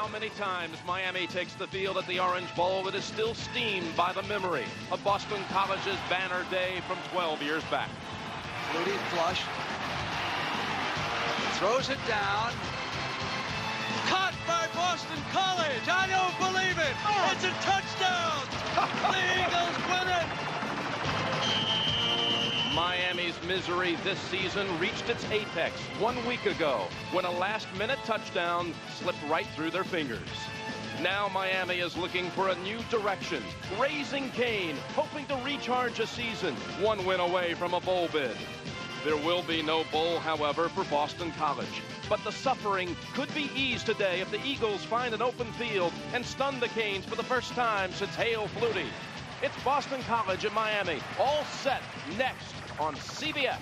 how many times Miami takes the field at the Orange Bowl, it is still steamed by the memory of Boston College's banner day from 12 years back. Flutie flush. Throws it down. Caught by Boston College. I don't believe it. It's a touchdown. The Eagles win it. Miami's misery this season reached its apex 1 week ago when a last-minute touchdown slipped right through their fingers. Now Miami is looking for a new direction, raising Cain, hoping to recharge a season, one win away from a bowl bid. There will be no bowl, however, for Boston College. But the suffering could be eased today if the Eagles find an open field and stun the Canes for the first time since Hail Flutie. It's Boston College at Miami, all set next on CBS.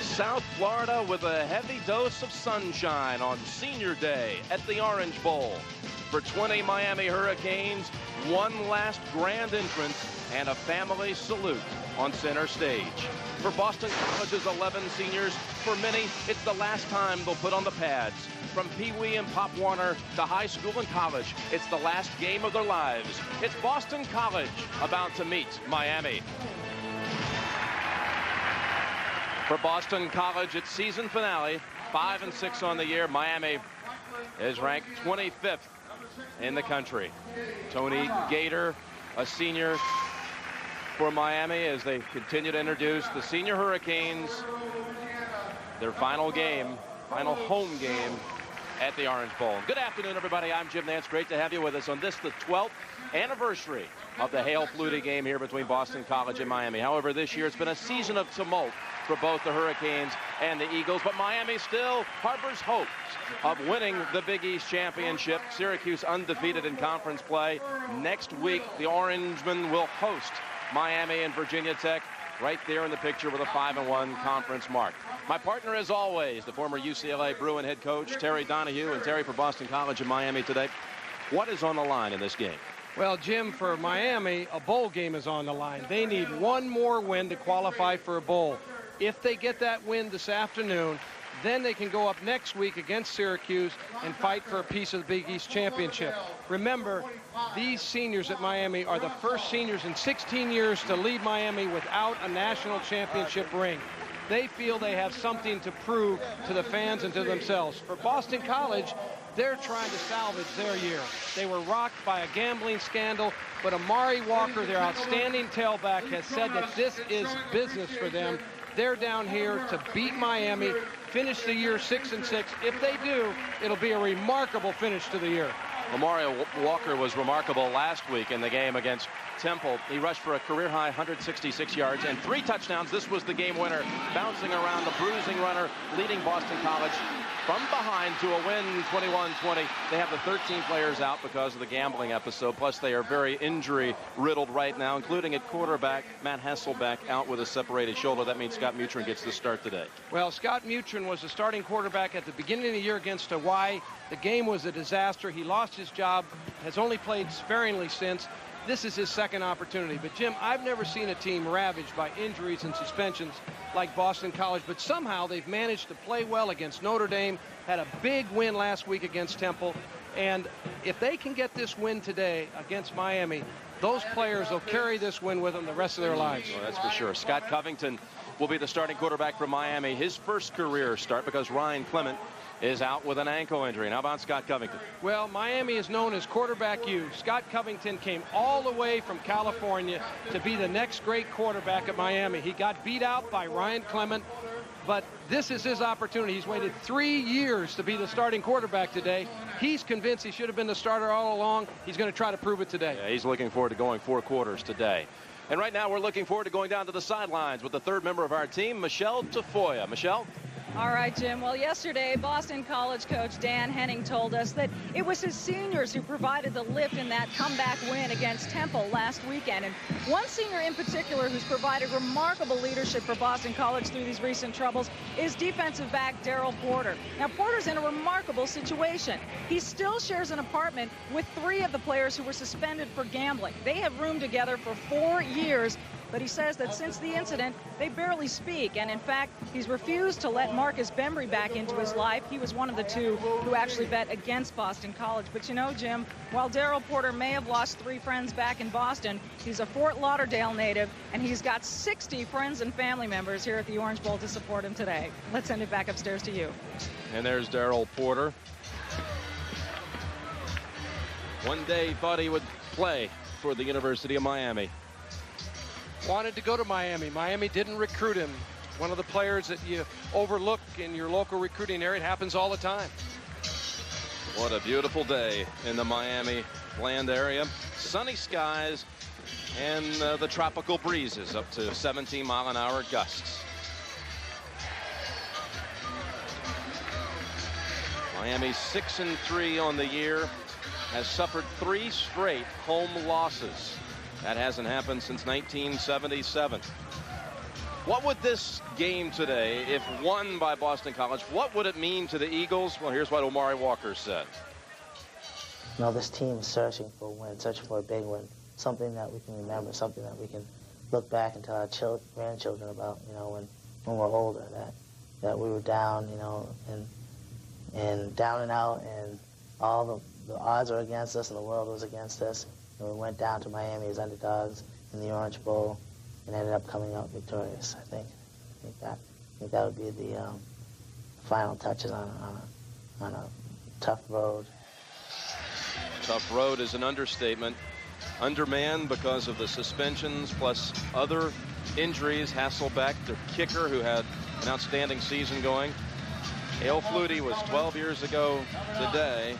South Florida with a heavy dose of sunshine on Senior Day at the Orange Bowl. For 20 Miami Hurricanes, one last grand entrance and a family salute on center stage. For Boston College's 11 seniors, for many, it's the last time they'll put on the pads. From Pee Wee and Pop Warner to high school and college, it's the last game of their lives. It's Boston College about to meet Miami. For Boston College, its season finale, 5-6 on the year. Miami is ranked 25th in the country. Tony Gator, a senior for Miami, as they continue to introduce the senior Hurricanes, their final game, final home game at the Orange Bowl. Good afternoon, everybody. I'm Jim Nantz. Great to have you with us on this, the 12th anniversary of the Hail Flutie game here between Boston College and Miami. However, this year it's been a season of tumult for both the Hurricanes and the Eagles, but Miami still harbors hopes of winning the Big East Championship. Syracuse undefeated in conference play. Next week, the Orangemen will host Miami and Virginia Tech right there in the picture with a 5-1 conference mark. My partner, as always, the former UCLA Bruin head coach, Terry Donahue. And Terry, for Boston College and Miami today, what is on the line in this game? Well, Jim, for Miami, a bowl game is on the line. They need one more win to qualify for a bowl. If they get that win this afternoon, then they can go up next week against Syracuse and fight for a piece of the Big East Championship. Remember, these seniors at Miami are the first seniors in 16 years to lead Miami without a national championship ring. They feel they have something to prove to the fans and to themselves. For Boston College, they're trying to salvage their year. They were rocked by a gambling scandal, but Amari Walker, their outstanding tailback, has said that this is business for them. They're down here to beat Miami, finish the year 6-6. If they do, it'll be a remarkable finish to the year. Amari Walker was remarkable last week in the game against Temple. He rushed for a career-high 166 yards and 3 touchdowns. This was the game winner, bouncing around the bruising runner, leading Boston College from behind to a win 21-20. They have the 13 players out because of the gambling episode. Plus, they are very injury-riddled right now, including at quarterback, Matt Hasselbeck out with a separated shoulder. That means Scott Mutrin gets the start today. Well, Scott Mutrin was the starting quarterback at the beginning of the year against Hawaii. The game was a disaster. He lost his job, has only played sparingly since. This is his second opportunity. But, Jim, I've never seen a team ravaged by injuries and suspensions like Boston College, but somehow they've managed to play well against Notre Dame, had a big win last week against Temple, and if they can get this win today against Miami, those players will carry this win with them the rest of their lives. Well, that's for sure. Scott Covington will be the starting quarterback for Miami, his first career start, because Ryan Clement is out with an ankle injury. And how about Scott Covington? Well, Miami is known as quarterback U. Scott Covington came all the way from California to be the next great quarterback at Miami. He got beat out by Ryan Clement, but this is his opportunity. He's waited 3 years to be the starting quarterback today. He's convinced he should have been the starter all along. He's going to try to prove it today. Yeah, he's looking forward to going 4 quarters today. And right now we're looking forward to going down to the sidelines with the third member of our team, Michelle Tafoya. Michelle? All right, Jim. Well, yesterday, Boston College coach Dan Henning told us that it was his seniors who provided the lift in that comeback win against Temple last weekend. And one senior in particular who's provided remarkable leadership for Boston College through these recent troubles is defensive back Daryl Porter. Now, Porter's in a remarkable situation. He still shares an apartment with 3 of the players who were suspended for gambling. They have roomed together for 4 years. But he says that since the incident, they barely speak. And in fact, he's refused to let Marcus Bembry back into his life. He was one of the 2 who actually bet against Boston College. But you know, Jim, while Daryl Porter may have lost 3 friends back in Boston, he's a Fort Lauderdale native, and he's got 60 friends and family members here at the Orange Bowl to support him today. Let's send it back upstairs to you. And there's Daryl Porter. One day he thought he would play for the University of Miami. Wanted to go to Miami. Miami didn't recruit him. One of the players that you overlook in your local recruiting area. It happens all the time. What a beautiful day in the Miami land area. Sunny skies and the tropical breezes up to 17-mile-an-hour gusts. Miami 6-3 on the year, has suffered 3 straight home losses. That hasn't happened since 1977. What would this game today, if won by Boston College, what would it mean to the Eagles? Well, here's what Omari Walker said. You know, this team is searching for a win, searching for a big win, something that we can remember, something that we can look back and tell our grandchildren about, you know, when we're older, that we were down, you know, and down and out, and all the odds were against us and the world was against us. And we went down to Miami as underdogs in the Orange Bowl and ended up coming out victorious. I think that would be the final touches on a tough road. Tough road is an understatement. Undermanned because of the suspensions plus other injuries. Hasselbeck, their kicker, who had an outstanding season going. Hale Flutie was 12 years ago today.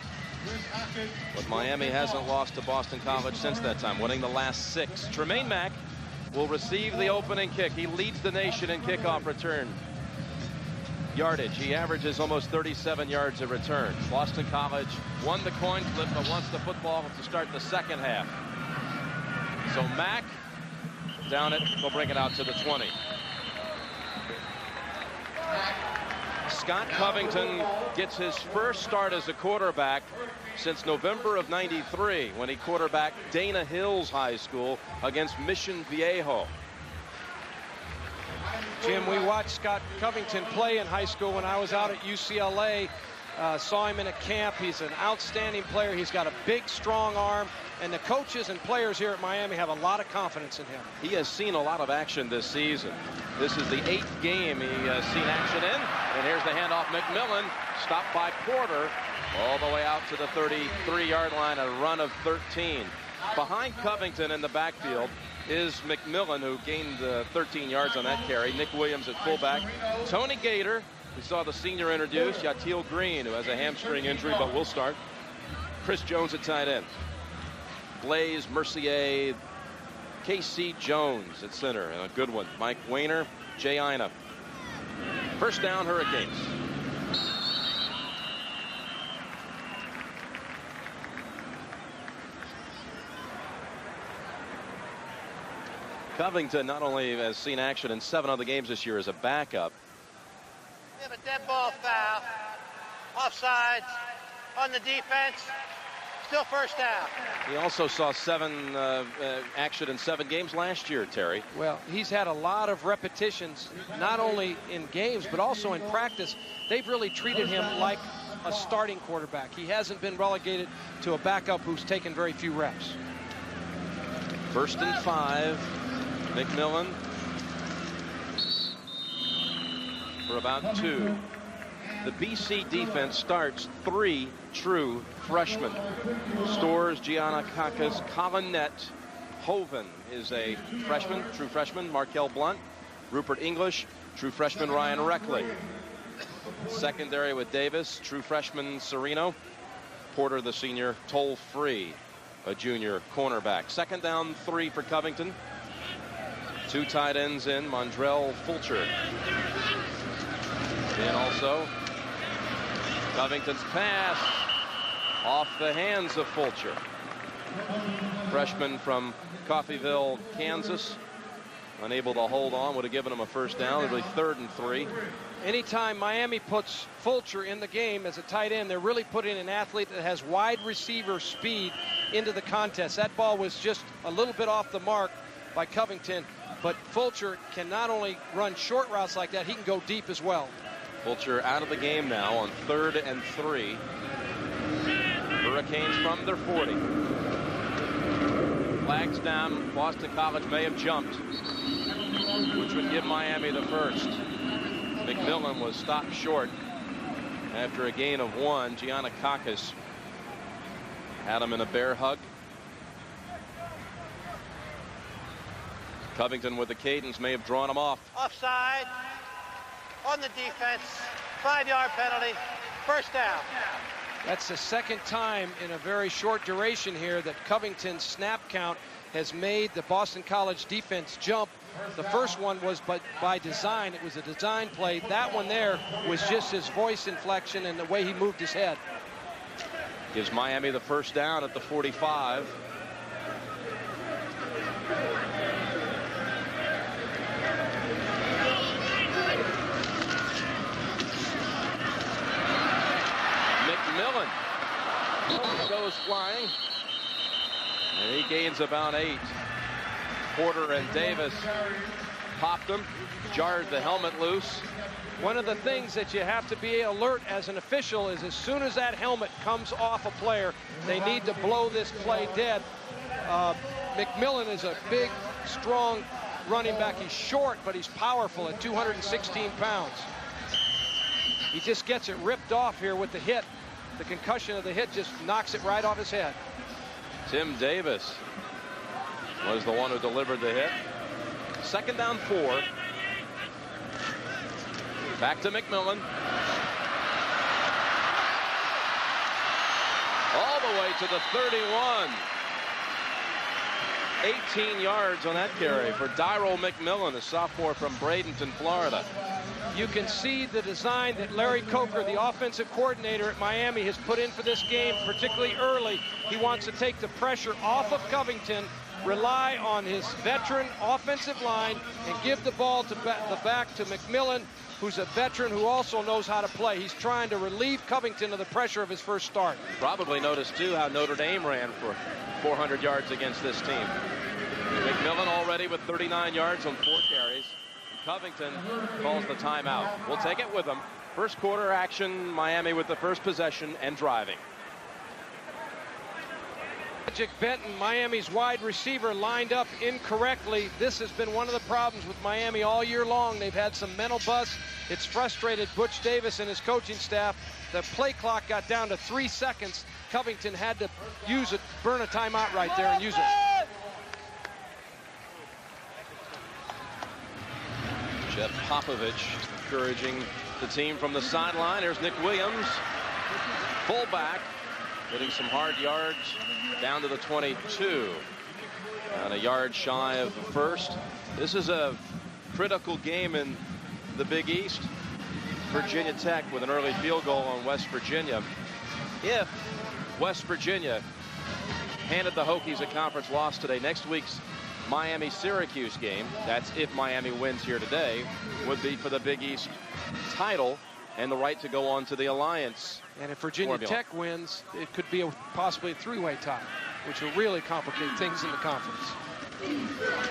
But Miami hasn't lost to Boston College since that time, winning the last 6. Tremaine Mack will receive the opening kick. He leads the nation in kickoff return yardage. He averages almost 37 yards a return. Boston College won the coin flip, but wants the football to start the second half. So Mack down it. They'll bring it out to the 20. Scott Covington gets his first start as a quarterback since November of '93, when he quarterbacked Dana Hills High School against Mission Viejo. Jim, we watched Scott Covington play in high school when I was out at UCLA. Saw him in a camp. He's an outstanding player. He's got a big, strong arm. And the coaches and players here at Miami have a lot of confidence in him. He has seen a lot of action this season. This is the 8th game he has seen action in. And here's the handoff. McMillan stopped by Porter all the way out to the 33-yard line, a run of 13. Behind Covington in the backfield is McMillan, who gained 13 yards on that carry. Nick Williams at fullback. Tony Gator, we saw the senior introduced. Yatil Green, who has a hamstring injury but will start. Chris Jones at tight end. Blaise Mercier, K.C. Jones at center, and a good one. Mike Weiner, Jay Ina. First down, Hurricanes. Covington not only has seen action in 7 other games this year as a backup. We have a dead ball foul, offsides, on the defense. Still first down. He also saw action in 7 games last year, Terry. Well, he's had a lot of repetitions, not only in games, but also in practice. They've really treated him like a starting quarterback. He hasn't been relegated to a backup who's taken very few reps. 1st and 5. McMillan for about 2. The BC defense starts 3 true freshmen. Stores, Giannakakis, Collinet, Hoven is a freshman, true freshman. Markel Blunt, Rupert English, true freshman. Ryan Reckley. Secondary with Davis, true freshman Serino. Porter, the senior, toll free, a junior cornerback. 2nd down, 3 for Covington. 2 tight ends in. Mondrell Fulcher And also, Covington's pass off the hands of Fulcher. Freshman from Coffeyville, Kansas. Unable to hold on, would have given him a first down. It'll be 3rd and 3. Anytime Miami puts Fulcher in the game as a tight end, they're really putting an athlete that has wide receiver speed into the contest. That ball was just a little bit off the mark by Covington, but Fulcher can not only run short routes like that, he can go deep as well. Fulcher out of the game now on 3rd and 3. Hurricanes from their 40. Flags down. Boston College may have jumped, which would give Miami the first. McMillan was stopped short after a gain of 1. Giannakakis had him in a bear hug. Covington with the cadence may have drawn him off. Offside on the defense. 5-yard penalty. First down. That's the second time in a very short duration here that Covington's snap count has made the Boston College defense jump. The first one was by design. It was a design play. That one there was just his voice inflection and the way he moved his head. Gives Miami the first down at the 45. McMillan goes flying, and he gains about 8. Porter and Davis popped him, jarred the helmet loose. One of the things that you have to be alert as an official is as soon as that helmet comes off a player, they need to blow this play dead. McMillan is a big, strong running back. He's short, but he's powerful at 216 pounds. He just gets it ripped off here with the hit. The concussion of the hit just knocks it right off his head. Tim Davis was the one who delivered the hit. 2nd down 4. Back to McMillan. All the way to the 31. 18 yards on that carry for Daryl McMillan, a sophomore from Bradenton, Florida. You can see the design that Larry Coker, the offensive coordinator at Miami, has put in for this game, particularly early. He wants to take the pressure off of Covington, rely on his veteran offensive line, and give the ball to the back to McMillan, who's a veteran who also knows how to play. He's trying to relieve Covington of the pressure of his first start. Probably noticed, too, how Notre Dame ran for 400 yards against this team. McMillan already with 39 yards on 4 carries. Covington calls the timeout. We'll take it with him. First quarter action, Miami with the first possession and driving. Magic Benton, Miami's wide receiver, lined up incorrectly. This has been one of the problems with Miami all year long. They've had some mental bust. It's frustrated Butch Davis and his coaching staff. The play clock got down to 3 seconds. Covington had to use it, burn a timeout right there and use it. Jeff Popovich encouraging the team from the sideline. There's Nick Williams, fullback, getting some hard yards down to the 22. And a yard shy of the first. This is a critical game in the Big East. Virginia Tech with an early field goal on West Virginia. If West Virginia handed the Hokies a conference loss today, next week's Miami-Syracuse game, that's if Miami wins here today, would be for the Big East title and the right to go on to the Alliance. And if Virginia Tech wins, it could be possibly a 3-way tie, which will really complicate things in the conference.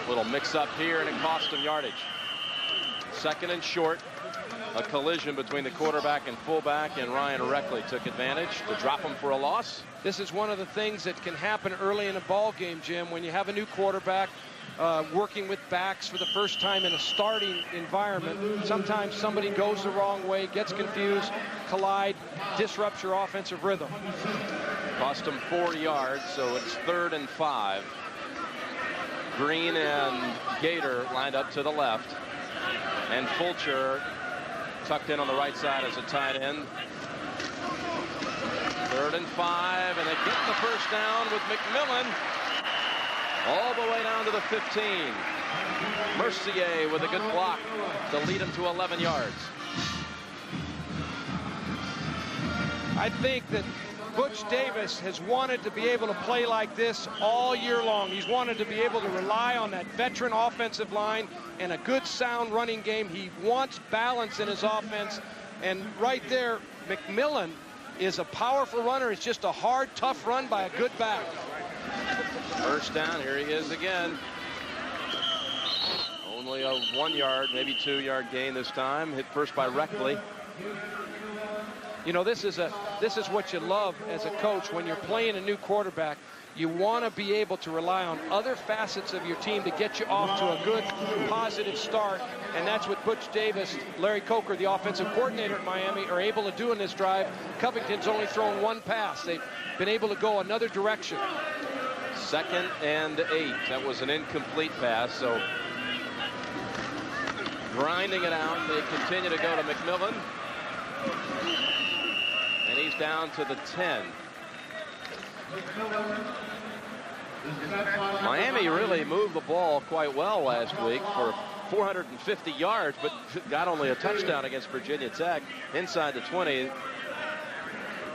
Little mix-up here, and it cost them yardage. 2nd and short. A collision between the quarterback and fullback, and Ryan Reckley took advantage to drop him for a loss. This is one of the things that can happen early in a ball game, Jim, when you have a new quarterback working with backs for the first time in a starting environment. Sometimes somebody goes the wrong way, gets confused, collide, disrupts your offensive rhythm. Cost him 4 yards, so it's 3rd and 5. Green and Gator lined up to the left, and Fulcher tucked in on the right side as a tight end. 3rd and 5, and they get the first down with McMillan all the way down to the 15. Mercier with a good block to lead him to 11 yards. I think that Butch Davis has wanted to be able to play like this all year long. He's wanted to be able to rely on that veteran offensive line and a good sound running game. He wants balance in his offense. And right there, McMillan is a powerful runner. It's just a hard, tough run by a good back. First down, here he is again. Only a 1 yard, maybe 2 yard gain this time. Hit first by Reckley. You know, this is what you love as a coach when you're playing a new quarterback. You want to be able to rely on other facets of your team to get you off to a good, positive start. And that's what Butch Davis, Larry Coker, the offensive coordinator at Miami, are able to do in this drive. Covington's only thrown one pass. They've been able to go another direction. 2nd and 8. That was an incomplete pass. So grinding it out. They continue to go to McMillan. And he's down to the 10. Miami really moved the ball quite well last week for 450 yards, but got only a touchdown against Virginia Tech inside the 20. It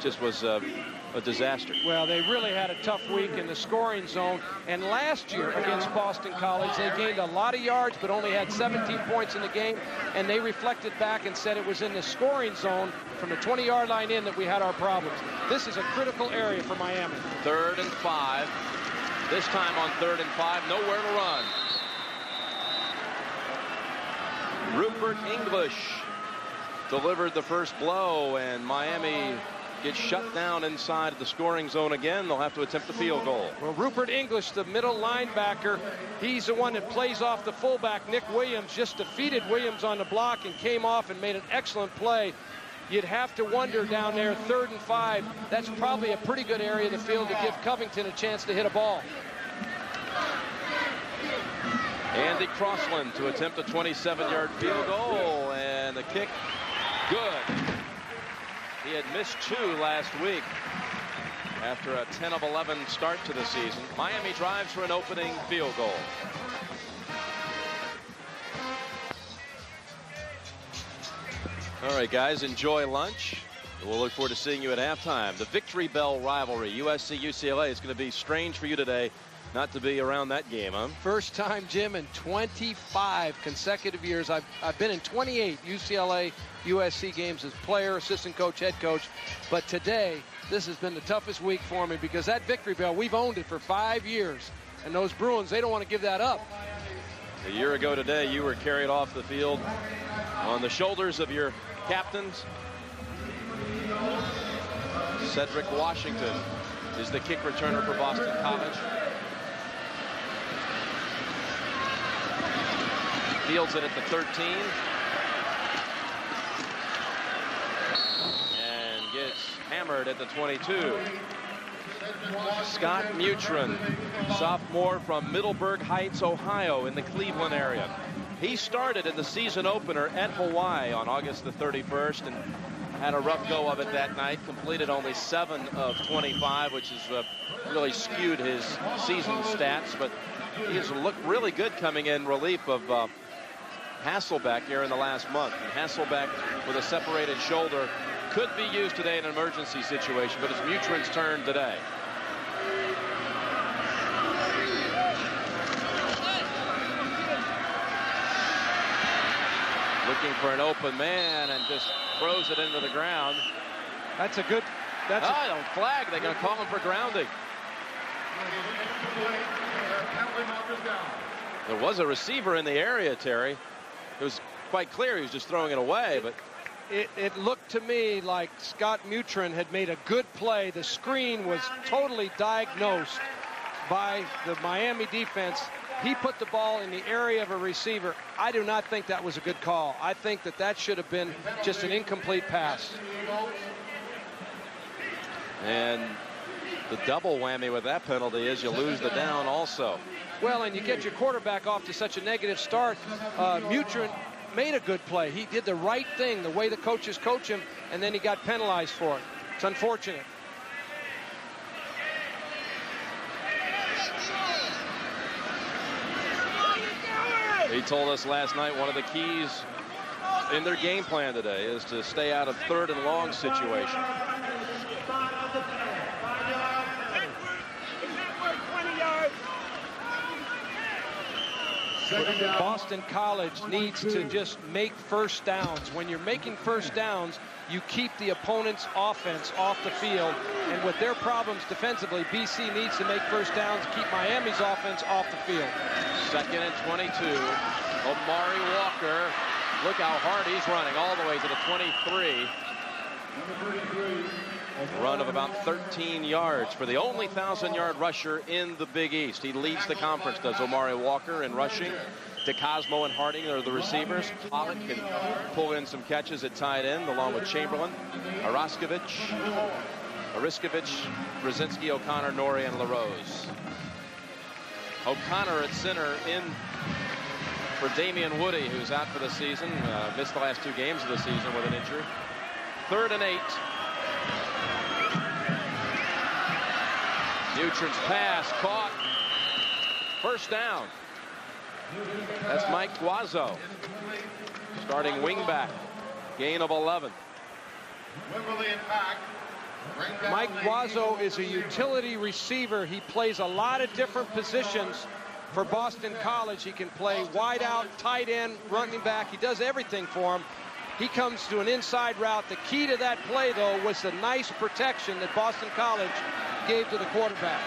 just was a disaster. Well, they really had a tough week in the scoring zone. And last year against Boston College, they gained a lot of yards, but only had 17 points in the game. And they reflected back and said it was in the scoring zone from the 20-yard line in that we had our problems. This is a critical area for Miami. 3rd and 5. This time on 3rd and 5, nowhere to run. Rupert English delivered the first blow, and Miami gets shut down inside the scoring zone again. They'll have to attempt the field goal. Well, Rupert English, the middle linebacker, he's the one that plays off the fullback. Nick Williams just defeated Williams on the block and came off and made an excellent play. You'd have to wonder down there, 3rd and 5, that's probably a pretty good area of the field to give Covington a chance to hit a ball. Andy Crossland to attempt a 27-yard field goal, and the kick, good. He had missed 2 last week after a 10 of 11 start to the season. Miami drives for an opening field goal. All right, guys, enjoy lunch. We'll look forward to seeing you at halftime. The Victory Bell rivalry, USC-UCLA. It's going to be strange for you today not to be around that game, huh? First time, Jim, in 25 consecutive years. I've been in 28 UCLA-USC games as player, assistant coach, head coach. But today, this has been the toughest week for me because that Victory Bell, we've owned it for 5 years. And those Bruins, they don't want to give that up. A year ago today, you were carried off the field on the shoulders of your captains. Cedric Washington is the kick returner for Boston College. Fields it at the 13. And gets hammered at the 22. Scott Mutrin, sophomore from Middleburg Heights, Ohio, in the Cleveland area. He started in the season opener at Hawaii on August the 31st and had a rough go of it that night. Completed only 7 of 25, which has really skewed his season stats. But he has looked really good coming in relief of Hasselbeck here in the last month. And Hasselbeck with a separated shoulder could be used today in an emergency situation, but it's Mutrin's turn today. Looking for an open man and just throws it into the ground. That's a good. That's don't flag. They're going to call him for grounding. There was a receiver in the area, Terry. It was quite clear he was just throwing it away, but it looked to me like Scott Mutrin had made a good play. The screen was totally diagnosed by the Miami defense. He put the ball in the area of a receiver. I do not think that was a good call. I think that should have been just an incomplete pass. And the double whammy with that penalty is you lose the down also. Well, and you get your quarterback off to such a negative start. Mutrin made a good play. He did the right thing, the way the coaches coach him, and then he got penalized for it. It's unfortunate. He told us last night one of the keys in their game plan today is to stay out of 3rd and long situation. Boston College needs to just make first downs. When you're making first downs, you keep the opponent's offense off the field. And with their problems defensively, BC needs to make first downs, keep Miami's offense off the field. 2nd and 22. Omari Walker. Look how hard he's running all the way to the 23. Run of about 13 yards for the only 1,000-yard rusher in the Big East. He leads the conference, does Omari Walker, in rushing. DeCosmo and Harding are the receivers. Pollock can pull in some catches at tight end, along with Chamberlain, Araskovich, Brzezinski, O'Connor, Norrie, and LaRose. O'Connor at center in for Damian Woody, who's out for the season. Missed the last 2 games of the season with an injury. 3rd and 8. Mutrin's pass caught. First down. That's Mike Guazzo, starting wingback. Gain of 11. Mike Guazzo is a utility receiver. He plays a lot of different positions for Boston College. He can play wide out, tight end, running back. He does everything for him. He comes to an inside route. The key to that play, though, was the nice protection that Boston College gave to the quarterback.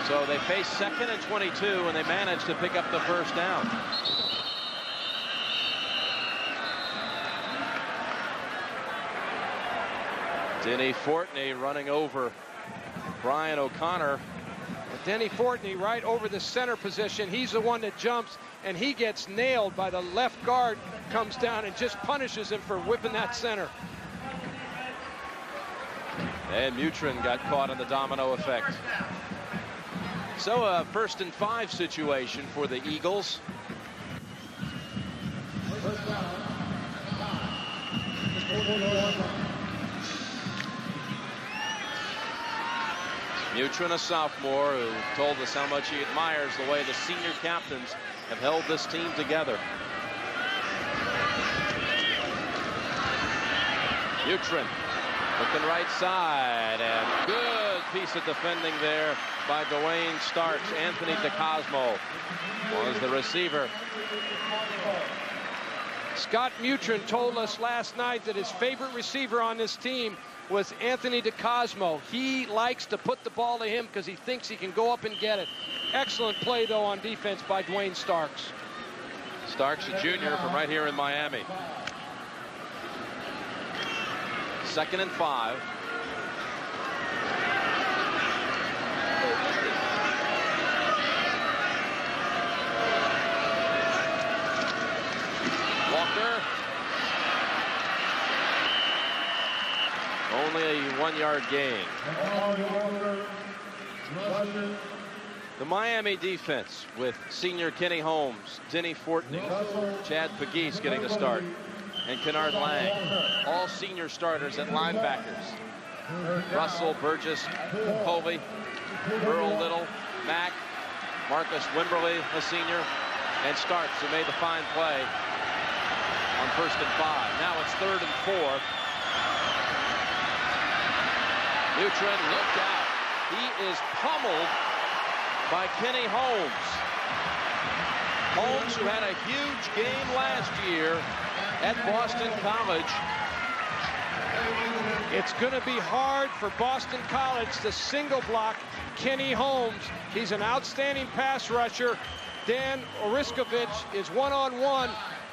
So they face 2nd and 22, and they managed to pick up the first down. Denny Fortney running over Brian O'Connor. Denny Fortney right over the center position. He's the one that jumps, and he gets nailed by the left guard, comes down and just punishes him for whipping that center. And Mutrin got caught in the domino effect. So a 1st and 5 situation for the Eagles. Mutrin, a sophomore, who told us how much he admires the way the senior captains have held this team together. Mutrin looking right side, and good piece of defending there by Dwayne Starks. Anthony DeCosmo was the receiver. Scott Mutrin told us last night that his favorite receiver on this team was Anthony DeCosmo. He likes to put the ball to him because he thinks he can go up and get it. Excellent play, though, on defense by Dwayne Starks. Starks, a junior from right here in Miami. 2nd and 5. Walker. Only a 1-yard gain. The Miami defense with senior Kenny Holmes, Denny Fortney, Chad Pegues getting the start, and Kennard Lang. All senior starters at linebackers. Russell, Burgess, Coley, Earl Little, Mack, Marcus Wimberly, a senior, and Starks, who made the fine play on 1st and 5. Now it's 3rd and 4. Mutrin, look out. He is pummeled by Kenny Holmes. Holmes, who had a huge game last year at Boston College. It's going to be hard for Boston College to single block Kenny Holmes. He's an outstanding pass rusher. Dan Oriskovich is one-on-one.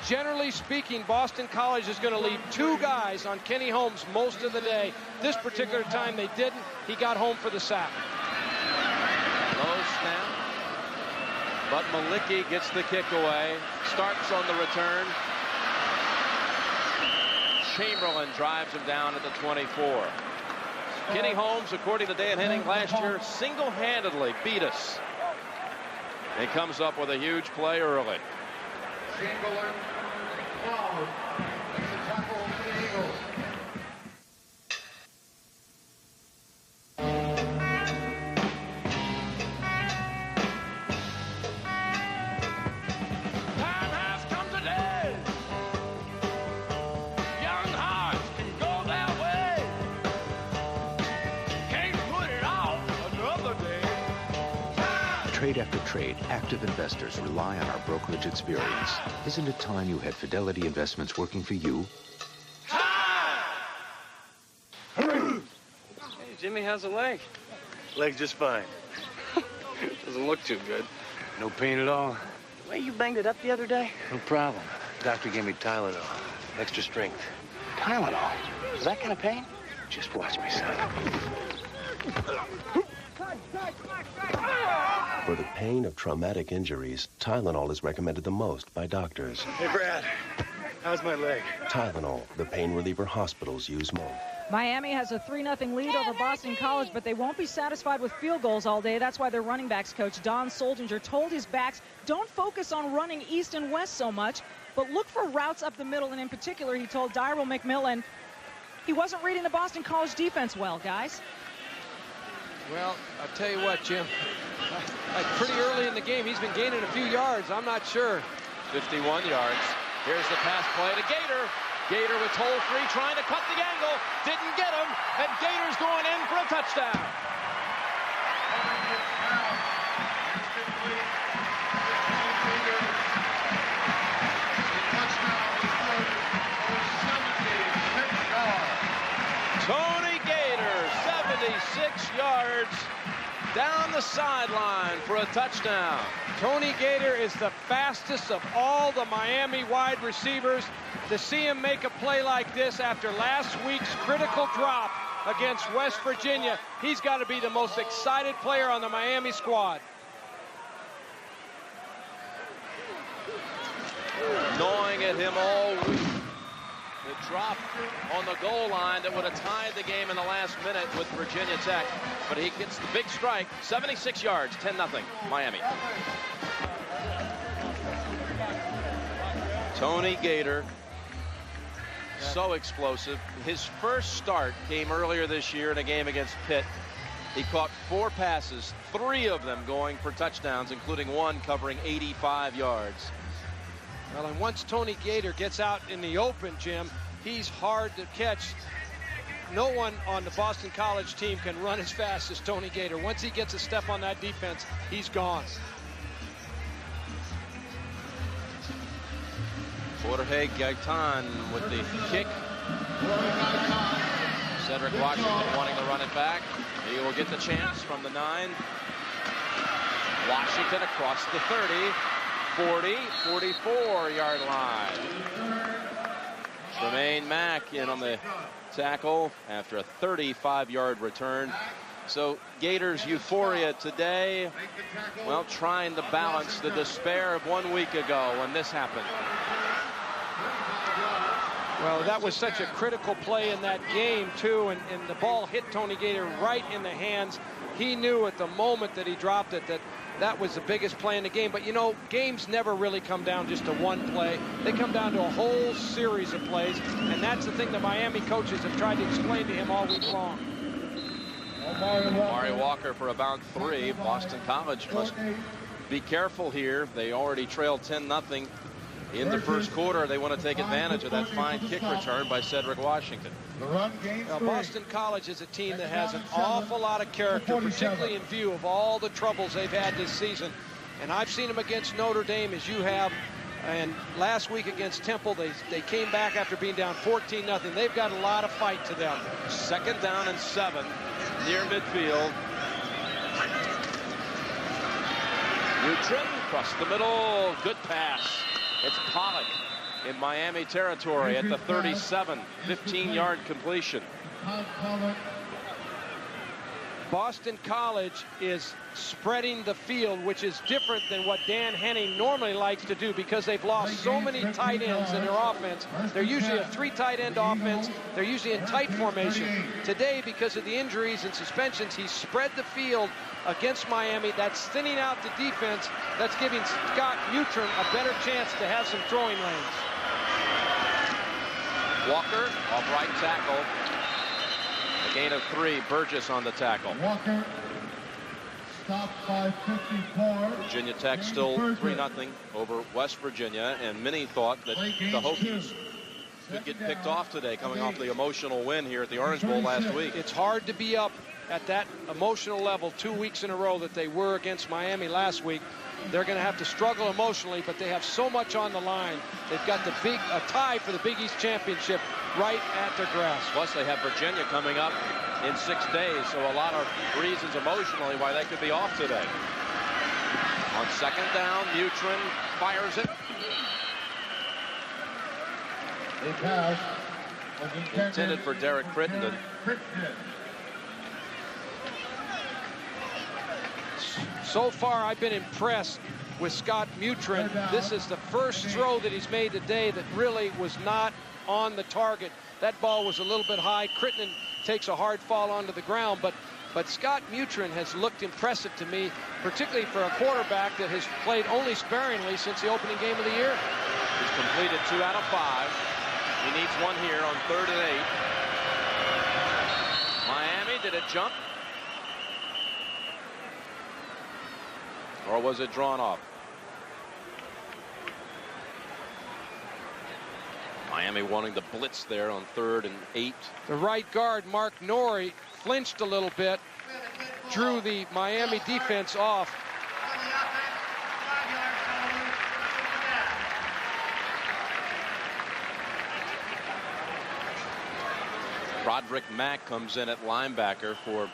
Generally speaking, Boston College is going to leave 2 guys on Kenny Holmes most of the day. This particular time they didn't. He got home for the sack. Low snap. But Malicki gets the kick away. Starks on the return. Chamberlain drives him down at the 24. Kenny Holmes, according to Dan Henning, last year single-handedly beat us. He comes up with a huge play early. Chamberlain, fouled. That's a tackle for the Eagles. Time has come today. Young hearts can go their way. Can't put it off another day. trade after trade, active investors rely on our brokerage experience. Isn't it time you had Fidelity Investments working for you? Hey, Jimmy, how's the leg? Leg's just fine. Doesn't look too good. No pain at all. The way you banged it up the other day? No problem. Doctor gave me Tylenol. Extra strength. Tylenol. Is that kind of pain? Just watch me, son. For the pain of traumatic injuries, Tylenol is recommended the most by doctors. Hey, Brad. How's my leg? Tylenol, the pain reliever hospitals use most. Miami has a 3-0 lead over Boston College, but they won't be satisfied with field goals all day. That's why their running backs coach, Don Soldinger, told his backs, don't focus on running east and west so much, but look for routes up the middle. And in particular, he told Dyrell McMillan he wasn't reading the Boston College defense well, guys. Well, I'll tell you what, Jim. Pretty early in the game, he's been gaining a few yards. I'm not sure. 51 yards. Here's the pass play to Gator. Gator with hole 3, trying to cut the angle. Didn't get him, and Gator's going in for a touchdown. Tony Gator, 76 yards down the sideline for a touchdown. Tony Gator is the fastest of all the Miami wide receivers. To see him make a play like this after last week's critical drop against West Virginia, he's got to be the most excited player on the Miami squad. Gnawing at him all week. The drop on the goal line that would have tied the game in the last minute with Virginia Tech. But he gets the big strike, 76 yards, 10-0, Miami. Tony Gator, so explosive. His first start came earlier this year in a game against Pitt. He caught 4 passes, 3 of them going for touchdowns, including 1 covering 85 yards. Well, and once Tony Gator gets out in the open, Jim, he's hard to catch. No one on the Boston College team can run as fast as Tony Gator. Once he gets a step on that defense, he's gone. Jorge Gaitan with the kick. Cedric Washington wanting to run it back. He will get the chance from the 9. Washington across the 30, 40, 44-yard line. Tremaine Mack in on the tackle after a 35-yard return. So Gators' euphoria today, well, trying to balance the despair of 1 week ago when this happened. Well, that was such a critical play in that game, too, and the ball hit Tony Gator right in the hands. He knew at the moment that he dropped it that was the biggest play in the game. But, you know, games never really come down just to one play. They come down to a whole series of plays, and that's the thing the Miami coaches have tried to explain to him all week long. Amari Walker for about 3. Boston College must be careful here. They already trailed 10-0 in the first quarter. They want to take advantage of that fine kick return by Cedric Washington. Boston College is a team that has an awful lot of character, particularly in view of all the troubles they've had this season. And I've seen them against Notre Dame, as you have. And last week against Temple, they came back after being down 14-0. They've got a lot of fight to them. 2nd down and 7 near midfield. Neutron across the middle. Good pass. It's Pollock in Miami territory at the 37. 15-yard completion. Boston College is spreading the field, which is different than what Dan Henning normally likes to do because they've lost so many tight ends in their offense. They're usually a 3 tight end offense. They're usually in tight formation. Today, because of the injuries and suspensions, he spread the field against Miami. That's thinning out the defense. That's giving Scott Neutron a better chance to have some throwing lanes. Walker off right tackle. A gain of 3. Burgess on the tackle. Walker stopped by 54. Virginia Tech still 3-0 over West Virginia, and many thought that the Hokies could get picked off today coming off the emotional win here at the Orange Bowl last week. It's hard to be up at that emotional level 2 weeks in a row that they were against Miami last week, they're going to have to struggle emotionally, but they have so much on the line. They've got a tie for the Big East Championship right at their grasp. Plus, they have Virginia coming up in 6 days, so a lot of reasons emotionally why they could be off today. On second down, Mutrin fires it. A pass was Intended for Derek Crittenden. So far, I've been impressed with Scott Mutrin. This is the first throw that he's made today that really was not on the target. That ball was a little bit high. Crittenden takes a hard fall onto the ground, but Scott Mutrin has looked impressive to me, particularly for a quarterback that has played only sparingly since the opening game of the year. He's completed 2 out of 5. He needs one here on 3rd and 8. Miami, did it jump? Or was it drawn off? Miami wanting to blitz there on 3rd and 8. The right guard, Mark Norrie, flinched a little bit, drew the Miami defense off. Broderick Mack comes in at linebacker for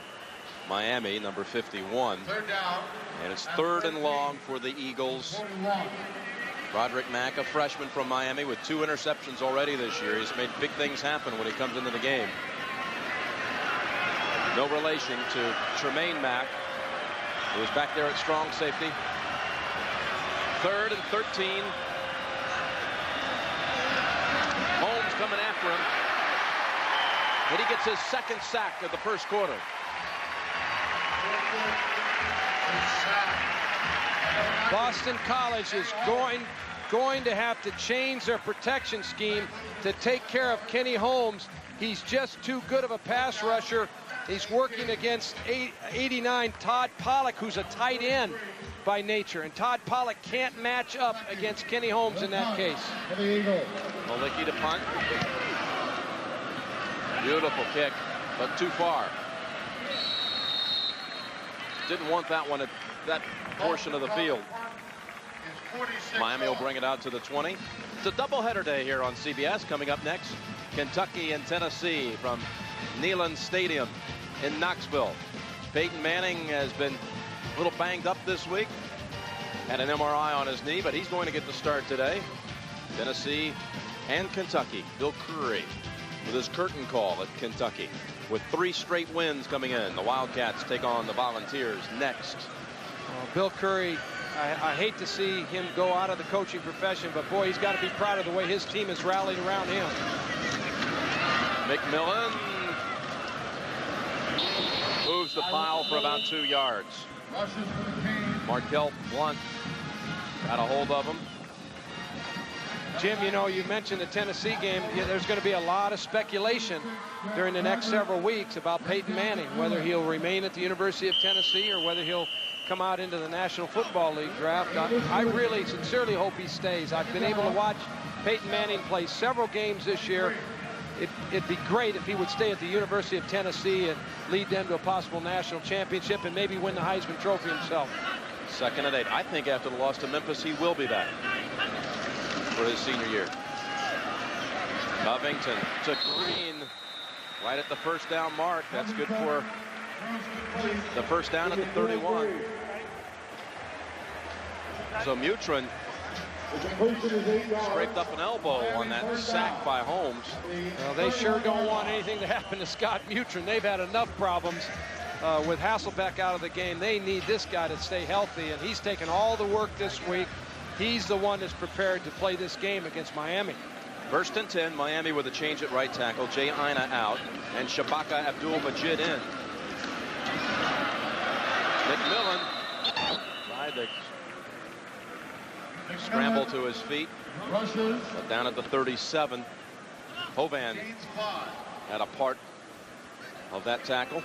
Miami, number 51. Third down. And it's 3rd and long for the Eagles. Broderick Mack, a freshman from Miami with 2 interceptions already this year. He's made big things happen when he comes into the game. No relation to Tremaine Mack, who was back there at strong safety. 3rd and 13. Holmes coming after him. And he gets his 2nd sack of the first quarter. Boston College is going to have to change their protection scheme to take care of Kenny Holmes. He's just too good of a pass rusher. He's working against 89 Todd Pollock, who's a tight end by nature, and Todd Pollock can't match up against Kenny Holmes in that case. Malicki to punt. Beautiful kick, but too far. Didn't want that one at that portion of the field. Miami will bring it out to the 20. It's a doubleheader day here on CBS. Coming up next, Kentucky and Tennessee from Neyland Stadium in Knoxville. Peyton Manning has been a little banged up this week. Had an MRI on his knee, but he's going to get the start today. Tennessee and Kentucky. Bill Curry with his curtain call at Kentucky, with 3 straight wins coming in. The Wildcats take on the Volunteers next. Bill Curry, I hate to see him go out of the coaching profession, but boy, he's got to be proud of the way his team has rallied around him. McMillan moves the pile for about 2 yards. Markel Blunt got a hold of him. Jim, you know, you mentioned the Tennessee game. There's going to be a lot of speculation during the next several weeks about Peyton Manning, whether he'll remain at the University of Tennessee or whether he'll come out into the National Football League draft. I really sincerely hope he stays. I've been able to watch Peyton Manning play several games this year. It'd be great if he would stay at the University of Tennessee and lead them to a possible national championship and maybe win the Heisman Trophy himself. 2nd and 8. I think after the loss to Memphis, he will be back for his senior year. Covington to Green right at the 1st down mark. That's good for the 1st down at the 31. So Mutrin scraped up an elbow on that sack by Holmes. Well, they sure don't want anything to happen to Scott Mutrin. They've had enough problems with Hasselbeck out of the game. They need this guy to stay healthy, and he's taken all the work this week. He's the one that's prepared to play this game against Miami. 1st and 10, Miami with a change at right tackle. Jay Ina out, and Shabaka Abdul-Majid in. McMillan tried to scramble to his feet, but down at the 37. Hovan had a part of that tackle.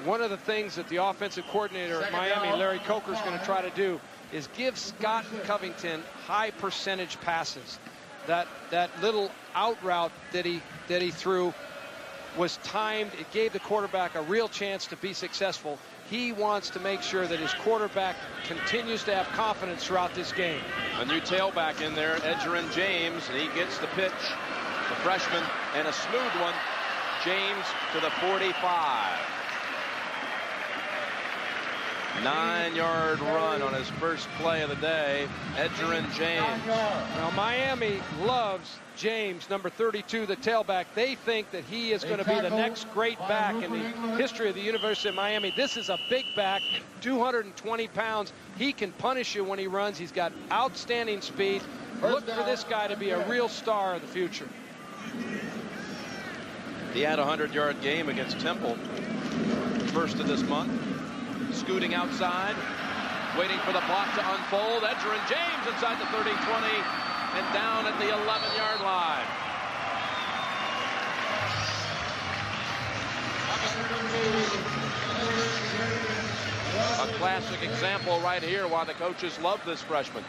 One of the things that the offensive coordinator at Miami, Larry Coker, is going to try to do is give Scott Covington high percentage passes. That little out route that he threw was timed. It gave the quarterback a real chance to be successful. He wants to make sure that his quarterback continues to have confidence throughout this game. A new tailback in there, Edgerrin James, and he gets the pitch. The freshman, and a smooth one. James to the 45. 9-yard run on his first play of the day. Edgerrin James. Now Miami loves James, number 32, the tailback. They think that he is going to be the next great back in the history of the University of Miami. This is a big back, 220 pounds. He can punish you when he runs. He's got outstanding speed. Look for this guy to be a real star in the future. He had a 100-yard game against Temple, first of this month. Scooting outside, waiting for the block to unfold. Edgerrin James inside the 30-20 and down at the 11-yard line. A classic example right here why the coaches love this freshman.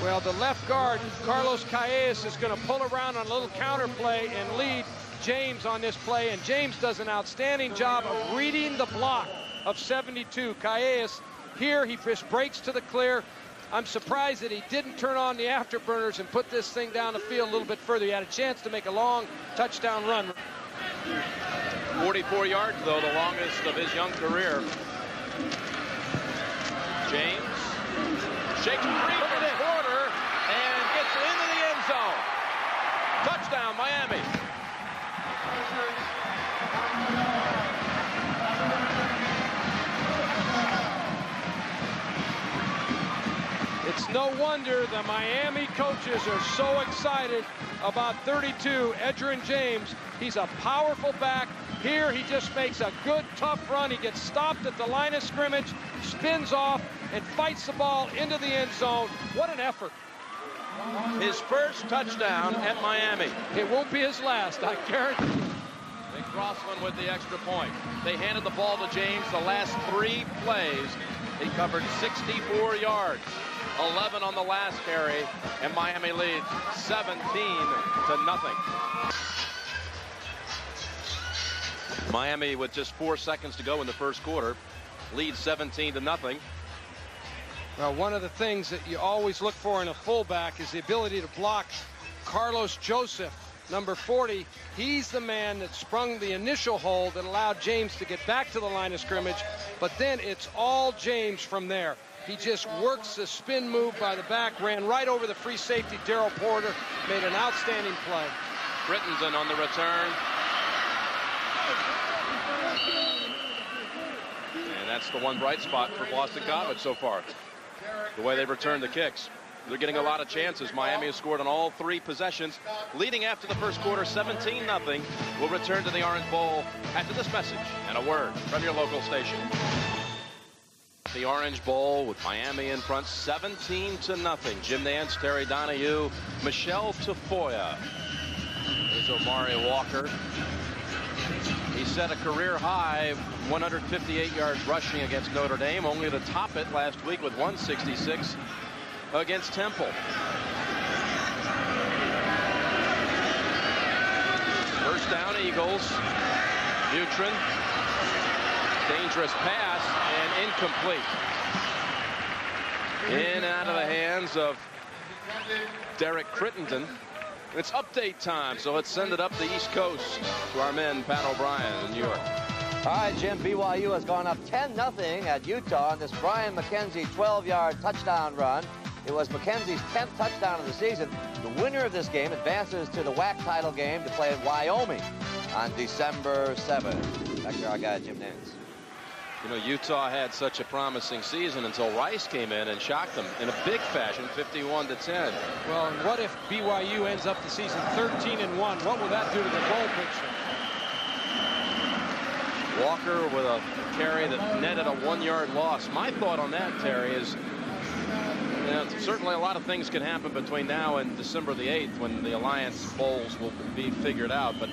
Well, the left guard, Carlos Calles, is going to pull around on a little counter play and lead James on this play, and James does an outstanding job of reading the block of 72. Calles here, he just breaks to the clear. I'm surprised that he didn't turn on the afterburners and put this thing down the field a little bit further. He had a chance to make a long touchdown run. 44 yards, though, the longest of his young career. James shakes free for the quarter and gets into the end zone. Touchdown, Miami. It's no wonder the Miami coaches are so excited about 32, Edgerrin James. He's a powerful back. Here he just makes a good, tough run. He gets stopped at the line of scrimmage, spins off, and fights the ball into the end zone. What an effort. His first touchdown at Miami. It won't be his last, I guarantee you. Nick Crossland with the extra point. They handed the ball to James the last 3 plays. He covered 64 yards. 11 on the last carry, and Miami leads 17-0. Miami, with just 4 seconds to go in the first quarter, leads 17-0. Well, one of the things that you always look for in a fullback is the ability to block. Carlos Joseph, number 40, he's the man that sprung the initial hold that allowed James to get back to the line of scrimmage, but then it's all James from there. He just works the spin move by the back, ran right over the free safety, Darryl Porter, made an outstanding play. Crittenden on the return. And that's the one bright spot for Boston College so far, the way they return the kicks. They're getting a lot of chances. Miami has scored on all 3 possessions. Leading after the first quarter, 17-0. We'll return to the Orange Bowl after this message and a word from your local station. The Orange Bowl with Miami in front, 17-0. Jim Nance, Terry Donahue, Michelle Tafoya. There's Omari Walker. He set a career high 158 yards rushing against Notre Dame, only to top it last week with 166 against Temple. First down, Eagles. Butrin. Dangerous pass and incomplete. In and out of the hands of Derek Crittenden. It's update time, so let's send it up the East Coast to our men, Pat O'Brien in New York. All right, Jim, BYU has gone up 10-0 at Utah on this Brian McKenzie 12-yard touchdown run. It was McKenzie's 10th touchdown of the season. The winner of this game advances to the WAC title game to play at Wyoming on December 7th. Back to our guy, Jim Nance. You know, Utah had such a promising season until Rice came in and shocked them in a big fashion, 51-10. Well, and what if BYU ends up the season 13-1? What will that do to the bowl picture? Walker with a carry that netted a 1-yard loss. My thought on that, Terry, is certainly a lot of things can happen between now and December the 8th when the Alliance Bowls will be figured out. But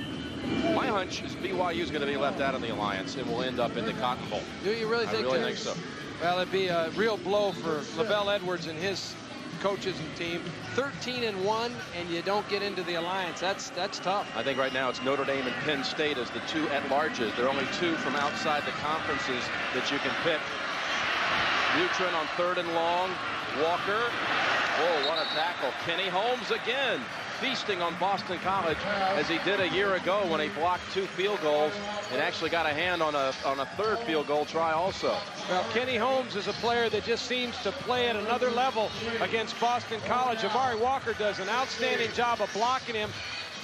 my hunch is BYU is going to be left out of the Alliance and will end up in the Cotton Bowl. Do you really think? I really think so. Well, it'd be a real blow for LaVell Edwards and his coaches and team. 13-1, and you don't get into the alliance. That's tough. I think right now it's Notre Dame and Penn State as the two at-larges. There are only two from outside the conferences that you can pick. Butrin on 3rd and long. Walker. Oh, what a tackle. Kenny Holmes again, feasting on Boston College as he did a year ago when he blocked 2 field goals and actually got a hand on a 3rd field goal try also. Well, Kenny Holmes is a player that just seems to play at another level against Boston College. Amari Walker does an outstanding job of blocking him.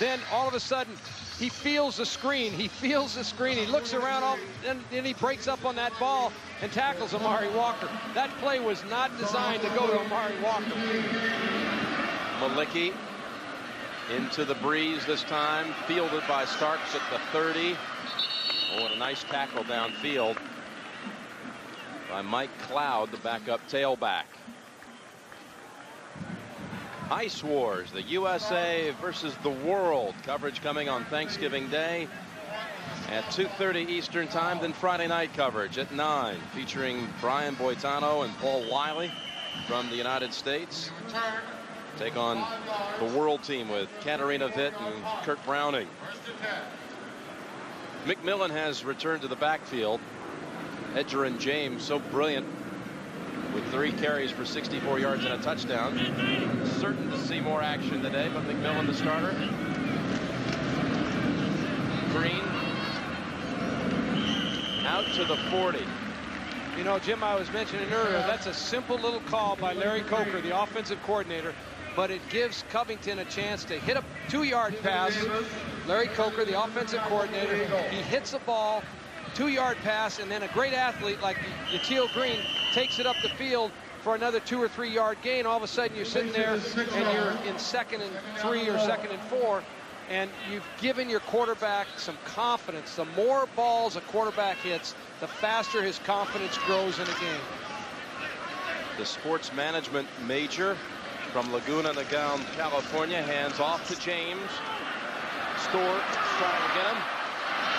Then all of a sudden, he feels the screen. He feels the screen. He looks around, and then he breaks up on that ball and tackles Amari Walker. That play was not designed to go to Amari Walker. Malicki into the breeze this time, fielded by Starks at the 30. Oh, what a nice tackle downfield by Mike Cloud, the backup tailback. Ice Wars, the USA versus the world. Coverage coming on Thanksgiving Day at 2:30 Eastern time. Then Friday night coverage at 9, featuring Brian Boitano and Paul Wiley from the United States. Take on the world team with Katarina Witt and Kurt Browning. McMillan has returned to the backfield. Edgerrin James, so brilliant, with 3 carries for 64 yards and a touchdown. Certain to see more action today, but McMillan the starter. Green out to the 40. You know, Jim, I was mentioning earlier, that's a simple little call by Larry Coker, the offensive coordinator, but it gives Covington a chance to hit a 2-yard pass. Larry Coker, the offensive coordinator, he hits the ball, 2-yard pass, and then a great athlete like Yatil Green takes it up the field for another 2 or 3 yard gain. All of a sudden you're sitting there and you're in 2nd and 3 or 2nd and 4, and you've given your quarterback some confidence. The more balls a quarterback hits, the faster his confidence grows in a game. The sports management major from Laguna Niguel, California, hands off to James. Stork trying to get him.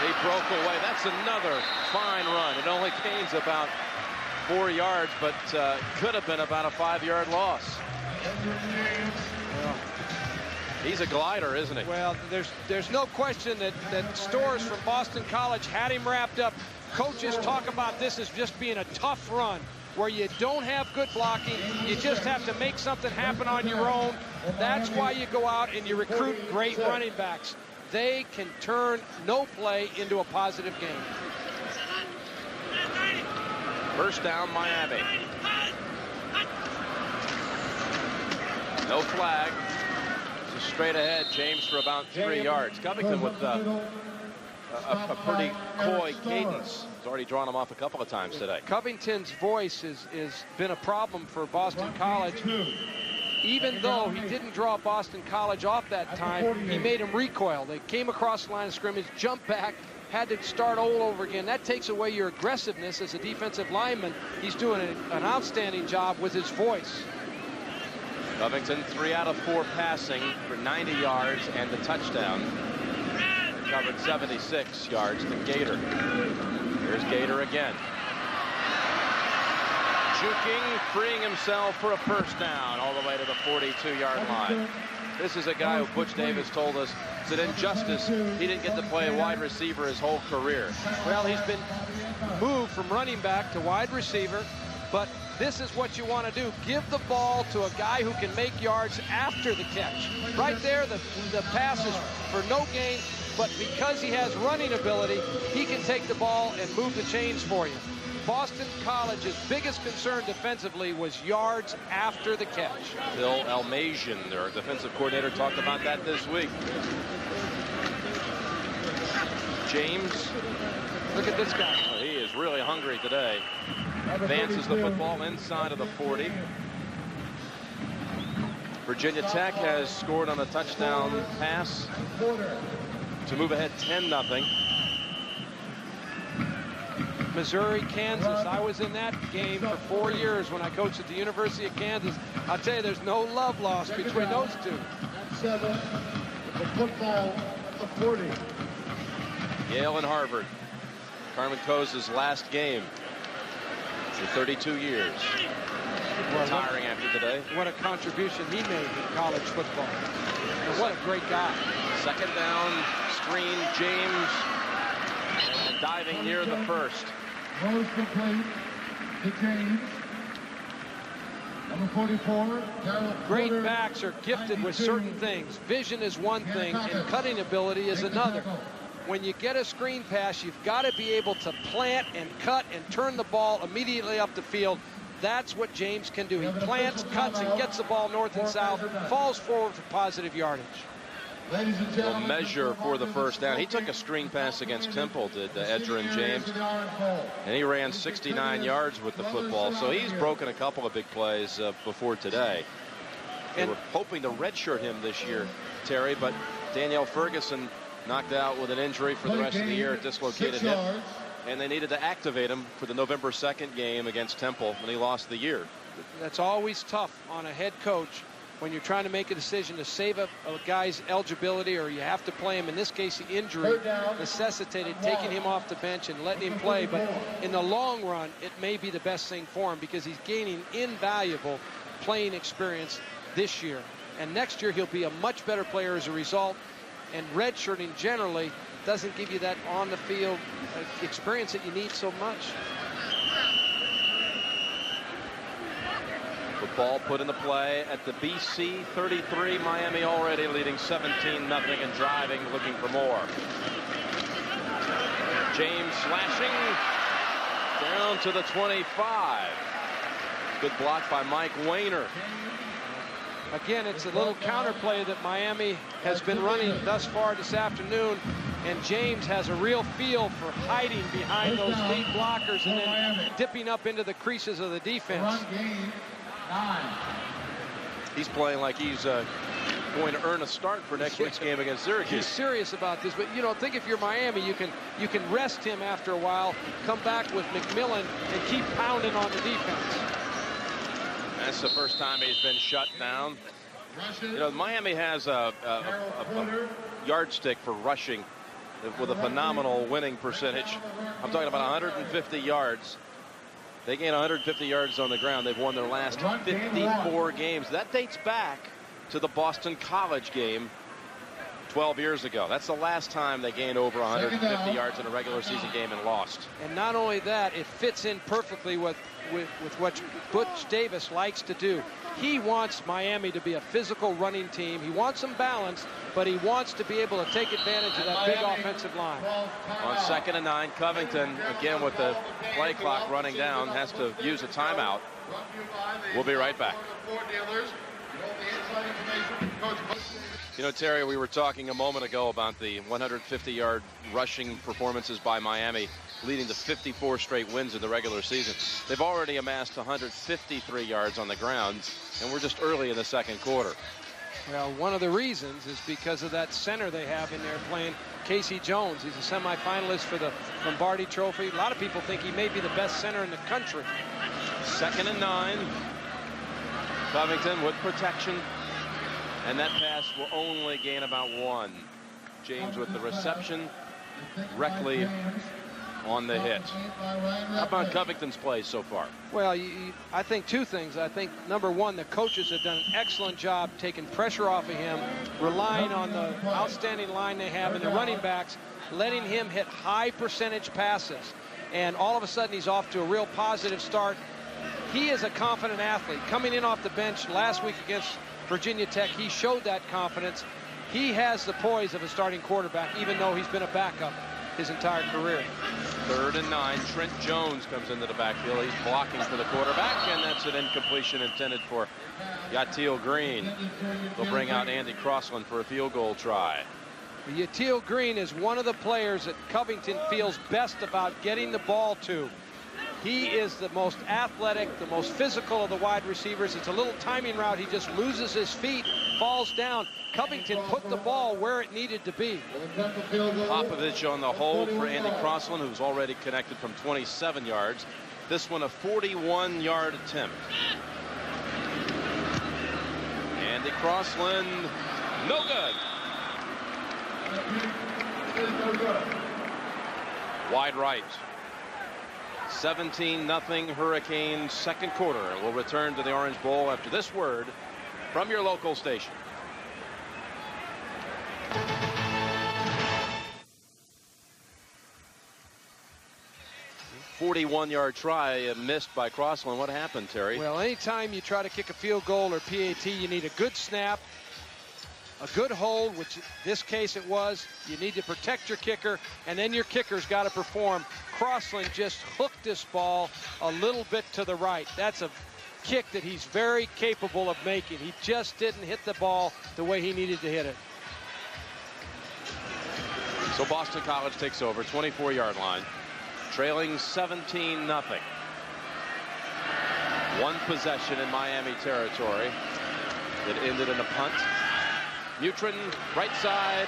He broke away. That's another fine run. It only gains about 4 yards, but could have been about a 5-yard loss. Well, he's a glider, isn't he? Well, there's no question that Storrs from Boston College had him wrapped up. Coaches talk about this as just being a tough run where you don't have good blocking. You just have to make something happen on your own. That's why you go out and you recruit great running backs. They can turn no play into a positive game. First down, Miami. No flag. Just straight ahead. James for about 3 yards. Covington with a pretty coy cadence. He's already drawn him off a couple of times today. Covington's voice has been a problem for Boston College. Even though he didn't draw Boston College off that time, he made him recoil. They came across the line of scrimmage, jumped back, had to start all over again. That takes away your aggressiveness as a defensive lineman. He's doing an outstanding job with his voice. Covington 3 out of 4 passing for 90 yards and the touchdown. Covered 76 yards to Gator. Here's Gator again. Juking, freeing himself for a first down all the way to the 42-yard line. This is a guy who Butch Davis told us it's an injustice he didn't get to play wide receiver his whole career. Well, he's been moved from running back to wide receiver, but this is what you want to do. Give the ball to a guy who can make yards after the catch. Right there, the pass is for no gain, but because he has running ability, he can take the ball and move the chains for you. Boston College's biggest concern defensively was yards after the catch. Bill Almazian, their defensive coordinator, talked about that this week. James, look at this guy. Oh, he is really hungry today. Advances the football inside of the 40. Virginia Tech has scored on a touchdown pass to move ahead 10-0. Missouri, Kansas. I was in that game for 4 years when I coached at the University of Kansas. I'll tell you, there's no love lost between those two. 7, the football at the 40. Yale and Harvard. Carmen Cose's last game for 32 years. Retiring after after today. What a contribution he made in college football. And what a great guy. Second down, screen, James, and diving near the first. Throws complete to James. Number 44, Great backs are gifted with certain things. Vision is one thing, and cutting ability is another. When you get a screen pass, you've got to be able to plant and cut and turn the ball immediately up the field. That's what James can do. He plants, cuts, and gets the ball north and south, falls forward for positive yardage. The measure for the first down. He took a screen pass against Temple, did Edgerrin James, and he ran 69 yards with the football. So he's broken a couple of big plays before today. They were hoping to redshirt him this year, Terry, but Danielle Ferguson knocked out with an injury for the rest of the year, a dislocated hip, and they needed to activate him for the November 2nd game against Temple when he lost the year. That's always tough on a head coach when you're trying to make a decision to save a guy's eligibility, or you have to play him. In this case, the injury necessitated taking him off the bench and letting him play. But in the long run, it may be the best thing for him because he's gaining invaluable playing experience this year. And next year, he'll be a much better player as a result. And redshirting generally doesn't give you that on-the-field experience that you need so much. The ball put into play at the BC 33. Miami already leading 17-0 and driving, looking for more. James slashing down to the 25. Good block by Mike Weiner. Again, it's a little counterplay that Miami has been running thus far this afternoon, and James has a real feel for hiding behind those lead blockers and then dipping up into the creases of the defense. He's playing like he's going to earn a start for next week's game against Syracuse. He's serious about this, but you know, think if you're Miami, you can rest him after a while, come back with McMillan and keep pounding on the defense. That's the first time he's been shut down. You know, Miami has a yardstick for rushing with a phenomenal winning percentage. I'm talking about 150 yards. They gain 150 yards on the ground. They've won their last 54 games. That dates back to the Boston College game 12 years ago. That's the last time they gained over 150 yards in a regular season game and lost. And not only that, it fits in perfectly with what Butch Davis likes to do. He wants Miami to be a physical running team. He wants some balance, but he wants to be able to take advantage of that big offensive line. On 2nd and 9, Covington, again with the play clock running down, has to use a timeout. We'll be right back. You know, Terry, we were talking a moment ago about the 150-yard rushing performances by Miami, leading to 54 straight wins in the regular season. They've already amassed 153 yards on the ground, and we're just early in the second quarter. Well, one of the reasons is because of that center they have in there playing, Casey Jones. He's a semifinalist for the Lombardi Trophy. A lot of people think he may be the best center in the country. 2nd and 9. Covington with protection. And that pass will only gain about 1. James with the reception. Reckley on the hit. How about Covington's play so far? Well, I think two things. I think, number one, the coaches have done an excellent job taking pressure off of him, relying on the outstanding line they have in the running backs, letting him hit high percentage passes. And all of a sudden, he's off to a real positive start. He is a confident athlete. Coming in off the bench last week against Virginia Tech, he showed that confidence. He has the poise of a starting quarterback, even though he's been a backup his entire career. 3rd and 9. Trent Jones comes into the backfield. He's blocking for the quarterback, and that's an incompletion intended for Yatil Green. They'll bring out Andy Crossland for a field goal try. Yatil Green is one of the players that Covington feels best about getting the ball to. He is the most athletic, the most physical of the wide receivers. It's a little timing route. He just loses his feet, falls down. Covington put the ball where it needed to be. Popovich on the hold for Andy Crossland, who's already connected from 27 yards. This one a 41-yard attempt. Andy Crossland, no good. Wide right. 17-0 Hurricanes second quarter. We'll return to the Orange Bowl after this word from your local station. 41-yard try missed by Crossland. What happened, Terry? Well, anytime you try to kick a field goal or PAT, you need a good snap, a good hold, which in this case it was. You need to protect your kicker, and then your kicker's got to perform. Crossland just hooked this ball a little bit to the right. That's a kick that he's very capable of making. He just didn't hit the ball the way he needed to hit it. So Boston College takes over, 24-yard line, trailing 17-0. One possession in Miami territory that ended in a punt. Mutrin, right side,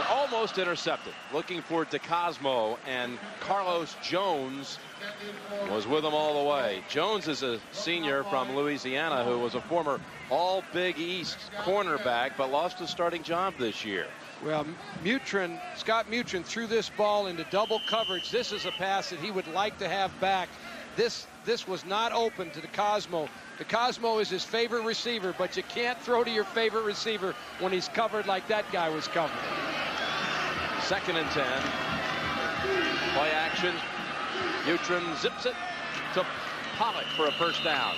almost intercepted. Looking for DeCosmo, and Carlos Jones was with him all the way. Jones is a senior from Louisiana who was a former All-Big East cornerback, but lost his starting job this year. Well, Scott Mutrin threw this ball into double coverage. This is a pass that he would like to have back. This was not open to DeCosmo. DeCosmo is his favorite receiver, but you can't throw to your favorite receiver when he's covered like that guy was covered. 2nd and 10. Play action. Mutrin zips it to Pollock for a first down.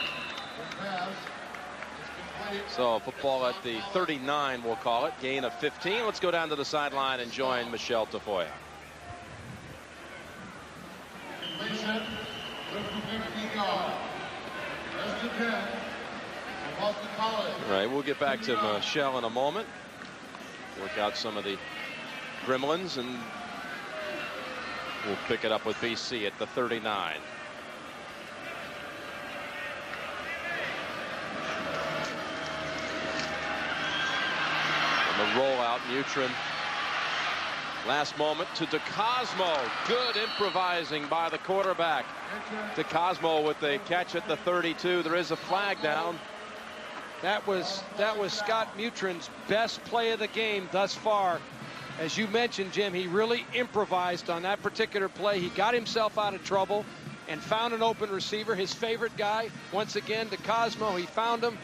So football at the 39, we'll call it. Gain of 15. Let's go down to the sideline and join Michelle Tafoya. All right, we'll get back to Michelle in a moment. Work out some of the gremlins, and we'll pick it up with BC at the 39. The rollout, Mutrin. Last moment to DeCosmo. Good improvising by the quarterback. DeCosmo with the catch at the 32. There is a flag down. That was Scott Mutrin's best play of the game thus far. As you mentioned, Jim, he really improvised on that particular play. He got himself out of trouble and found an open receiver, his favorite guy. Once again, DeCosmo, he found him.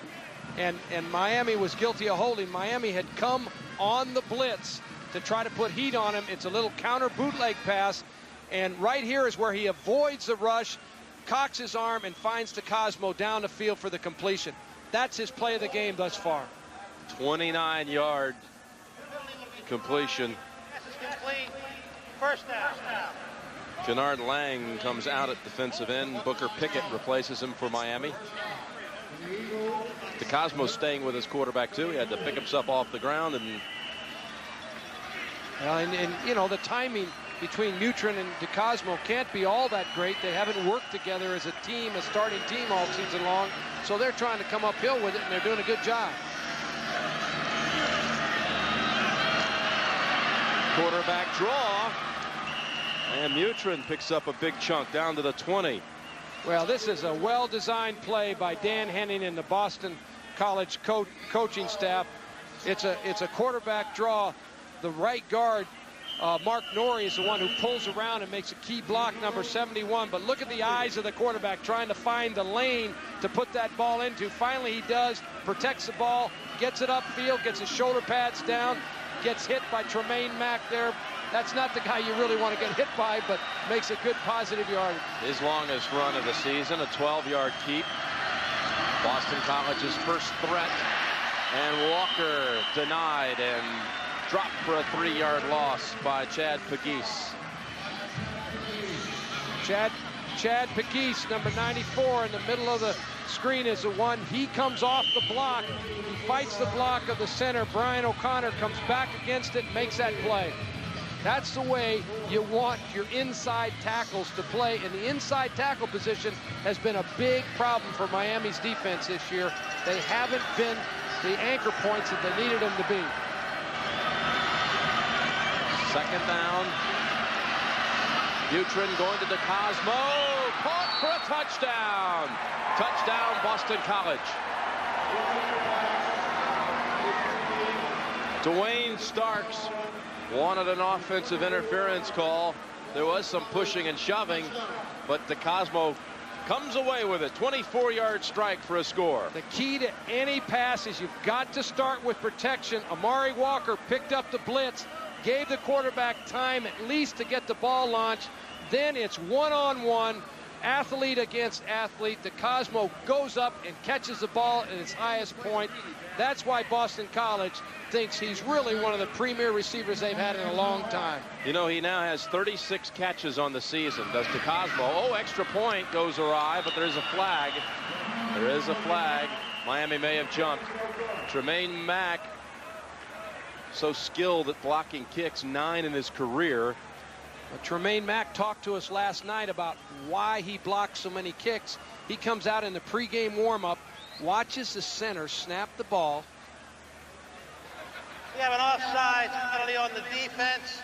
And Miami was guilty of holding. Miami had come on the blitz to try to put heat on him. It's a little counter bootleg pass. And right here is where he avoids the rush, cocks his arm, and finds DeCosmo down the field for the completion. That's his play of the game thus far. 29-yard completion. First down. Kennard Lang comes out at defensive end. Booker Pickett replaces him for Miami. DeCosmo staying with his quarterback too. He had to pick himself off the ground, and you know, the timing between Mutrin and DeCosmo can't be all that great. They haven't worked together as a team, a starting team all season long, so they're trying to come uphill with it, and they're doing a good job. Quarterback draw, and Mutrin picks up a big chunk down to the 20. Well, this is a well-designed play by Dan Henning and the Boston College coaching staff. It's a quarterback draw. The right guard, Mark Norrie, is the one who pulls around and makes a key block, number 71. But look at the eyes of the quarterback trying to find the lane to put that ball into. Finally, he does, protects the ball, gets it upfield, gets his shoulder pads down, gets hit by Tremaine Mack there. That's not the guy you really want to get hit by, but makes a good positive yardage. His longest run of the season, a 12-yard keep. Boston College's first threat, and Walker denied and dropped for a 3-yard loss by Chad Pegues. Chad Pegues, number 94, in the middle of the screen is the one. He comes off the block. He fights the block of the center. Brian O'Connor comes back against it, makes that play. That's the way you want your inside tackles to play, and the inside tackle position has been a big problem for Miami's defense this year. They haven't been the anchor points that they needed them to be. Second down. Mutrin going to DeCosmo. Caught for a touchdown. Touchdown, Boston College. Dwayne Starks wanted an offensive interference call. There was some pushing and shoving, but DeCosmo comes away with it. 24-yard strike for a score. The key to any pass is you've got to start with protection. Amari Walker picked up the blitz, gave the quarterback time at least to get the ball launched. Then it's one-on-one, athlete against athlete. DeCosmo goes up and catches the ball at its highest point. That's why Boston College thinks he's really one of the premier receivers they've had in a long time. You know, he now has 36 catches on the season. Does DeCosmo? Oh, extra point goes awry, but there is a flag. There is a flag. Miami may have jumped. Tremaine Mack, so skilled at blocking kicks, 9 in his career. Tremaine Mack talked to us last night about why he blocks so many kicks. He comes out in the pregame warm-up, watches the center snap the ball. We have an offside penalty on the defense.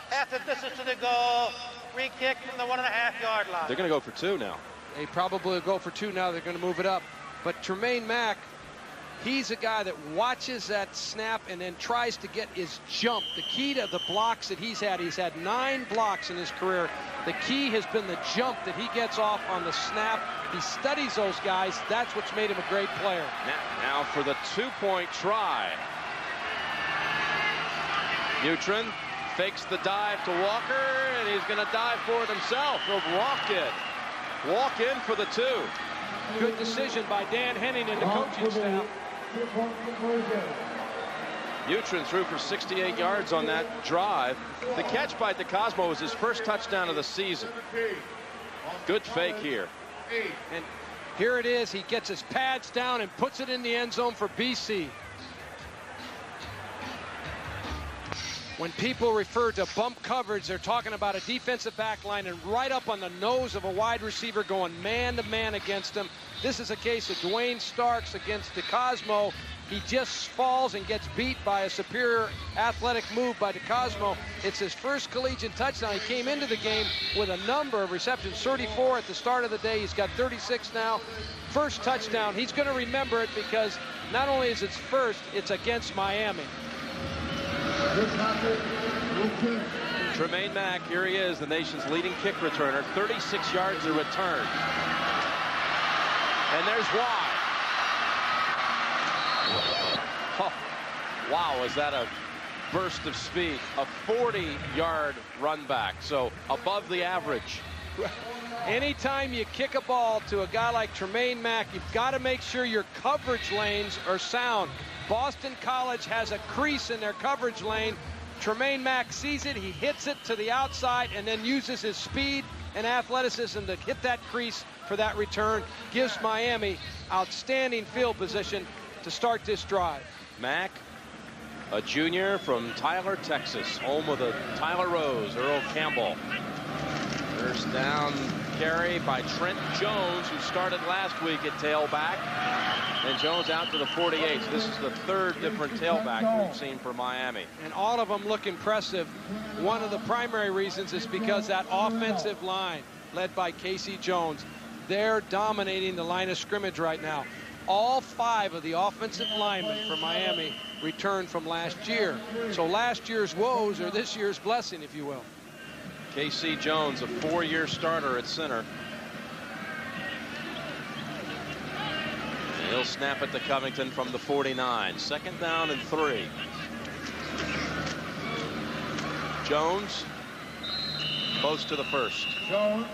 Half the distance to the goal. Free kick from the 1.5-yard line. They're going to go for 2 now. They probably will go for 2 now. They're going to move it up. But Tremaine Mack, he's a guy that watches that snap and then tries to get his jump. The key to the blocks that he's had 9 blocks in his career. The key has been the jump that he gets off on the snap. He studies those guys. That's what's made him a great player. Now for the 2-point try. Neutron fakes the dive to Walker, and he's going to dive for it himself. He'll walk in for the 2. Good decision by Dan Henning and the coaching staff. Neutron threw for 68 yards on that drive. The catch by DeCosmo was his first touchdown of the season. Good fake here. And here it is. He gets his pads down and puts it in the end zone for BC. When people refer to bump coverage, they're talking about a defensive back line and right up on the nose of a wide receiver going man-to-man against him. This is a case of Dwayne Starks against DeCosmo. He just falls and gets beat by a superior athletic move by DeCosmo. It's his first collegiate touchdown. He came into the game with a number of receptions, 34 at the start of the day. He's got 36 now. First touchdown. He's going to remember it because not only is it first, it's against Miami. Tremaine Mack, here he is, the nation's leading kick returner. 36 yards of return. And there's why. Oh, wow, is that a burst of speed? A 40-yard run back, so above the average. Anytime you kick a ball to a guy like Tremaine Mack, you've got to make sure your coverage lanes are sound. Boston College has a crease in their coverage lane. Tremaine Mack sees it, he hits it to the outside, and then uses his speed and athleticism to hit that crease for that return. Gives Miami outstanding field position to start this drive. Mack, a junior from Tyler, Texas, home of the Tyler Rose, Earl Campbell. First down carry by Trent Jones, who started last week at tailback. And Jones out to the 48. So this is the 3rd different tailback we've seen for Miami. And all of them look impressive. One of the primary reasons is because that offensive line, led by Casey Jones, they're dominating the line of scrimmage right now. All 5 of the offensive linemen for Miami returned from last year. So last year's woes are this year's blessing, if you will. Casey Jones, a 4-year starter at center. He'll snap it to Covington from the 49. 2nd down and 3. Jones close to the 1st. Jones.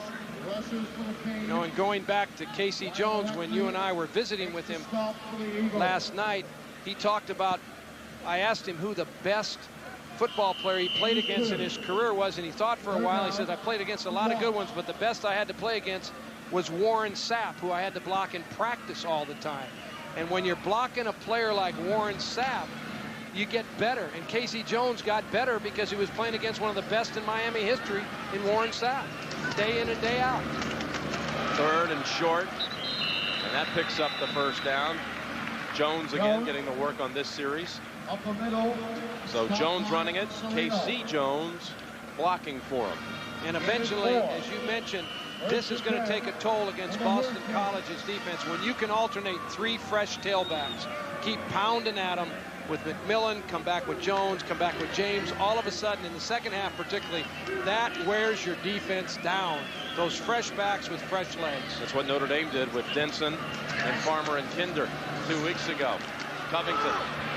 You know, and going back to Casey Jones, when you and I were visiting with him last night, he talked about, I asked him who the best football player he played against in his career was, and he thought for a while. He says, I played against a lot of good ones, but the best I had to play against was Warren Sapp, who I had to block in practice all the time. And when you're blocking a player like Warren Sapp, you get better. And Casey Jones got better because he was playing against one of the best in Miami history in Warren Sapp, day in and day out. 3rd and short, and that picks up the 1st down. Jones again getting to work on this series. Up the middle. So Jones running it, Casey Jones blocking for him. And eventually, as you mentioned, this is going to take a toll against Boston College's defense when you can alternate 3 fresh tailbacks, keep pounding at them. with McMillan, come back with Jones, come back with James. All of a sudden, in the second half particularly, that wears your defense down. Those fresh backs with fresh legs. That's what Notre Dame did with Denson and Farmer and Kinder 2 weeks ago. Covington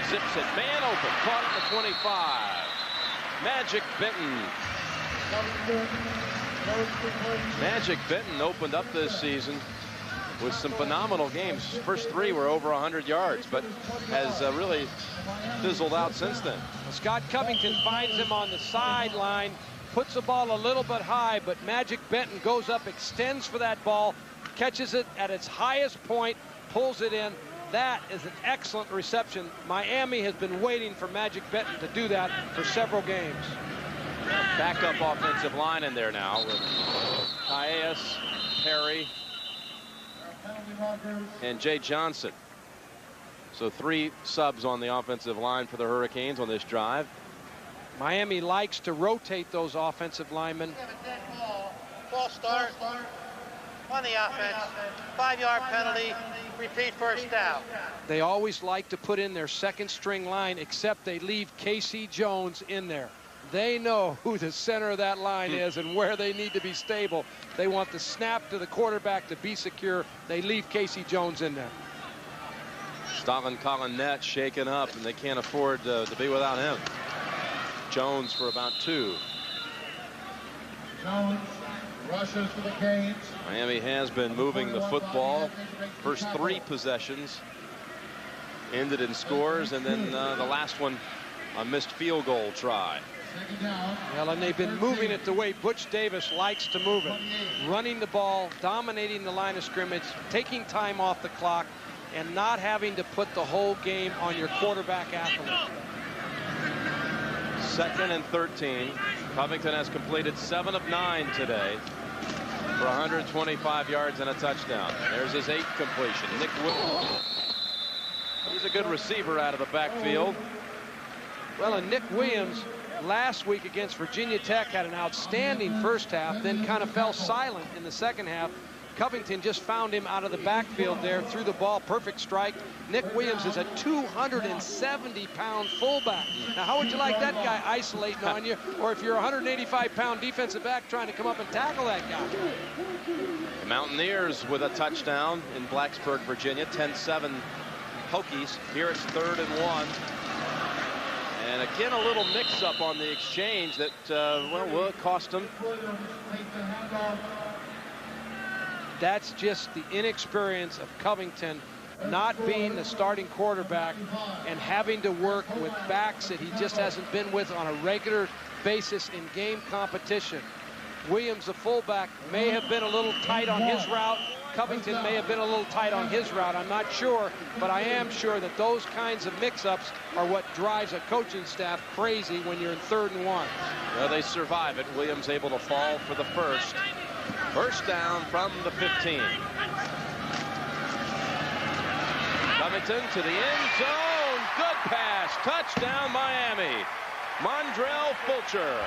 zips it, man open, caught at the 25. Magic Benton. Magic Benton opened up this season with some phenomenal games. His first 3 were over 100 yards, but has really fizzled out since then. Scott Covington finds him on the sideline, puts the ball a little bit high, but Magic Benton goes up, extends for that ball, catches it at its highest point, pulls it in. That is an excellent reception. Miami has been waiting for Magic Benton to do that for several games. Backup offensive line in there now with Caillas, Perry, and Jay Johnson. So 3 subs on the offensive line for the Hurricanes on this drive. Miami likes to rotate those offensive linemen. False start on the offense. 5-yard penalty. Repeat first down. They always like to put in their second string line, except they leave Casey Jones in there. They know who the center of that line is and where they need to be stable. They want the snap to the quarterback to be secure. They leave Casey Jones in there. Stalin Collinette shaken up, and they can't afford to be without him. Jones for about 2. Jones rushes for the Canes. Miami has been moving the football. First 3 possessions ended in scores, and then the last one a missed field goal try. Well, and they've been moving it the way Butch Davis likes to move it. Running the ball, dominating the line of scrimmage, taking time off the clock, and not having to put the whole game on your quarterback athlete. 2nd and 13. Covington has completed 7 of 9 today for 125 yards and a touchdown. There's his 8th completion. Nick Williams. He's a good receiver out of the backfield. Well, and Nick Williams last week against Virginia Tech had an outstanding first half, then kind of fell silent in the second half. Covington just found him out of the backfield there, threw the ball, perfect strike. Nick Williams is a 270-pound fullback. Now, how would you like that guy isolating on you, or if you're a 185-pound defensive back trying to come up and tackle that guy? The Mountaineers with a touchdown in Blacksburg, Virginia, 10-7 Hokies. Here it's 3rd and 1. And again, a little mix-up on the exchange that, will cost them. That's just the inexperience of Covington not being the starting quarterback and having to work with backs that he just hasn't been with on a regular basis in game competition. Williams, the fullback, may have been a little tight on his route. Covington may have been a little tight on his route. I'm not sure, but I am sure that those kinds of mix-ups are what drives a coaching staff crazy when you're in 3rd and 1. Well, they survive it. Williams able to fall for the first. First down from the 15. Covington to the end zone. Good pass. Touchdown, Miami. Mondrell Fulcher.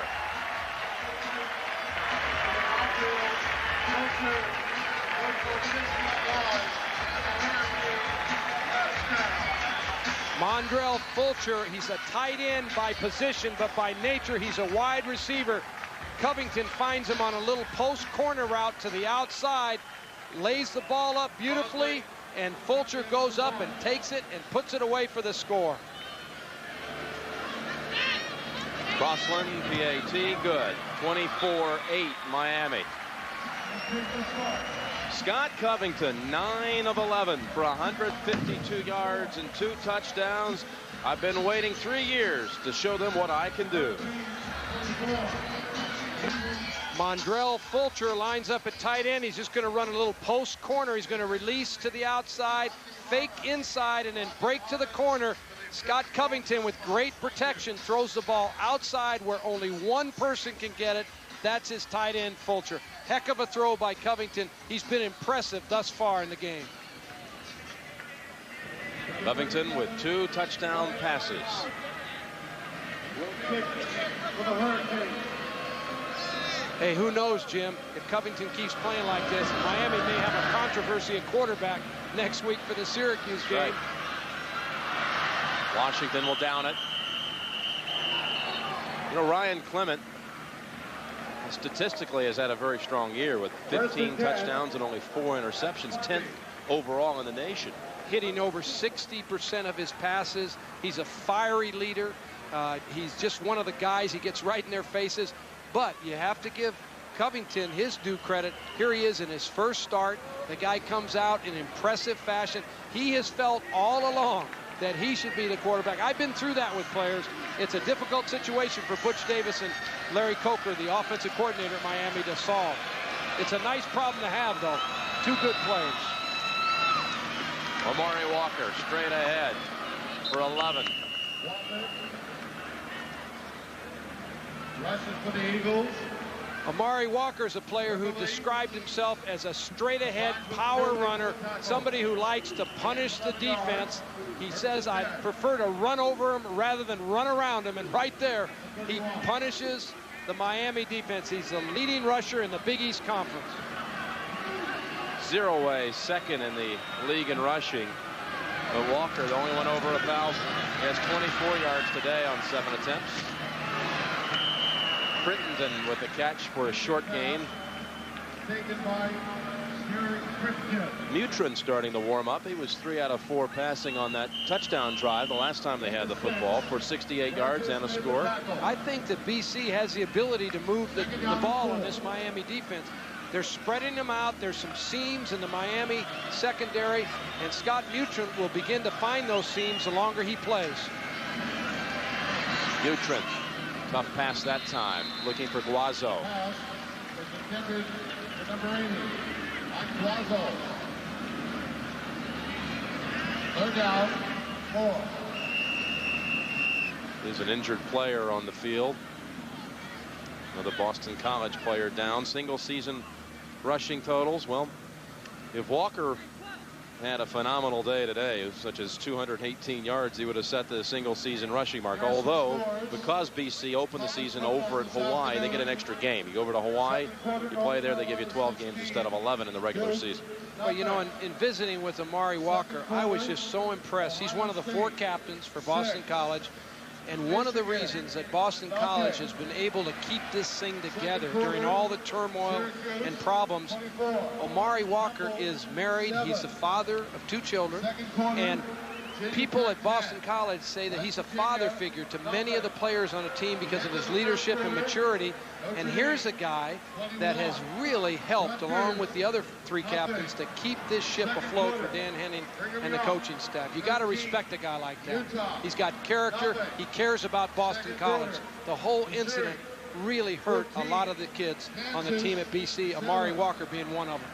Mondrell Fulcher, he's a tight end by position, but by nature, he's a wide receiver. Covington finds him on a little post corner route to the outside, lays the ball up beautifully, and Fulcher goes up and takes it and puts it away for the score. Crossland, PAT, good. 24-8 Miami. Scott Covington, 9 of 11 for 152 yards and 2 touchdowns. I've been waiting 3 years to show them what I can do. Mondrell Fulcher lines up at tight end. He's just going to run a little post corner. He's going to release to the outside, fake inside, and then break to the corner. Scott Covington, with great protection, throws the ball outside where only one person can get it. That's his tight end, Fulcher. Heck of a throw by Covington. He's been impressive thus far in the game. Covington with 2 touchdown passes. Hey, who knows, Jim? If Covington keeps playing like this, Miami may have a controversy at quarterback next week for the Syracuse game. Right. Washington will down it. You know, Ryan Clement statistically has had a very strong year with 15 touchdowns and only 4 interceptions, 10th overall in the nation. Hitting over 60% of his passes. He's a fiery leader. He's just one of the guys. He gets right in their faces. But you have to give Covington his due credit. Here he is in his first start. The guy comes out in impressive fashion. He has felt all along that he should be the quarterback. I've been through that with players. It's a difficult situation for Butch Davis and Larry Coker, the offensive coordinator at Miami, to solve. It's a nice problem to have, though. 2 good players. Amari Walker straight ahead for 11. Rushes for the Eagles. Amari Walker is a player who described himself as a straight-ahead power runner, somebody who likes to punish the defense. He says, I prefer to run over him rather than run around him, and right there, he punishes the Miami defense. He's the leading rusher in the Big East Conference. Zero-way second in the league in rushing. But Walker, the only one over 1,000. He has 24 yards today on 7 attempts. Crittenden with a catch for a short gain. Mutrin starting to warm up. He was 3 out of 4 passing on that touchdown drive the last time they had the football for 68 yards and a score. I think that BC has the ability to move the ball on this Miami defense. They're spreading them out. There's some seams in the Miami secondary, and Scott Mutrin will begin to find those seams the longer he plays. Mutrin, tough pass that time, looking for Guazo. Third down, 4. There's an injured player on the field. Another Boston College player down. Single season rushing totals. Well, if Walker had a phenomenal day today, such as 218 yards, he would have set the single season rushing mark. Although, because BC opened the season over at Hawaii, they get an extra game. You go over to Hawaii, you play there, they give you 12 games instead of 11 in the regular season. Well, you know, in visiting with Amari Walker, I was just so impressed. He's one of the 4 captains for Boston College. And one of the reasons that Boston College has been able to keep this thing together during all the turmoil and problems, Amari Walker is married. He's the father of 2 children. And people at Boston College say that he's a father figure to many of the players on the team because of his leadership and maturity. And here's a guy that has really helped, along with the other 3 captains, to keep this ship afloat for Dan Henning and the coaching staff. You got to respect a guy like that. He's got character. He cares about Boston College. The whole incident really hurt a lot of the kids on the team at BC, Amari Walker being one of them.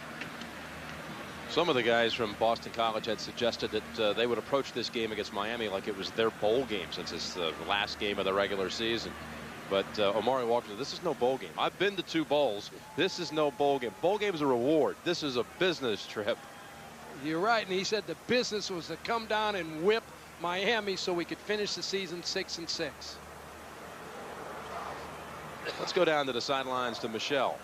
Some of the guys from Boston College had suggested that they would approach this game against Miami like it was their bowl game, since it's the last game of the regular season. But Amari Walker said, this is no bowl game. I've been to 2 bowls. This is no bowl game. Bowl game is a reward. This is a business trip. You're right. And he said the business was to come down and whip Miami so we could finish the season 6-6. Let's go down to the sidelines to Michelle.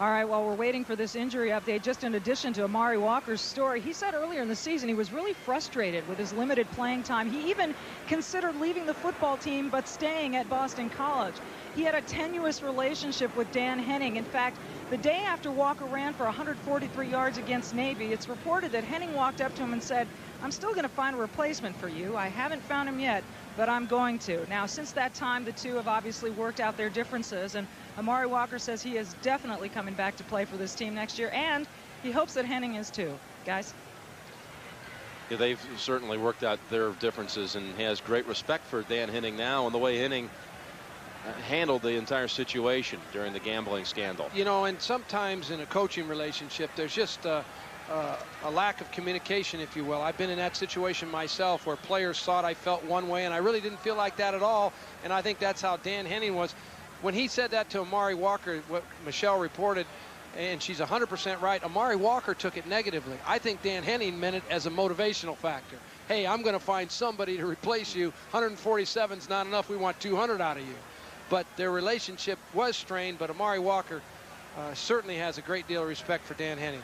All right, while we're waiting for this injury update, just in addition to Amari Walker's story, he said earlier in the season he was really frustrated with his limited playing time. He even considered leaving the football team but staying at Boston College. He had a tenuous relationship with Dan Henning. In fact, the day after Walker ran for 143 yards against Navy, it's reported that Henning walked up to him and said, I'm still going to find a replacement for you. I haven't found him yet, but I'm going to. Now, since that time, the 2 have obviously worked out their differences, and Amari Walker says he is definitely coming back to play for this team next year, and he hopes that Henning is too. Guys? Yeah, they've certainly worked out their differences, and has great respect for Dan Henning now and the way Henning handled the entire situation during the gambling scandal. You know, and sometimes in a coaching relationship, there's just a lack of communication, if you will. I've been in that situation myself where players thought I felt one way, and I really didn't feel like that at all. And I think that's how Dan Henning was. When he said that to Amari Walker, what Michelle reported, and she's 100% right, Amari Walker took it negatively. I think Dan Henning meant it as a motivational factor. Hey, I'm going to find somebody to replace you. 147 is not enough. We want 200 out of you. But their relationship was strained, but Amari Walker certainly has a great deal of respect for Dan Henning.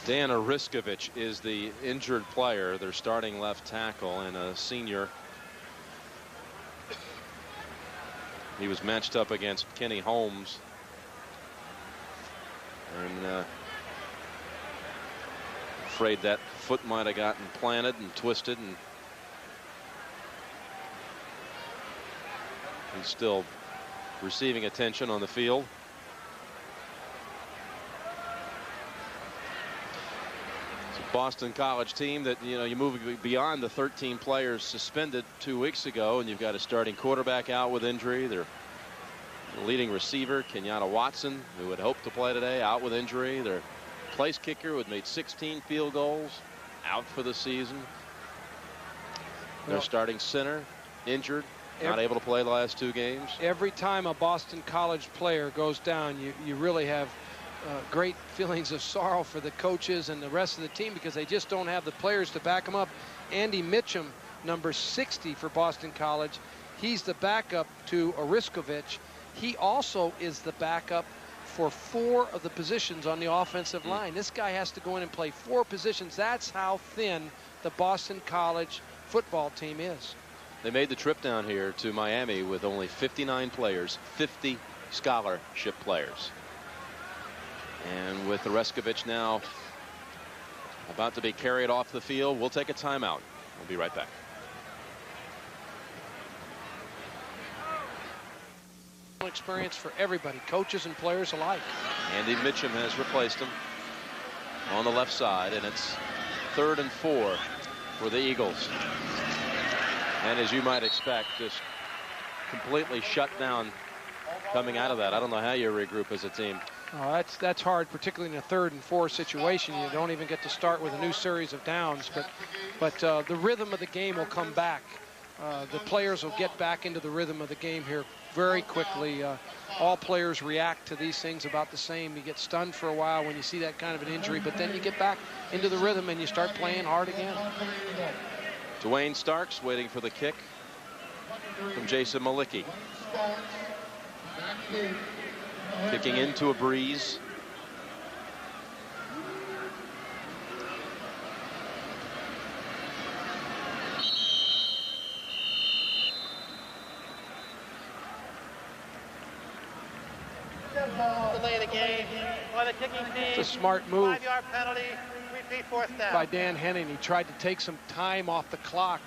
Dan Ariskovich is the injured player, their starting left tackle, and a senior. He was matched up against Kenny Holmes. And afraid that foot might have gotten planted and twisted, and he's still receiving attention on the field. It's a Boston College team that, you know, you move beyond the 13 players suspended 2 weeks ago, and you've got a starting quarterback out with injury. Their leading receiver, Kenyatta Watson, who had hoped to play today, out with injury. Their place kicker, who had made 16 field goals, out for the season. Their starting center, injured, not able to play the last 2 games. Every time a Boston College player goes down, you really have great feelings of sorrow for the coaches and the rest of the team, because they just don't have the players to back them up. Andy Mitchum, number 60 for Boston College, he's the backup to Ariskovich. He also is the backup for 4 of the positions on the offensive line. This guy has to go in and play 4 positions. That's how thin the Boston College football team is. They made the trip down here to Miami with only 59 players, 50 scholarship players. And with Ariskovich now about to be carried off the field, we'll take a timeout. We'll be right back. Experience for everybody, coaches and players alike. Andy Mitchum has replaced him on the left side, and it's 3rd and 4 for the Eagles. And as you might expect, just completely shut down coming out of that. I don't know how you regroup as a team. Oh, that's hard, particularly in a 3rd and 4 situation. You don't even get to start with a new series of downs, but the rhythm of the game will come back. The players will get back into the rhythm of the game here very quickly. All players react to these things about the same. You get stunned for a while when you see that kind of an injury, but then you get back into the rhythm and you start playing hard again. Dwayne Starks waiting for the kick from Jason Malicki. Kicking into a breeze. Delay the game by the kicking team. It's a smart move 5-yard penalty, repeat 4th down. by Dan Henning. He tried to take some time off the clock.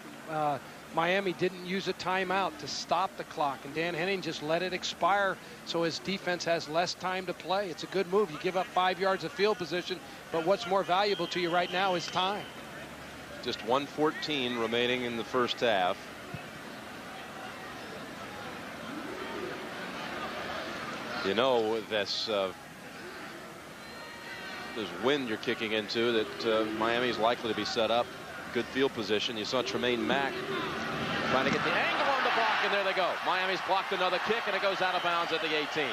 Miami didn't use a timeout to stop the clock, and Dan Henning just let it expire so his defense has less time to play. It's a good move. You give up 5 yards of field position, but what's more valuable to you right now is time. Just 1:14 remaining in the first half. You know, this wind you're kicking into, that Miami is likely to be set up. Good field position. You saw Tremaine Mack trying to get the angle on the block, and there they go. Miami's blocked another kick, and it goes out of bounds at the 18.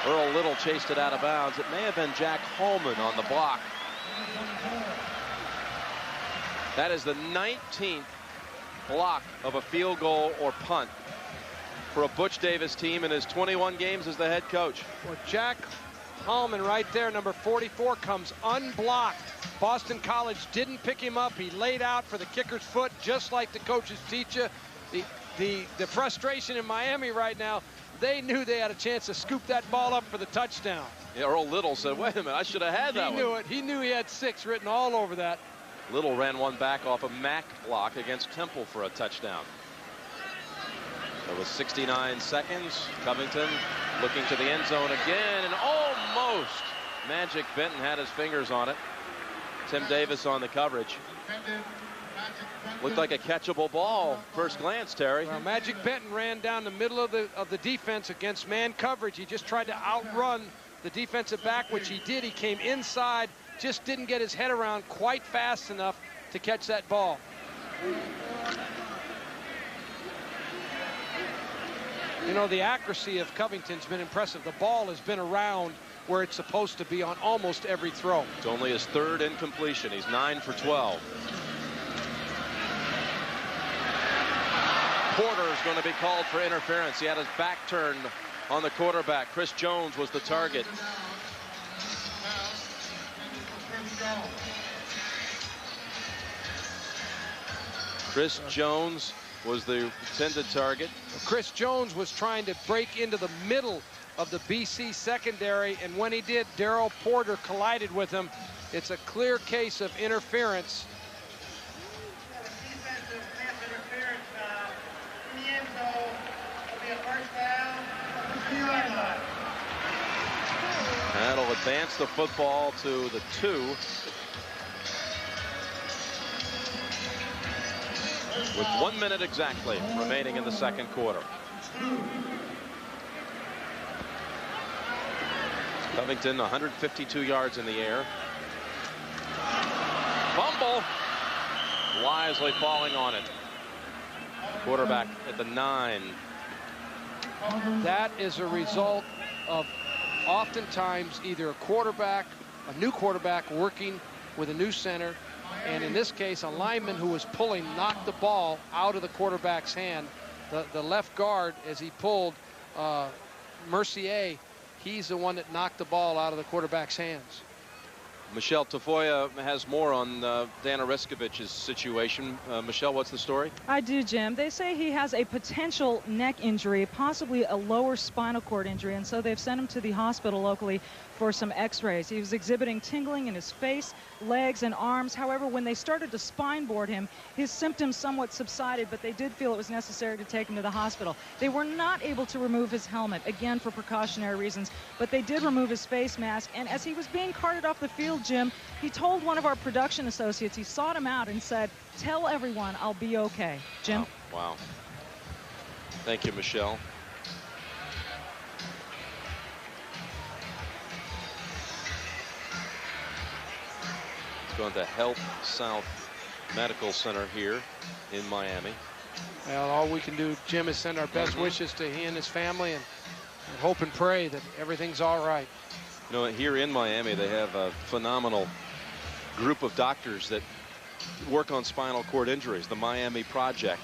Earl Little chased it out of bounds. It may have been Jack Holman on the block. That is the 19th block of a field goal or punt for a Butch Davis team in his 21 games as the head coach. Well, Jack Holman right there, number 44, comes unblocked. Boston College didn't pick him up. He laid out for the kicker's foot, just like the coaches teach you. The frustration in Miami right now, they knew they had a chance to scoop that ball up for the touchdown. Yeah, Earl Little said, wait a minute, I should have had that one. He knew it. He knew he had 6 written all over that. Little ran one back off a Mack block against Temple for a touchdown. It was 69 seconds. Covington looking to the end zone again, and almost Magic Benton had his fingers on it. Tim Davis on the coverage. Looked like a catchable ball first glance, Terry. Well, Magic Benton ran down the middle of the defense against man coverage. He just tried to outrun the defensive back, which he did. He came inside, just didn't get his head around quite fast enough to catch that ball. You know, the accuracy of Covington's been impressive. The ball has been around where it's supposed to be on almost every throw. It's only his 3rd incompletion. He's 9 for 12. Porter is going to be called for interference. He had his back turned on the quarterback. Chris Jones was the target. Chris Jones was the intended target. Chris Jones was trying to break into the middle of the BC secondary, and when he did, Darrell Porter collided with him. It's a clear case of interference. Defensive pass interference in the end zone. It'll be a first down. That'll advance the football to the 2. With 1 minute exactly remaining in the second quarter. Covington 152 yards in the air. Fumble. Wisely falling on it. Quarterback at the 9. That is a result of oftentimes either a new quarterback working with a new center, and in this case a lineman who was pulling knocked the ball out of the quarterback's hand. The left guard, as he pulled Mercier, he's the one that knocked the ball out of the quarterback's hands. Michelle Tafoya has more on Dan Oreskovich's situation. Michelle, what's the story? I do, Jim. They say he has a potential neck injury, possibly a lower spinal cord injury, and so they've sent him to the hospital locally for some x-rays. He was exhibiting tingling in his face, legs, and arms. However, when they started to spine board him, his symptoms somewhat subsided, but they did feel it was necessary to take him to the hospital. They were not able to remove his helmet, again for precautionary reasons, but they did remove his face mask, and as he was being carted off the field, Jim, he told one of our production associates, he sought him out and said, "Tell everyone I'll be okay." Jim? Wow. Thank you, Michelle. Going to Health South Medical Center here in Miami. Well, all we can do, Jim, is send our best wishes to he and his family, and hope and pray that everything's all right. You know, here in Miami, they have a phenomenal group of doctors that work on spinal cord injuries, the Miami Project,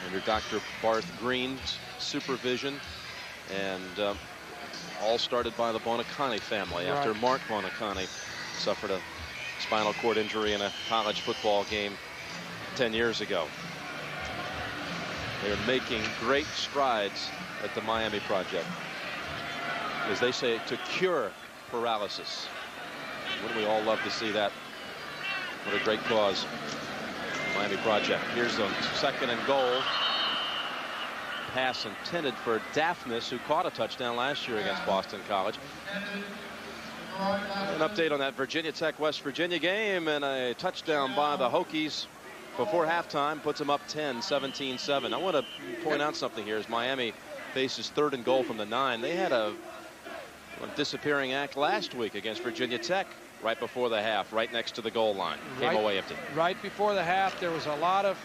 under Dr. Barth Green's supervision, and all started by the Bonacani family after Mark Bonacani suffered a spinal cord injury in a college football game 10 years ago. They're making great strides at the Miami Project, as they say, to cure paralysis. Wouldn't we all love to see that? What a great cause. Miami Project. Here's a 2nd and goal. Pass intended for Daphnis, who caught a touchdown last year against Boston College. An update on that Virginia Tech West Virginia game, and a touchdown by the Hokies before halftime puts them up 10, 17-7. I want to point out something here as Miami faces 3rd and goal from the 9. They had a disappearing act last week against Virginia Tech right before the half, right next to the goal line. Came away empty. Right before the half, there was a lot of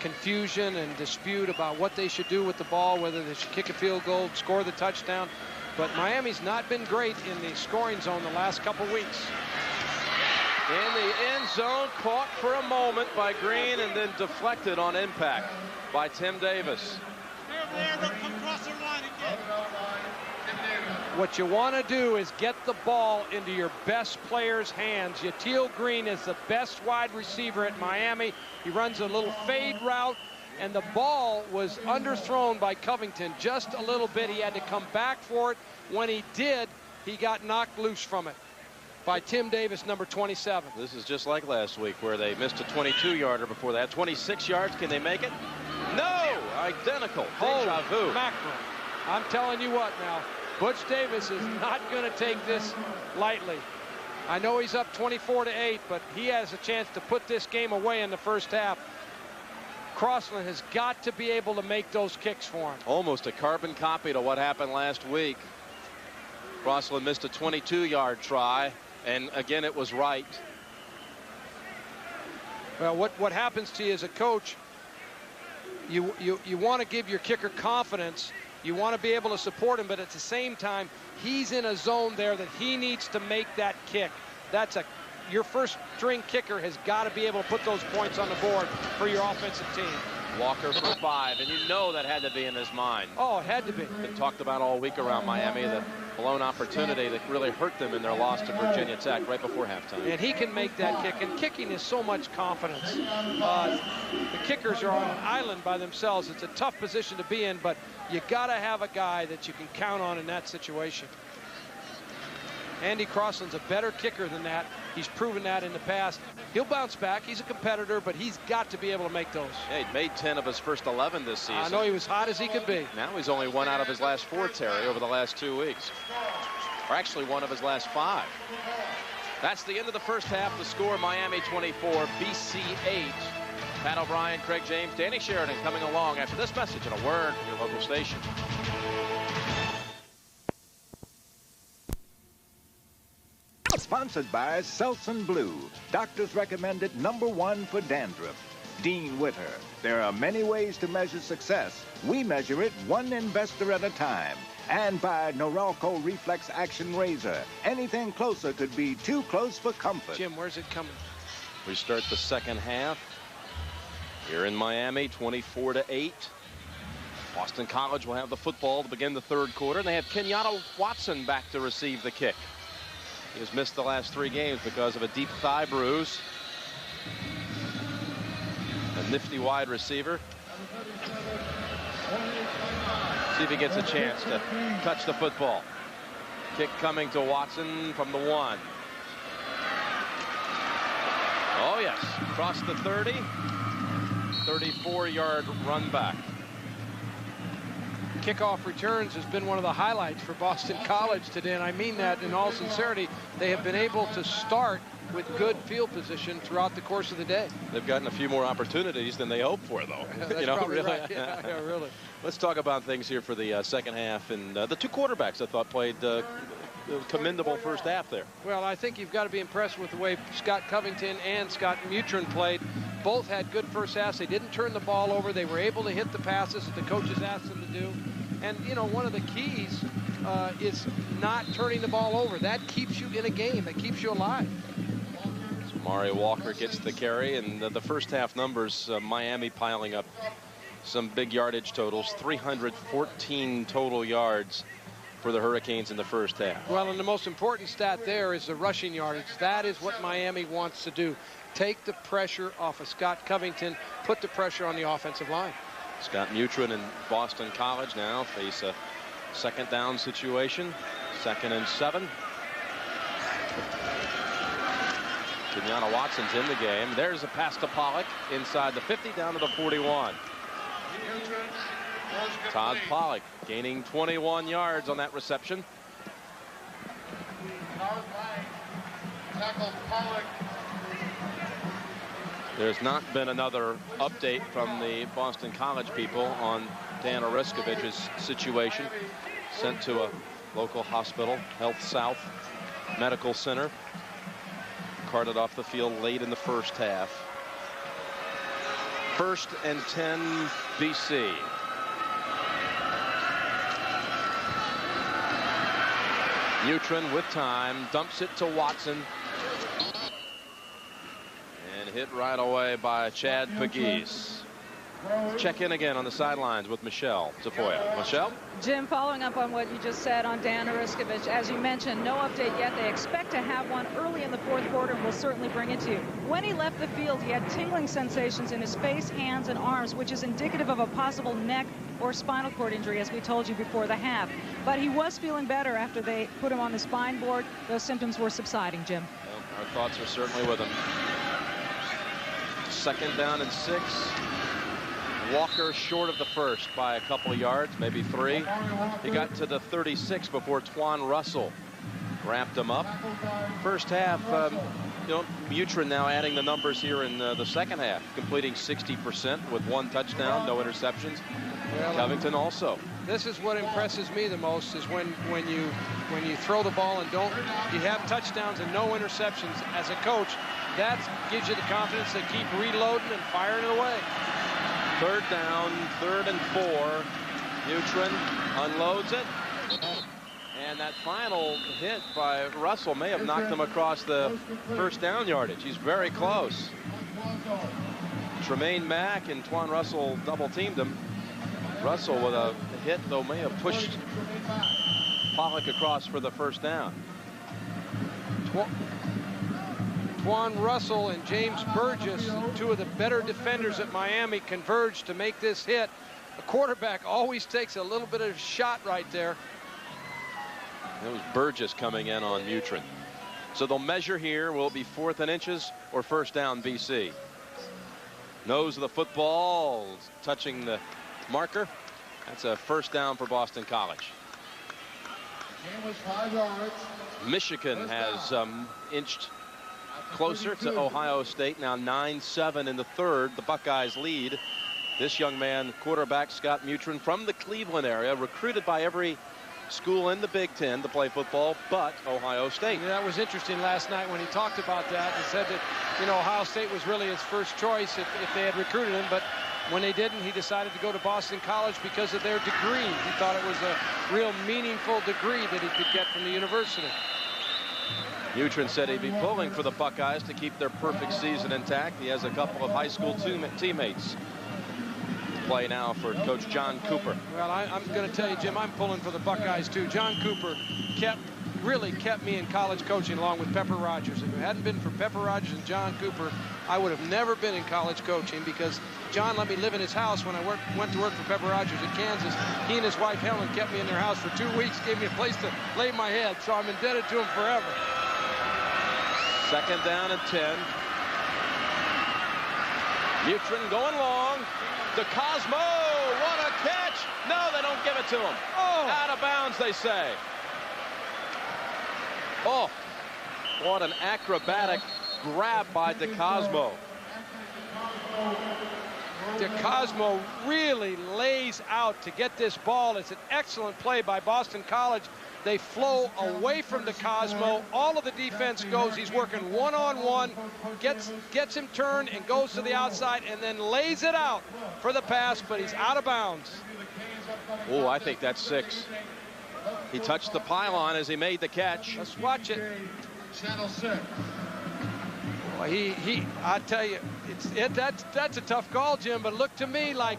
confusion and dispute about what they should do with the ball, whether they should kick a field goal, score the touchdown. But Miami's not been great in the scoring zone the last couple weeks. In the end zone, caught for a moment by Green and then deflected on impact by Tim Davis. What you want to do is get the ball into your best player's hands. Yatil Green is the best wide receiver at Miami. He runs a little fade route, and the ball was underthrown by Covington just a little bit. He had to come back for it. When he did, he got knocked loose from it by Tim Davis, number 27. This is just like last week, where they missed a 22-yarder before that. 26 yards. Can they make it? No! Identical. Deja vu. Mackerel. I'm telling you what now. Butch Davis is not going to take this lightly. I know he's up 24-8, but he has a chance to put this game away in the first half. Crossland has got to be able to make those kicks for him. Almost a carbon copy to what happened last week. Crossland missed a 22-yard try, and again it was right. Well, what happens to you as a coach, you want to give your kicker confidence. You want to be able to support him, but at the same time, he's in a zone there that he needs to make that kick. Your first string kicker has got to be able to put those points on the board for your offensive team. Walker for 5, and you know that had to be in his mind. Oh, it had to be. Been talked about all week around Miami, the blown opportunity that really hurt them in their loss to Virginia Tech right before halftime. And he can make that kick, and kicking is so much confidence. The kickers are on an island by themselves. It's a tough position to be in, but you got to have a guy that you can count on in that situation. Andy Crossland's a better kicker than that. He's proven that in the past. He'll bounce back. He's a competitor, but he's got to be able to make those. Yeah, he made 10 of his first 11 this season. I know he was hot as he could be. Now he's only 1 out of his last 4, Terry, over the last 2 weeks. Or actually 1 of his last 5. That's the end of the first half. The score, Miami 24, BC 8. Pat O'Brien, Craig James, Danny Sheridan coming along after this message and a word from your local station. Sponsored by Selsun Blue. Doctors recommend it #1 for dandruff. Dean Witter. There are many ways to measure success. We measure it 1 investor at a time. And by Norelco Reflex Action Razor. Anything closer could be too close for comfort. Jim, where's it coming? We start the second half here in Miami, 24-8. Boston College will have the football to begin the third quarter, and they have Kenyatta Watson back to receive the kick. He has missed the last 3 games because of a deep thigh bruise. A nifty wide receiver. See if he gets a chance to touch the football. Kick coming to Watson from the 1. Oh, yes. Across the 30. 34-yard run back. Kickoff returns has been one of the highlights for Boston College today, and I mean that in all sincerity. They have been able to start with good field position throughout the course of the day. They've gotten a few more opportunities than they hoped for, though. That's you know, probably really. right. Yeah, really. Let's talk about things here for the second half, and the 2 quarterbacks I thought played commendable first half there. Well, I think you've got to be impressed with the way Scott Covington and Scott Mutrin played. Both had good first halves. They didn't turn the ball over. They were able to hit the passes that the coaches asked them to do. And, you know, one of the keys is not turning the ball over. That keeps you in a game. That keeps you alive. So Mario Walker gets the carry, and the first half numbers, Miami piling up some big yardage totals, 314 total yards for the Hurricanes in the first half. Well, and the most important stat there is the rushing yardage. That is what Miami wants to do. Take the pressure off of Scott Covington, put the pressure on the offensive line. Scott Mutrin and Boston College now face a second down situation. 2nd and 7. Kenyatta Watson's in the game. There's a pass to Pollock inside the 50 down to the 41. Todd Pollock gaining 21 yards on that reception. There's not been another update from the Boston College people on Dan Oreskovich's situation. Sent to a local hospital, Health South Medical Center. Carted off the field late in the first half. 1st and 10 BC. Mutrin with time, dumps it to Watson. And hit right away by Chad Pegues. Check in again on the sidelines with Michelle Tafoya. Michelle? Jim, following up on what you just said on Dan Oreskovich, as you mentioned, no update yet. They expect to have one early in the 4th quarter, and we'll certainly bring it to you. When he left the field, he had tingling sensations in his face, hands, and arms, which is indicative of a possible neck or spinal cord injury, as we told you before the half. But he was feeling better after they put him on the spine board. Those symptoms were subsiding, Jim. Well, our thoughts are certainly with him. 2nd down and 6. Walker short of the first by a couple of yards, maybe 3. He got to the 36 before Twan Russell wrapped him up. First half, you know, Mutrin now adding the numbers here in the second half, completing 60% with 1 touchdown, no interceptions. Well, Covington also. This is what impresses me the most is when you throw the ball and you have touchdowns and no interceptions. As a coach, that gives you the confidence to keep reloading and firing it away. 3rd down, 3rd and 4. Mutrin unloads it. And that final hit by Russell may have knocked him across the 1st down yardage. He's very close. Tremaine Mack and Twan Russell double teamed him. Russell with a hit, though, may have pushed Pollock across for the first down. Twan Russell and James Burgess, two of the better defenders at Miami, converged to make this hit. A quarterback always takes a little bit of a shot right there. It was Burgess coming in on Mutrin. So they'll measure here. Will it be 4th and inches or first down BC? Nose of the football touching the marker. That's a first down for Boston College. Game was 5 yards. Michigan has inched closer to Ohio State, now 9-7 in the third. The Buckeyes lead. This young man, quarterback Scott Mutrin from the Cleveland area, recruited by every school in the Big Ten to play football but Ohio State. Yeah, that was interesting last night when he talked about that. He said that, you know, Ohio State was really his first choice if they had recruited him, but when they didn't, he decided to go to Boston College because of their degree. He thought it was a real meaningful degree that he could get from the university. Mutrin said he'd be pulling for the Buckeyes to keep their perfect season intact. He has a couple of high school teammates play now for Coach John Cooper. Well, I'm going to tell you, Jim, I'm pulling for the Buckeyes too. John Cooper really kept me in college coaching along with Pepper Rogers. If it hadn't been for Pepper Rogers and John Cooper, I would have never been in college coaching, because John let me live in his house when I went to work for Pepper Rogers in Kansas. He and his wife Helen kept me in their house for 2 weeks, gave me a place to lay my head, so I'm indebted to him forever. 2nd down and 10. Mutrin going long. DeCosmo, what a catch. No, they don't give it to him. Oh, out of bounds, they say. Oh, what an acrobatic grab by DeCosmo. DeCosmo really lays out to get this ball. It's an excellent play by Boston College. They flow away from DeCosmo. All of the defense goes. He's working one-on-one, gets him turned and goes to the outside and then lays it out for the pass, but he's out of bounds. Oh, I think that's 6. He touched the pylon as he made the catch. Let's watch it. Channel 6. Well, I tell you, that's a tough call, Jim. But look to me like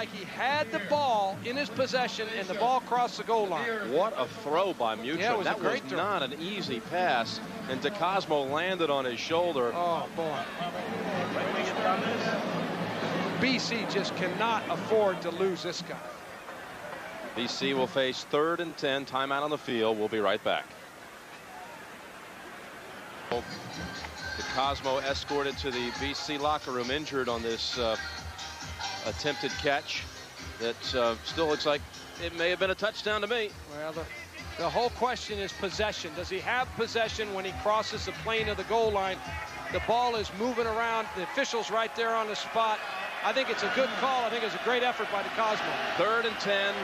he had the ball in his possession and the ball crossed the goal line. What a throw by Mutrin. Yeah, it was that a great was throw. not an easy pass, and DeCosmo landed on his shoulder. Oh boy. BC just cannot afford to lose this guy. BC will face 3rd and 10. Timeout on the field. We'll be right back. DeCosmo escorted to the BC locker room, injured on this attempted catch that still looks like it may have been a touchdown to me. Well, the whole question is possession. Does he have possession when he crosses the plane of the goal line? The ball is moving around. The official's right there on the spot. I think it's a good call. I think it's a great effort by DeCosmo. 3rd and 10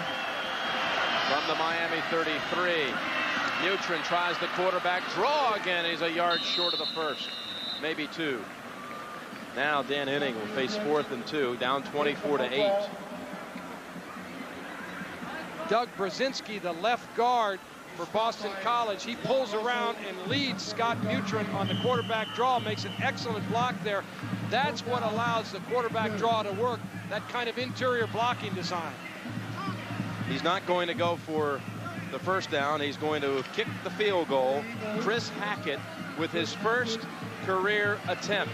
from the Miami 33. Mutrin tries the quarterback draw again. He's a yard short of the first, maybe 2. Now Dan Henning will face 4th and 2, down 24-8. Doug Brzezinski, the left guard for Boston College, he pulls around and leads Scott Mutrin on the quarterback draw, makes an excellent block there. That's what allows the quarterback draw to work, that kind of interior blocking design. He's not going to go for the first down. He's going to kick the field goal. Chris Hackett with his first career attempt.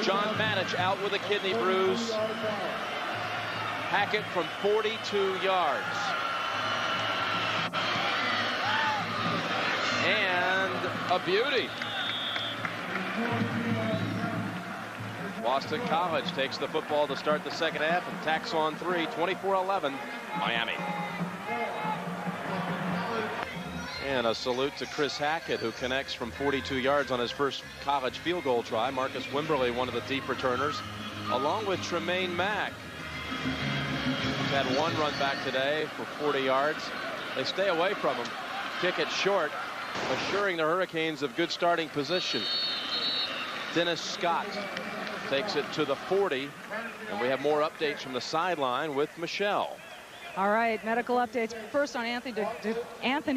John Manich out with a kidney bruise. Hackett from 42 yards. And a beauty. Boston College takes the football to start the second half and tacks on 3, 24-11, Miami. And a salute to Chris Hackett, who connects from 42 yards on his first college field goal try. Marcus Wimberly, one of the deep returners, along with Tremaine Mack. He's had one run back today for 40 yards. They stay away from him, kick it short, assuring the Hurricanes of good starting position. Dennis Scott takes it to the 40, and we have more updates from the sideline with Michelle. All right, medical updates. First on Anthony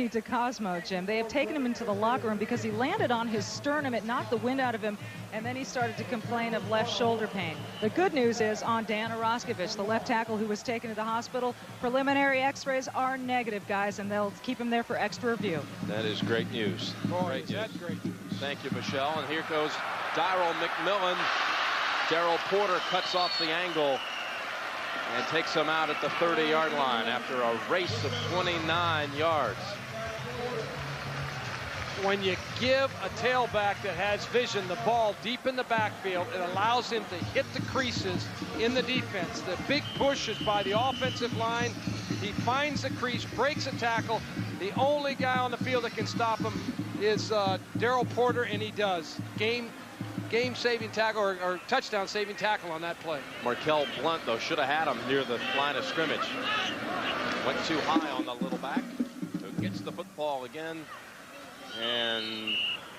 DeCosmo, Jim. They have taken him into the locker room because he landed on his sternum. It knocked the wind out of him and then he started to complain of left shoulder pain. The good news is on Dan Oroskovich, the left tackle who was taken to the hospital. Preliminary x-rays are negative, guys, and they'll keep him there for extra review. That is great news. Boy, that's great news. Thank you, Michelle. And here goes Daryl McMillan. Daryl Porter cuts off the angle and takes him out at the 30-yard line after a race of 29 yards. When you give a tailback that has vision the ball deep in the backfield, it allows him to hit the creases in the defense. The big push is by the offensive line. He finds the crease, breaks a tackle. The only guy on the field that can stop him is Daryl Porter, and he does. Game-saving tackle or touchdown-saving tackle on that play. Markel Blunt, though, should have had him near the line of scrimmage. Went too high on the little back, who gets the football again and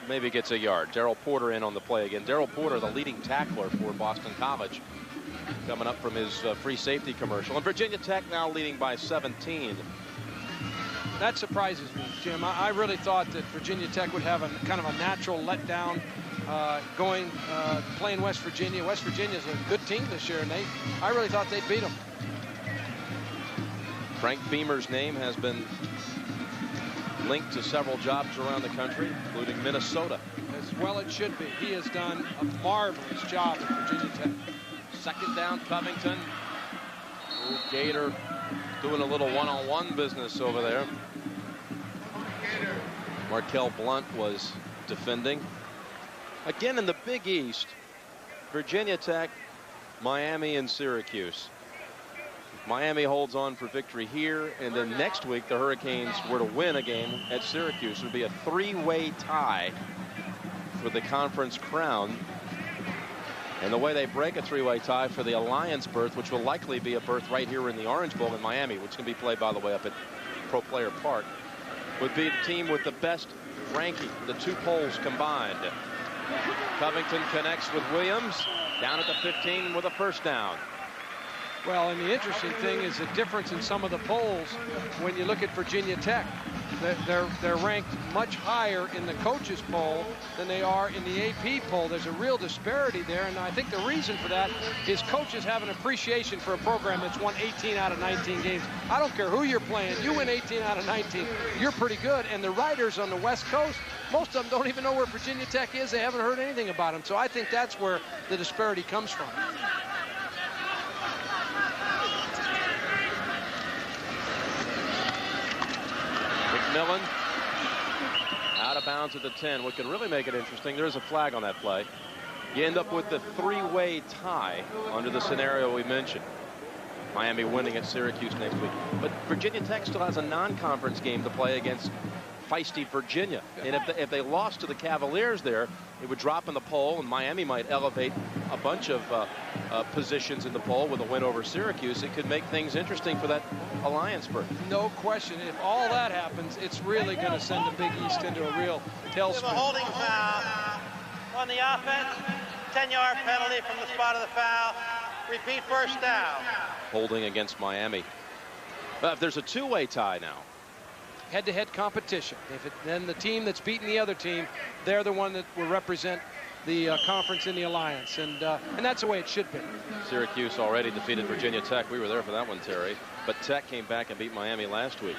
maybe gets a yard. Daryl Porter in on the play again. Daryl Porter, the leading tackler for Boston College, coming up from his free safety commercial. And Virginia Tech now leading by 17. That surprises me, Jim. I really thought that Virginia Tech would have a kind of a natural letdown playing West Virginia. West Virginia's a good team this year, and I really thought they'd beat them. Frank Beamer's name has been linked to several jobs around the country, including Minnesota. As well it should be. He has done a marvelous job at Virginia Tech. Second down, Covington. Gator doing a little one-on-one business over there. Markel Blunt was defending. Again, in the Big East, Virginia Tech, Miami, and Syracuse. Miami holds on for victory here, and then next week the Hurricanes were to win a game at Syracuse. It would be a three-way tie for the conference crown. And the way they break a three-way tie for the Alliance berth, which will likely be a berth right here in the Orange Bowl in Miami, which can be played, by the way, up at Pro Player Park, would be the team with the best ranking, the two polls combined. Covington connects with Williams down at the 15 with a first down. Well, and the interesting thing is the difference in some of the polls when you look at Virginia Tech. They're ranked much higher in the coaches poll than they are in the AP poll. There's a real disparity there, and I think the reason for that is coaches have an appreciation for a program that's won 18 out of 19 games. I don't care who you're playing. You win 18 out of 19, you're pretty good. And the writers on the West Coast, most of them don't even know where Virginia Tech is. They haven't heard anything about them. So I think that's where the disparity comes from. McMillan out of bounds at the 10. What could really make it interesting, there is a flag on that play. You end up with the three-way tie under the scenario we mentioned. Miami winning at Syracuse next week. But Virginia Tech still has a non-conference game to play against feisty Virginia. And if they lost to the Cavaliers there, it would drop in the poll, and Miami might elevate a bunch of positions in the poll with a win over Syracuse. It could make things interesting for that Alliance berth. No question. If all that happens, it's really going to send the Big East into a real tailspin. A holding foul on the offense. 10-yard penalty from the spot of the foul. Repeat first down. Holding against Miami. If there's a two-way tie now. Head-to-head competition. Then the team that's beaten the other team, they're the one that will represent the conference in the Alliance, and that's the way it should be. Syracuse already defeated Virginia Tech. We were there for that one, Terry. But Tech came back and beat Miami last week.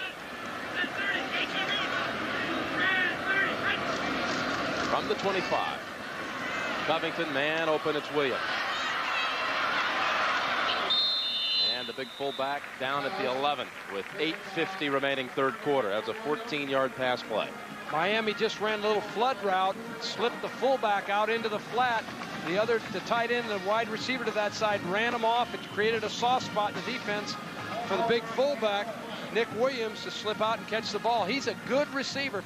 From the 25. Covington, man open, it's Williams. And the big fullback down at the 11 with 8:50 remaining third quarter. That's a 14-yard pass play. Miami just ran a little flood route, slipped the fullback out into the flat. The tight end, the wide receiver to that side, ran him off. It created a soft spot in the defense for the big fullback, Nick Williams, to slip out and catch the ball. He's a good receiver.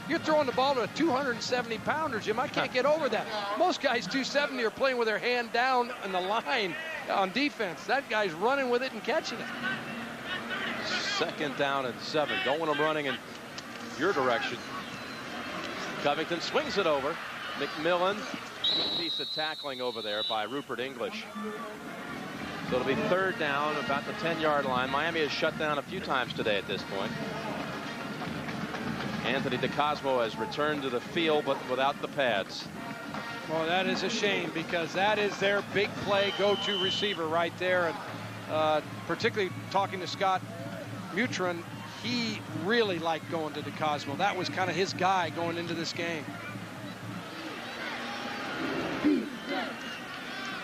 You're throwing the ball to a 270-pounder, Jim. I can't get over that. Most guys 270 are playing with their hand down on the line on defense. That guy's running with it and catching it. Second down and 7. Don't want him running in your direction. Covington swings it over. McMillan, piece of tackling over there by Rupert English. So it'll be third down, about the 10-yard line. Miami has shut down a few times today at this point. Anthony DeCosmo has returned to the field, but without the pads. Well, that is a shame because that is their big play go-to receiver right there. And particularly talking to Scott Mutron, he really liked going to DeCosmo. That was kind of his guy going into this game.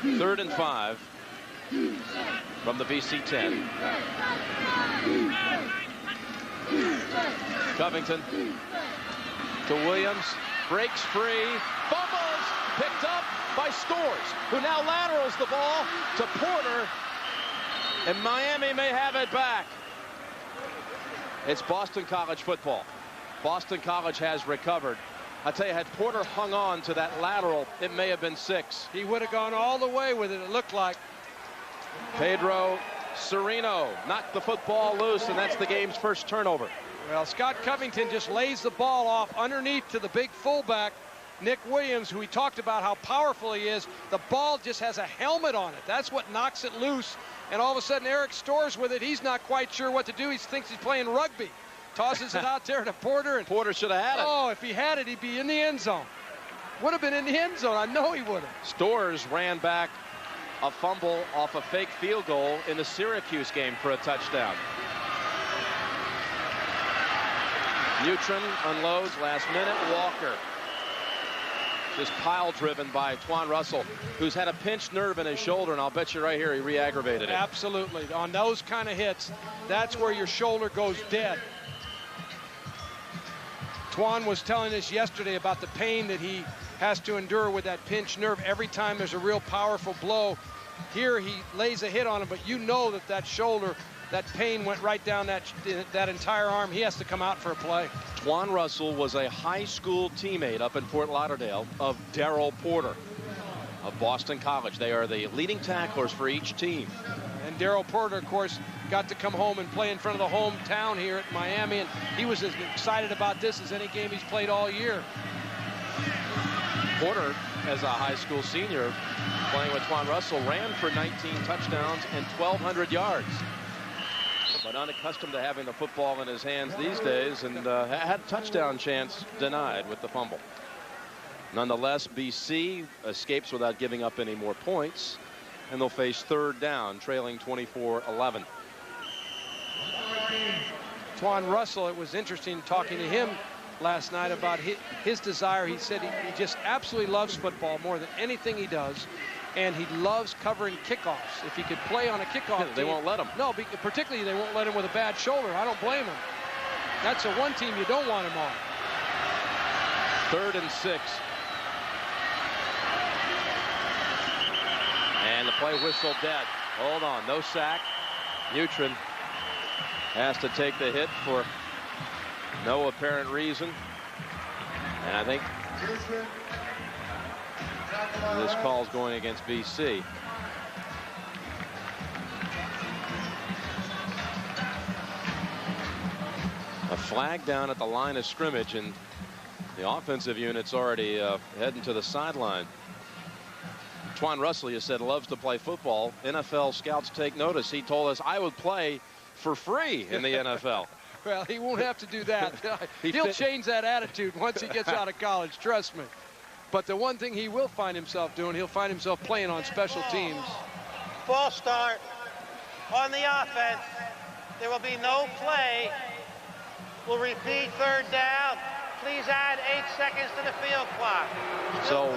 3rd and 5 from the BC 10. Covington to Williams, breaks free, fumbles, picked up by Stores, who now laterals the ball to Porter, and Miami may have it back. It's Boston College football. Boston College has recovered. I tell you, had Porter hung on to that lateral, it may have been 6. He would have gone all the way with it, it looked like. Pedro Sereno knocked the football loose, and that's the game's first turnover. Well, Scott Covington just lays the ball off underneath to the big fullback, Nick Williams, who we talked about how powerful he is. The ball just has a helmet on it. That's what knocks it loose. And all of a sudden, Eric Stores with it. He's not quite sure what to do. He thinks he's playing rugby. Tosses it out there to Porter. And Porter should have had it. Oh, if he had it, he'd be in the end zone. Would have been in the end zone. I know he would have. Stores ran back a fumble off a fake field goal in the Syracuse game for a touchdown. Mutron unloads last minute. Walker just pile driven by Twan Russell, who's had a pinched nerve in his shoulder, and I'll bet you right here he re-aggravated it. Absolutely. On those kind of hits, that's where your shoulder goes dead. Twan was telling us yesterday about the pain that he has to endure with that pinched nerve every time there's a real powerful blow. Here he lays a hit on him, but you know that that shoulder, that pain went right down that entire arm. He has to come out for a play. Twan Russell was a high school teammate up in Fort Lauderdale of Darrell Porter of Boston College. They are the leading tacklers for each team. And Darrell Porter, of course, got to come home and play in front of the hometown here at Miami, and he was as excited about this as any game he's played all year. Porter, as a high school senior, playing with Twan Russell, ran for 19 touchdowns and 1,200 yards. But unaccustomed to having the football in his hands these days, and had a touchdown chance denied with the fumble. Nonetheless, BC escapes without giving up any more points, and they'll face 3rd down, trailing 24-11. Twan Russell, it was interesting talking to him last night about his desire. He said he just absolutely loves football more than anything he does. And he loves covering kickoffs. If he could play on a kickoff they team, won't let him. No, particularly they won't let him with a bad shoulder. I don't blame him. That's the one team you don't want him on. 3rd and 6. And the play whistle dead. Hold on, no sack. Mutron has to take the hit for no apparent reason. And I think this call's going against BC. A flag down at the line of scrimmage, and the offensive unit's already heading to the sideline. Twan Russell, you said, loves to play football. NFL scouts take notice. He told us, I would play for free in the NFL. Well, he won't have to do that. He'll change that attitude once he gets out of college, trust me. But the one thing he will find himself doing, he'll find himself playing on special teams. False start on the offense. There will be no play. We'll repeat 3rd down. Please add 8 seconds to the field clock. So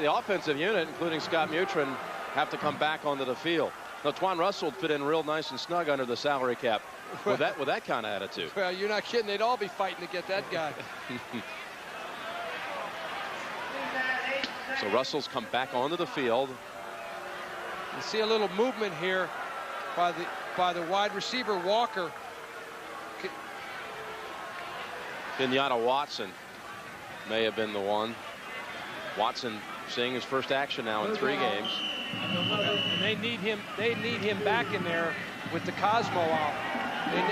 the offensive unit, including Scott Mutron, have to come back onto the field. Now, Twan Russell fit in real nice and snug under the salary cap with that kind of attitude. Well, you're not kidding. They'd all be fighting to get that guy. So Russell's come back onto the field. You see a little movement here by the wide receiver Walker. Kenyatta Watson may have been the one. Watson seeing his first action now in 3 games. And they need him back in there with the Cosmo out.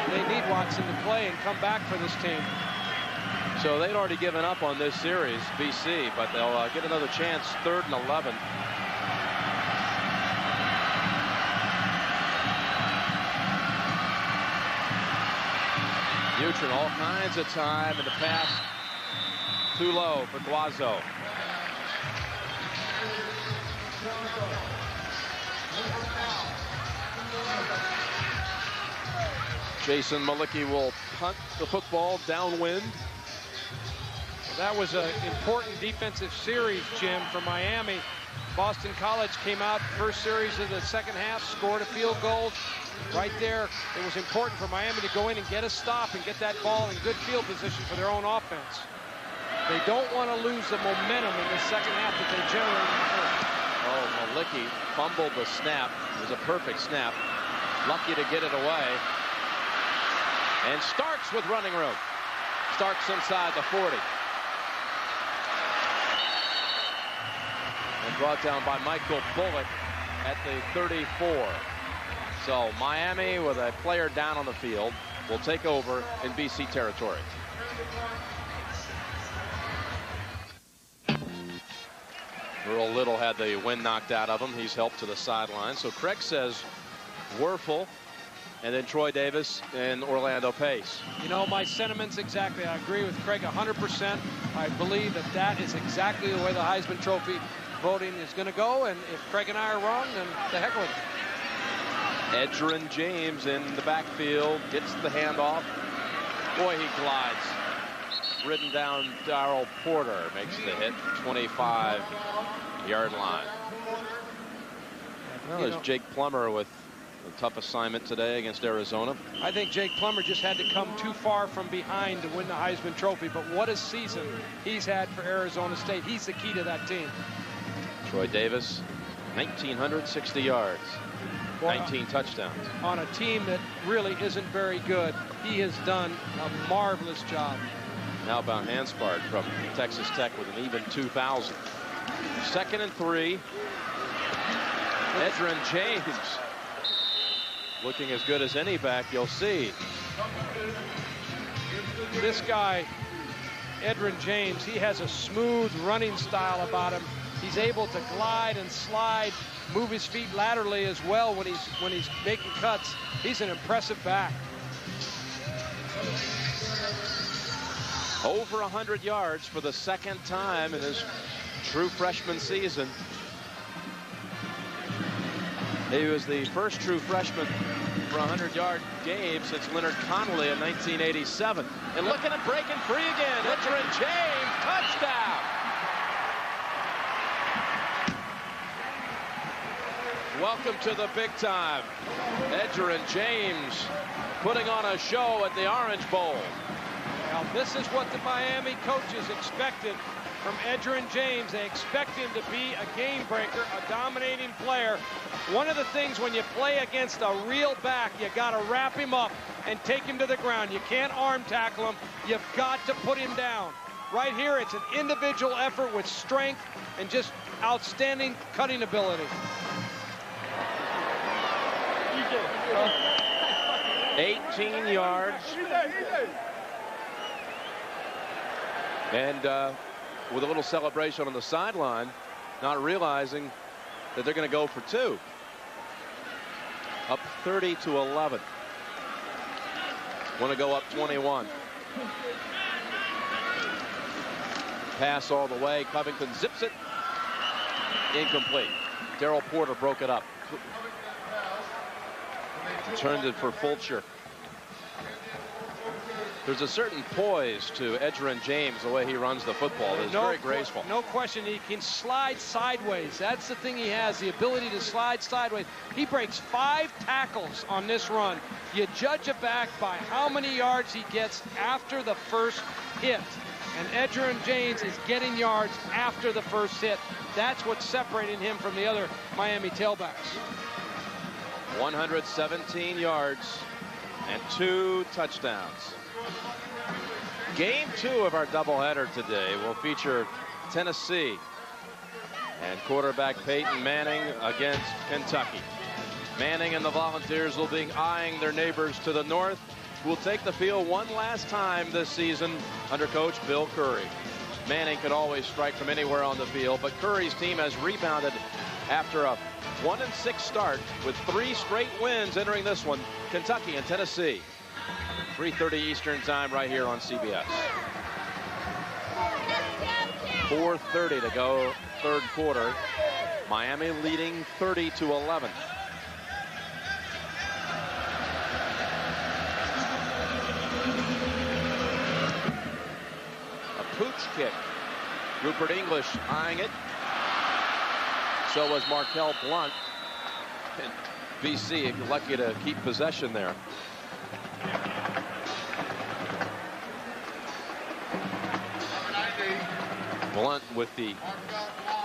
They need Watson to play and come back for this team. So they'd already given up on this series, BC, but they'll get another chance. 3rd and 11. Mutron all kinds of time, and the pass too low for Guazo. Jason Malicki will punt the football downwind. That was an important defensive series, Jim, for Miami. Boston College came out first series of the second half, scored a field goal. Right there, it was important for Miami to go in and get a stop and get that ball in good field position for their own offense. They don't want to lose the momentum in the second half that they generated in the first. Oh, Malicki fumbled the snap. It was a perfect snap. Lucky to get it away. And Starks with running room. Starks inside the 40. And brought down by Michael Bullock at the 34. So Miami, with a player down on the field, will take over in BC territory. Earl Little had the wind knocked out of him. He's helped to the sideline. So Craig says Werfel and then Troy Davis and Orlando Pace. You know, my sentiments exactly. I agree with Craig 100%. I believe that that is exactly the way the Heisman Trophy voting is going to go. And if Craig and I are wrong, then the heck with it. Edgerrin James in the backfield, gets the handoff. Boy, he glides. Ridden down Darrell Porter, makes the hit, 25-yard line. Well, there's Jake Plummer with a tough assignment today against Arizona. I think Jake Plummer just had to come too far from behind to win the Heisman Trophy, but what a season he's had for Arizona State. He's the key to that team. Troy Davis, 1,960 yards. 19 touchdowns. On a team that really isn't very good, he has done a marvelous job. Now about Hanspard from Texas Tech with an even 2,000. 2nd and 3. Edgerrin James looking as good as any back you'll see. This guy, Edgerrin James, he has a smooth running style about him. He's able to glide and slide, move his feet laterally as well when he's making cuts. He's an impressive back. Over 100 yards for the second time in his true freshman season. He was the first true freshman for a 100-yard game since Leonard Connolly in 1987. And looking at breaking free again. Edgerrin James, touchdown. Welcome to the big time. Edgerrin James putting on a show at the Orange Bowl. Now, this is what the Miami coaches expected from Edgerrin James. They expect him to be a game breaker, a dominating player. One of the things when you play against a real back, you got to wrap him up and take him to the ground. You can't arm tackle him. You've got to put him down. Right here, it's an individual effort with strength and just outstanding cutting ability. 18 yards. And with a little celebration on the sideline, not realizing that they're going to go for 2. Up 30-11. Want to go up 21. Pass all the way. Covington zips it. Incomplete. Darrell Porter broke it up. Turned it for Fulcher. There's a certain poise to Edgerrin James, the way he runs the football. It's very graceful. No question, he can slide sideways. That's the thing he has, the ability to slide sideways. He breaks 5 tackles on this run. You judge a back by how many yards he gets after the first hit. And Edgerrin James is getting yards after the first hit. That's what's separating him from the other Miami tailbacks. 117 yards and 2 touchdowns. Game 2 of our doubleheader today will feature Tennessee and quarterback Peyton Manning against Kentucky. Manning and the Volunteers will be eyeing their neighbors to the north, who will take the field one last time this season under coach Bill Curry. Manning could always strike from anywhere on the field, but Curry's team has rebounded after a 1-6 start with 3 straight wins entering this one. Kentucky and Tennessee. 3:30 Eastern time right here on CBS. 4:30 to go, third quarter. Miami leading 30-11. catch kick. Rupert English eyeing it. So was Markel Blunt. And BC lucky to keep possession there. Blunt with the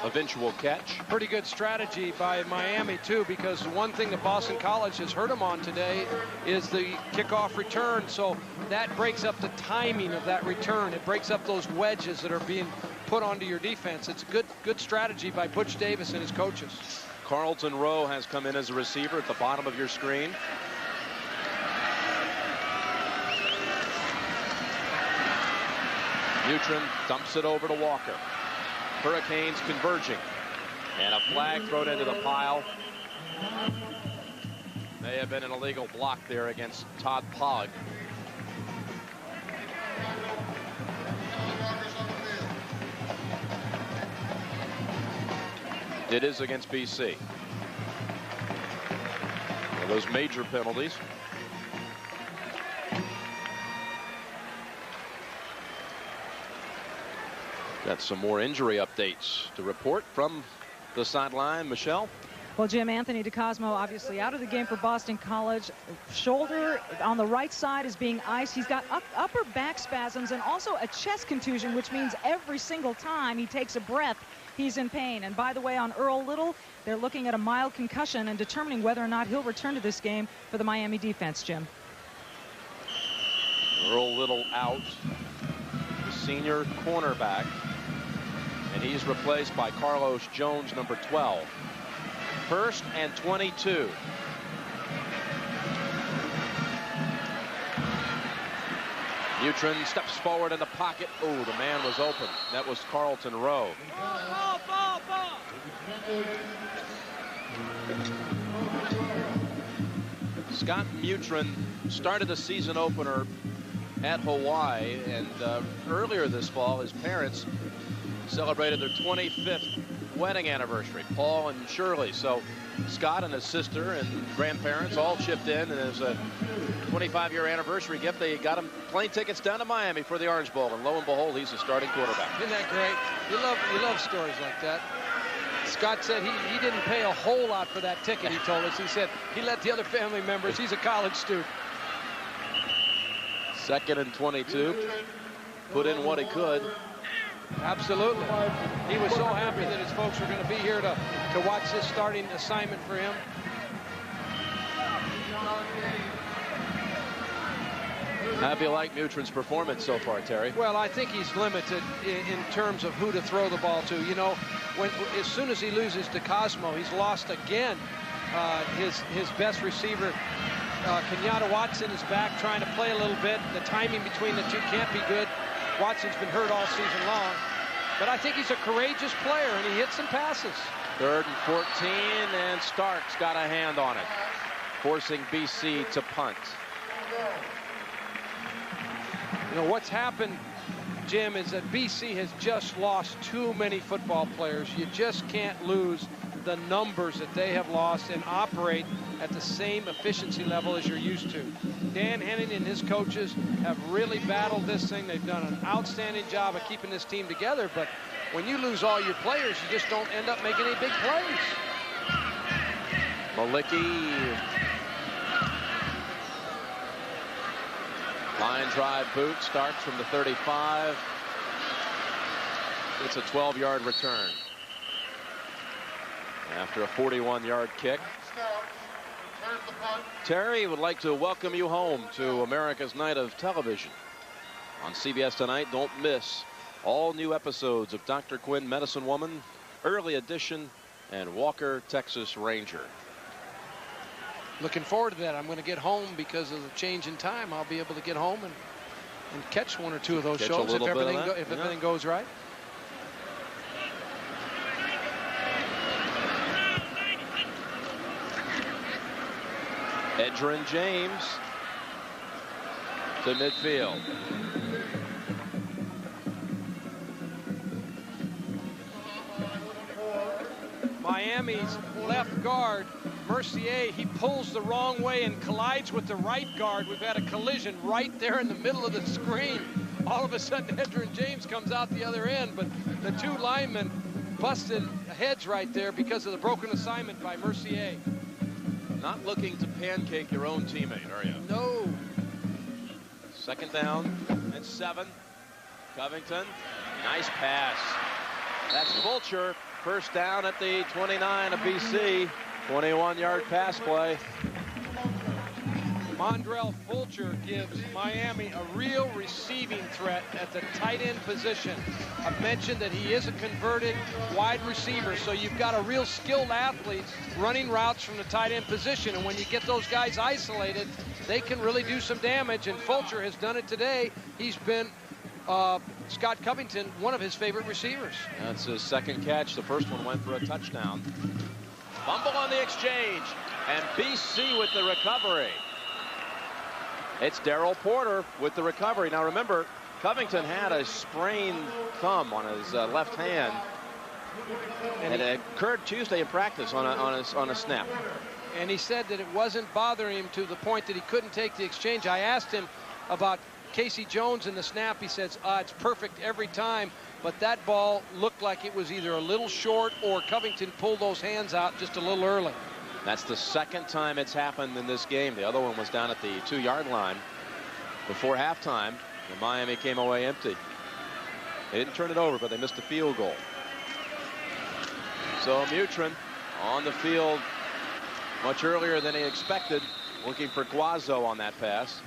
eventual catch. Pretty good strategy by Miami, too, because one thing that Boston College has hurt them on today is the kickoff return. So that breaks up the timing of that return. It breaks up those wedges that are being put onto your defense. It's a good strategy by Butch Davis and his coaches. Carlton Rowe has come in as a receiver at the bottom of your screen. Mutrin dumps it over to Walker. Hurricanes converging. And a flag thrown into the pile. May have been an illegal block there against Todd Pollock. It is against BC. One of those major penalties. Got some more injury updates to report from the sideline. Michelle? Well, Jim, Anthony DeCosmo obviously out of the game for Boston College. Shoulder on the right side is being iced. He's got upper back spasms and also a chest contusion, which means every single time he takes a breath, he's in pain. And by the way, on Earl Little, they're looking at a mild concussion and determining whether or not he'll return to this game for the Miami defense, Jim. Earl Little out, the senior cornerback. And he's replaced by Carlos Jones, number 12. First and 22. Mutrin steps forward in the pocket. Oh, the man was open. That was Carlton Rowe. Ball. Scott Mutrin started the season opener at Hawaii, and earlier this fall, his parents celebrated their 25th wedding anniversary, Paul and Shirley. So Scott and his sister and grandparents all chipped in, and as a 25-year anniversary gift, they got him plane tickets down to Miami for the Orange Bowl, and lo and behold, he's a starting quarterback. Isn't that great? You love stories like that. Scott said he didn't pay a whole lot for that ticket, he told us. He said he let the other family members. He's a college student. Second and 22. Put in what he could. Absolutely. He was so happy that his folks were going to be here to watch this starting assignment for him. How do you like Mutrin's performance so far, Terry? Well, I think he's limited in terms of who to throw the ball to. You know, as soon as he loses to Cosmo, he's lost again. His best receiver, Kenyatta Watson, is back trying to play a little bit. The timing between the two can't be good. Watson's been hurt all season long. But I think he's a courageous player, and he hits some passes. Third and 14, and Starks got a hand on it, forcing BC to punt. You know, what's happened, Jim, is that BC has just lost too many football players. You just can't lose the numbers that they have lost and operate at the same efficiency level as you're used to. Dan Henning and his coaches have really battled this thing. They've done an outstanding job of keeping this team together, but when you lose all your players, you just don't end up making any big plays. Malicki. Line drive boot starts from the 35. It's a 12-yard return. After a 41-yard kick. Terry would like to welcome you home to America's Night of Television. On CBS tonight, don't miss all new episodes of Dr. Quinn, Medicine Woman, Early Edition, and Walker, Texas Ranger. Looking forward to that. I'm going to get home because of the change in time. I'll be able to get home and catch one or two of those shows if everything goes right. Edgerrin James to midfield. Miami's left guard, Mercier, he pulls the wrong way and collides with the right guard. We've had a collision right there in the middle of the screen. all of a sudden Edrin James comes out the other end, but the two linemen busted heads right there because of the broken assignment by Mercier. Not looking to pancake your own teammate, are you? No. Second down and 7. Covington, nice pass. That's Fulcher. First down at the 29 of BC. 21-yard pass play. Mondrell Fulcher gives Miami a real receiving threat at the tight end position. I've mentioned that he is a converted wide receiver, so you've got a real skilled athlete running routes from the tight end position, and when you get those guys isolated, they can really do some damage, and Fulcher has done it today. He's been Scott Covington, one of his favorite receivers. That's his second catch. The first one went for a touchdown. Fumble on the exchange, and BC with the recovery. It's Darrell Porter with the recovery. Now remember, Covington had a sprained thumb on his left hand, and it occurred Tuesday in practice on a snap. And he said that it wasn't bothering him to the point that he couldn't take the exchange. I asked him about Casey Jones in the snap. He says, it's perfect every time, but that ball looked like it was either a little short or Covington pulled those hands out just a little early. That's the second time it's happened in this game. The other one was down at the 2-yard line before halftime, and Miami came away empty. They didn't turn it over, but they missed a field goal. So Mutrin on the field much earlier than he expected, looking for Guazzo on that pass.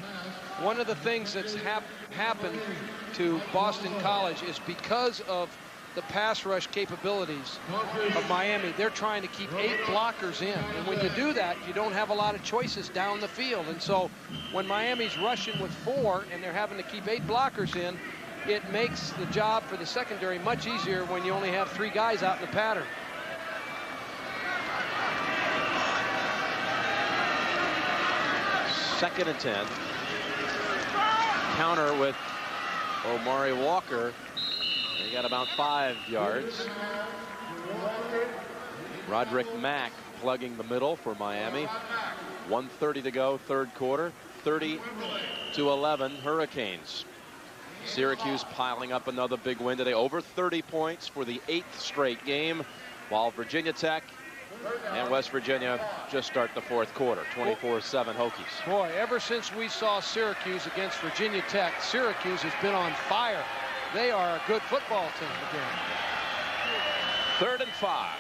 One of the things that's happened to Boston College is because of the pass rush capabilities of Miami. They're trying to keep 8 blockers in, and when you do that, you don't have a lot of choices down the field. And so when Miami's rushing with 4 and they're having to keep 8 blockers in, it makes the job for the secondary much easier when you only have 3 guys out in the pattern. Second and 10. Counter with Omari Walker. He got about 5 yards. Roderick Mack plugging the middle for Miami. 1:30 to go, third quarter. 30-11 Hurricanes. Syracuse piling up another big win today. Over 30 points for the 8th straight game, while Virginia Tech and West Virginia just start the fourth quarter. 24-7 Hokies. Boy, ever since we saw Syracuse against Virginia Tech, Syracuse has been on fire. They are a good football team again. 3rd and 5.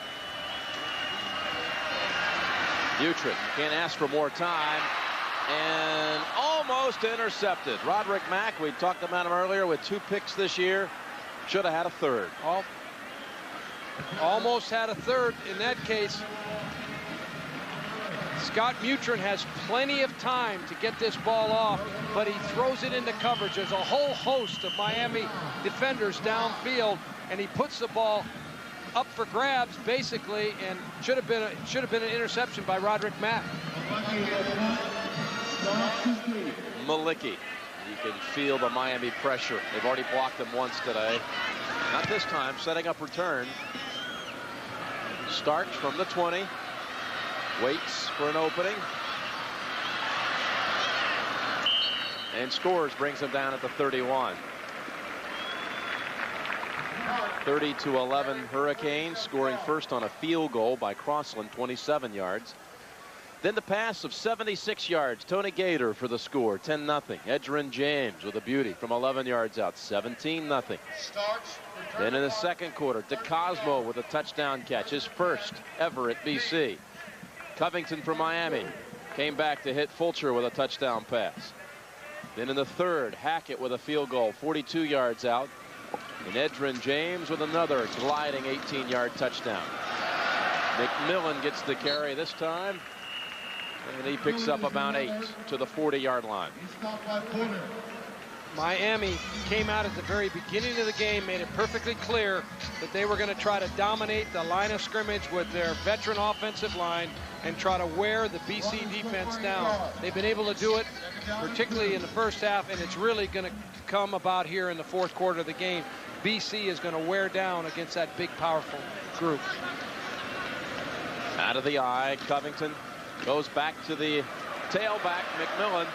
Butrin can't ask for more time, and almost intercepted. Roderick Mack, we talked about him earlier, with 2 picks this year. Should have had a 3rd. Almost had a 3rd. In that case, Scott Mutrin has plenty of time to get this ball off, but he throws it into coverage. There's a whole host of Miami defenders downfield, and he puts the ball up for grabs basically, and should have been an interception by Roderick Mack. Malicki. You can feel the Miami pressure. They've already blocked him once today. Not this time. Setting up return. Starts from the 20. Waits for an opening. And scores, brings him down at the 31. 30-11 Hurricanes, scoring first on a field goal by Crossland, 27 yards. Then the pass of 76 yards. Tony Gator for the score, 10-0. Edrin James with a beauty from 11 yards out, 17-0. Then in the second quarter, DeCosmo with a touchdown catch, his first ever at BC. Covington from Miami came back to hit Fulcher with a touchdown pass. Then in the third, Hackett with a field goal, 42 yards out. And Edrin James with another gliding 18-yard touchdown. McMillan gets the carry this time, and he picks up about 8 to the 40-yard line. Miami came out at the very beginning of the game, made it perfectly clear that they were going to try to dominate the line of scrimmage with their veteran offensive line and try to wear the BC defense down. They've been able to do it, particularly in the first half, and it's really going to come about here in the fourth quarter of the game. BC is going to wear down against that big, powerful group. Out of the eye, Covington goes back to the tailback, McMillan.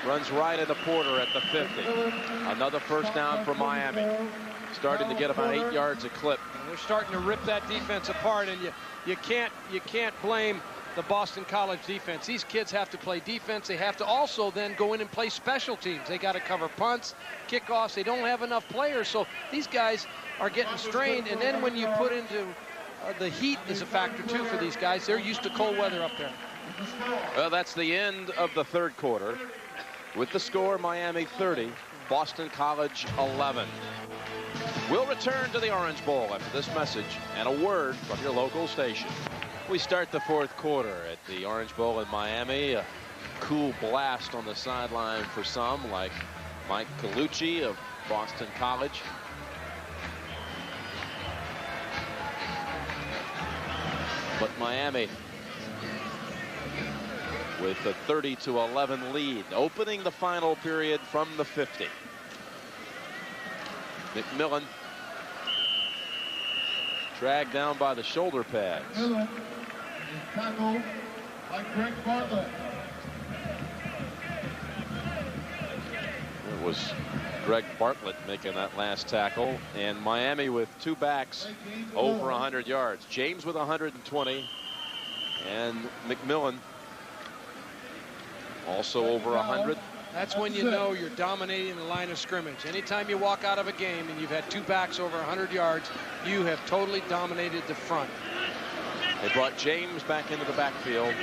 runs right into Porter at the 50. Another first down for Miami. Starting to get about 8 yards a clip. They're starting to rip that defense apart, and you can't blame the Boston College defense. These kids have to play defense. They have to also then go in and play special teams. They got to cover punts, kickoffs. They don't have enough players, so these guys are getting strained. And then when you put into the heat is a factor too for these guys. They're used to cold weather up there. Well, that's the end of the third quarter. With the score, Miami 30, Boston College 11. We'll return to the Orange Bowl after this message and a word from your local station. We start the fourth quarter at the Orange Bowl in Miami. A cool blast on the sideline for some, like Mike Colucci of Boston College. But Miami with a 30-11 lead, opening the final period from the 50. McMillan dragged down by the shoulder pads. McMillan is tackled by Greg Bartlett. It was Greg Bartlett making that last tackle, and Miami with two backs over 100 yards. James with 120, and McMillan also over 100. That's when you know you're dominating the line of scrimmage. Anytime you walk out of a game and you've had two backs over 100 yards, you have totally dominated the front. They brought James back into the backfield.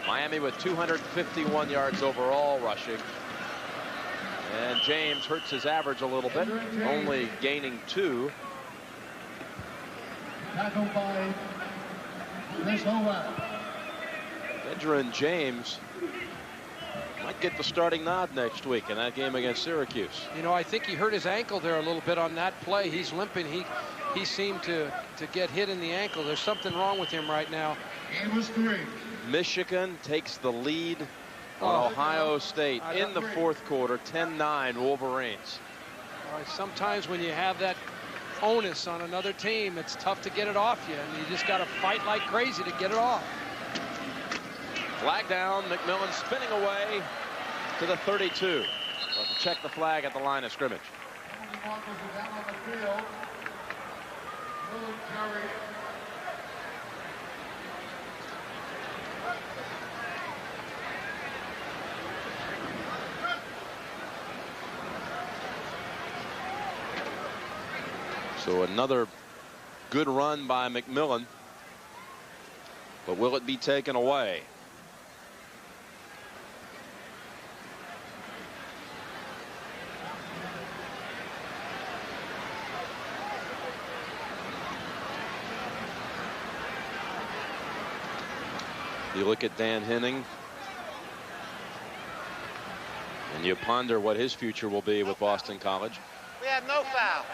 Miami with 251 yards overall rushing. And James hurts his average a little bit, only gaining 2. Tackled by Chris Howard. Edgerrin James might get the starting nod next week in that game against Syracuse. You know, I think he hurt his ankle there a little bit on that play. He's limping. He seemed to get hit in the ankle. There's something wrong with him right now. Game was 3. Michigan takes the lead on Ohio State in the fourth quarter, 10-9 Wolverines. Sometimes when you have that onus on another team, it's tough to get it off you, and you just got to fight like crazy to get it off. Flag down, McMillan spinning away to the 32. But to check the flag at the line of scrimmage. So another good run by McMillan, but will it be taken away? You look at Dan Henning and you ponder what his future will be with Boston College. We have no foul.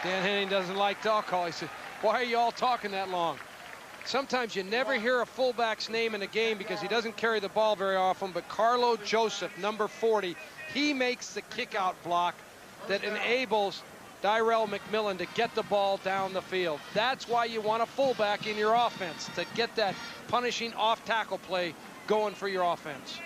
Dan Henning doesn't like dog call. He said, why are you all talking that long? Sometimes you never hear a fullback's name in a game because he doesn't carry the ball very often, but Carlo Joseph, number 40, he makes the kick-out block that enables Tyrell McMillan to get the ball down the field. That's why you want a fullback in your offense, to get that punishing off-tackle play going for your offense.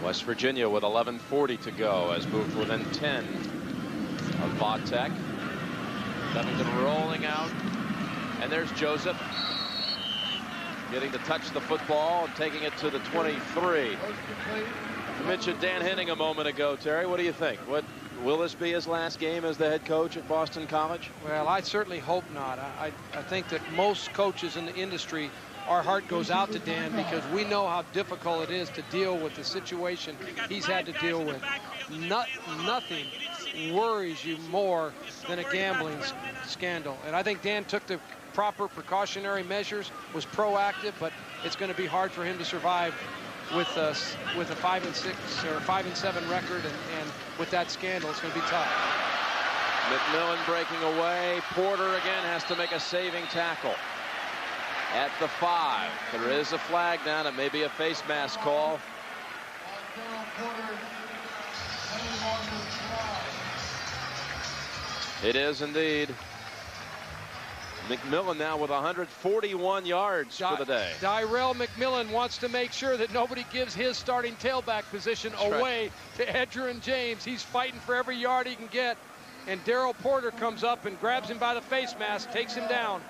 West Virginia with 11:40 to go has moved within 10 of Vatek. Covington rolling out, and there's Joseph getting to touch the football and taking it to the 23. You mentioned Dan Henning a moment ago, Terry. What do you think? Will this be his last game as the head coach at Boston College? Well, I certainly hope not. I think that most coaches in the industry, our heart goes out to Dan because we know how difficult it is to deal with the situation he's had to deal with. Nothing worries you more than a gambling scandal. And I think Dan took the proper precautionary measures, was proactive, but it's going to be hard for him to survive with a 5-6 or 5-7 record, and with that scandal, it's going to be tough. McMillan breaking away. Porter again has to make a saving tackle at the 5. There is a flag down. It may be a face mask call. It is indeed. McMillan now with 141 yards for the day. Tyrell McMillan wants to make sure that nobody gives his starting tailback position away to Edgerrin James. He's fighting for every yard he can get. And Darrell Porter comes up and grabs him by the face mask, takes him down.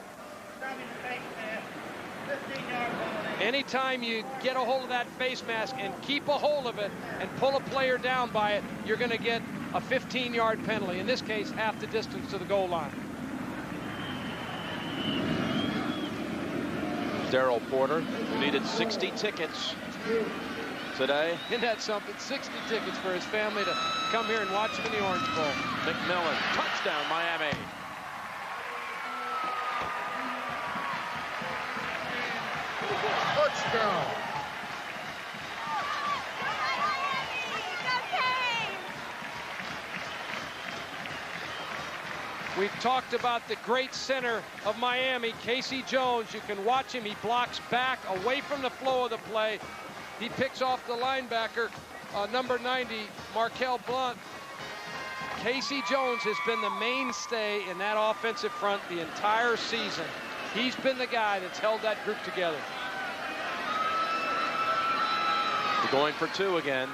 Anytime you get a hold of that face mask and keep a hold of it and pull a player down by it, you're going to get a 15-yard penalty. In this case, half the distance to the goal line. Darrell Porter, who needed 60 tickets today. Isn't that something? 60 tickets for his family to come here and watch him in the Orange Bowl. McMillan, touchdown, Miami. Touchdown. We've talked about the great center of Miami, Casey Jones. You can watch him. He blocks back away from the flow of the play. He picks off the linebacker, number 90, Markel Blount. Casey Jones has been the mainstay in that offensive front the entire season. He's been the guy that's held that group together. They're going for two again.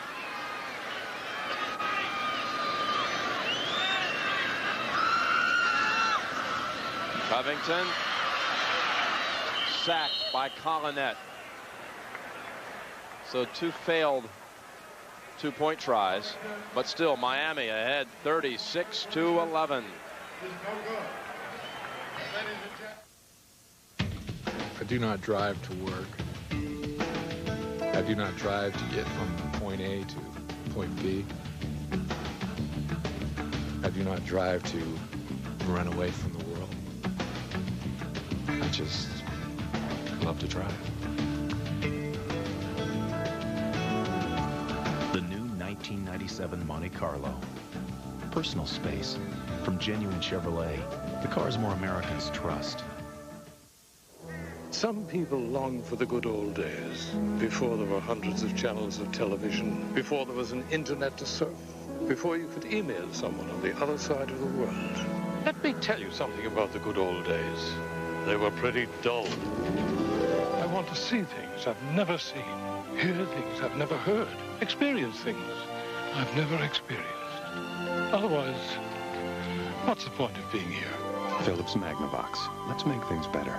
Covington sacked by Collinet. So two failed two-point tries, but still Miami ahead 36-11. I do not drive to work. I do not drive to get from point A to point B. I do not drive to run away from the world. I just love to drive. The new 1997 Monte Carlo. Personal space. From genuine Chevrolet, the cars more Americans trust. Some people long for the good old days, before there were hundreds of channels of television, before there was an internet to surf, before you could email someone on the other side of the world. Let me tell you something about the good old days. They were pretty dull. I want to see things I've never seen, hear things I've never heard, experience things I've never experienced. Otherwise, what's the point of being here? Philips Magnavox. Let's make things better.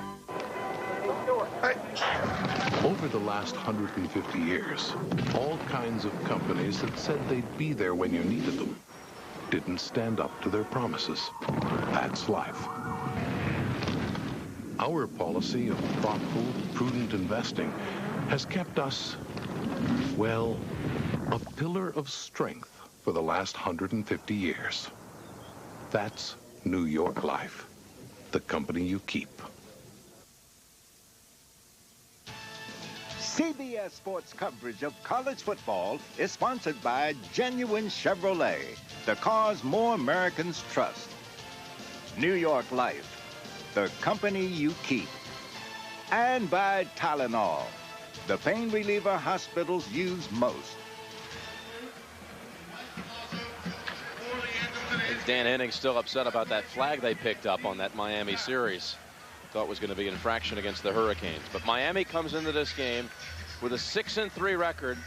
Over the last 150 years, all kinds of companies that said they'd be there when you needed them didn't stand up to their promises. That's life. Our policy of thoughtful, prudent investing has kept us, well, a pillar of strength for the last 150 years. That's New York Life, the company you keep. CBS Sports coverage of college football is sponsored by genuine Chevrolet, the cars more Americans trust. New York Life, the company you keep. And by Tylenol, the pain reliever hospitals use most. Dan Henning still upset about that flag they picked up on that Miami series. Thought was going to be an infraction against the Hurricanes. But Miami comes into this game with a 6-3 record,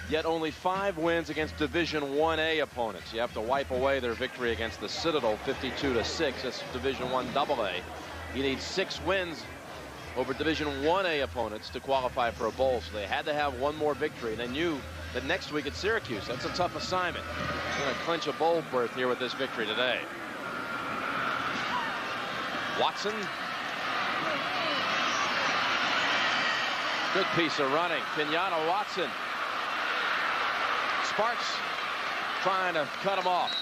yet only 5 wins against Division 1A opponents. You have to wipe away their victory against the Citadel 52-6. That's Division 1 AA. You need 6 wins over Division 1A opponents to qualify for a bowl. So they had to have one more victory. They knew that next week at Syracuse, that's a tough assignment. They're going to clinch a bowl berth here with this victory today. Watson. Good piece of running. Kenyatta Watson. Sparks trying to cut him off.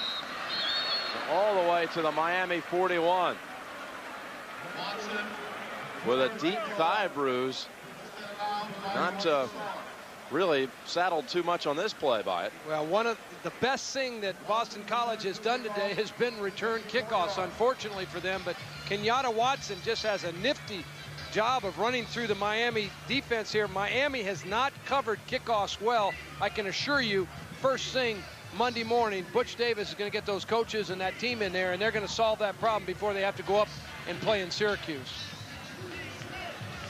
All the way to the Miami 41. With a deep thigh bruise. Not really saddled too much on this play by it. Well, one of the best thing that Boston College has done today has been return kickoffs, unfortunately for them. But Kenyatta Watson just has a nifty job of running through the Miami defense here. Miami has not covered kickoffs well. I can assure you, first thing Monday morning, Butch Davis is going to get those coaches and that team in there, and they're going to solve that problem before they have to go up and play in Syracuse.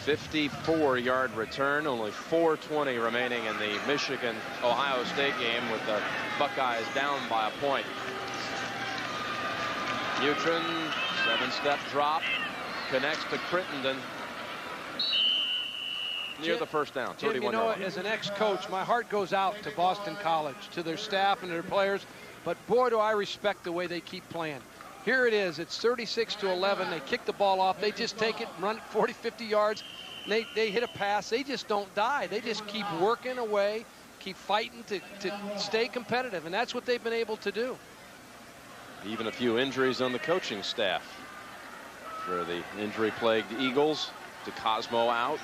54-yard return, only 4:20 remaining in the Michigan-Ohio State game with the Buckeyes down by a point. Mutrin, 7-step drop, connects to Crittenden near the first down. Jim, you know, as an ex-coach, my heart goes out to Boston College, to their staff and their players, but boy, do I respect the way they keep playing. Here it is. It's 36-11. They kick the ball off. They just take it, run it 40, 50 yards. And they hit a pass. They just don't die. They just keep working away, keep fighting to stay competitive, and that's what they've been able to do. Even a few injuries on the coaching staff for the injury-plagued Eagles. DeCosmo out.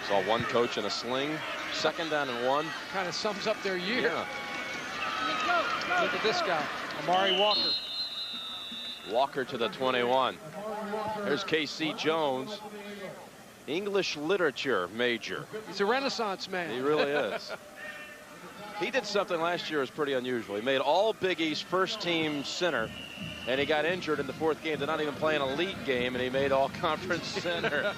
Saw one coach in a sling. 2nd down and 1. Kind of sums up their year. Yeah. Look at this guy, Amari Walker. Walker to the 21. There's K.C. Jones, English literature major. He's a Renaissance man. He really is. He did something last year that was pretty unusual. He made all Big East first-team center, and he got injured in the 4th game. They're not even playing a league game, and he made all-conference center.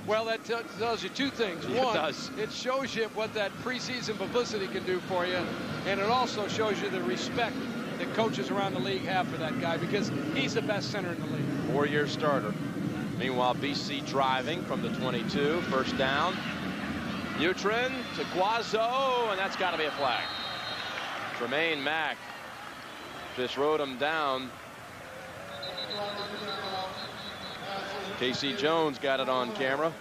Well, that tells you two things. One, it shows you what that preseason publicity can do for you, and it also shows you the respect that coaches around the league have for that guy, because he's the best center in the league. 4-year starter. Meanwhile, BC driving from the 22. 1st down. Mutrin to Guazzo, and that's got to be a flag. Tremaine Mack just rode him down. K.C. Jones got it on camera.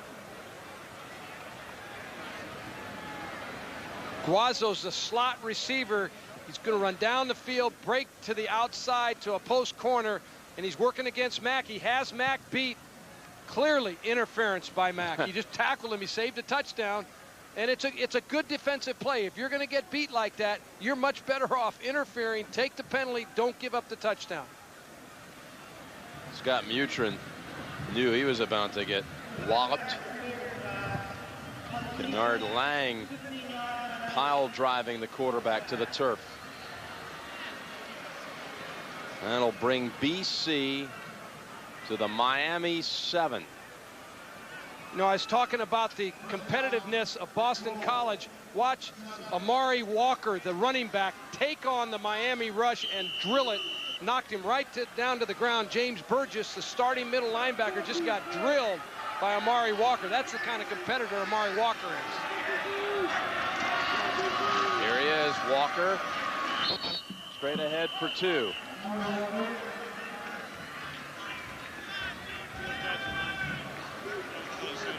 Guazzo's the slot receiver. He's going to run down the field, break to the outside to a post corner, and he's working against Mack. He has Mack beat. Clearly interference by Mack. He just tackled him. He saved a touchdown, and it's a good defensive play. If you're going to get beat like that, you're much better off interfering. Take the penalty. Don't give up the touchdown. Scott Mutrin knew he was about to get walloped. Kennard Lang pile driving the quarterback to the turf. That'll bring BC to the Miami 7. You know, I was talking about the competitiveness of Boston College. Watch Amari Walker, the running back, take on the Miami rush and drill it. Knocked him right down to the ground. James Burgess, the starting middle linebacker, just got drilled by Amari Walker. That's the kind of competitor Amari Walker is. Here he is, Walker. Straight ahead for 2.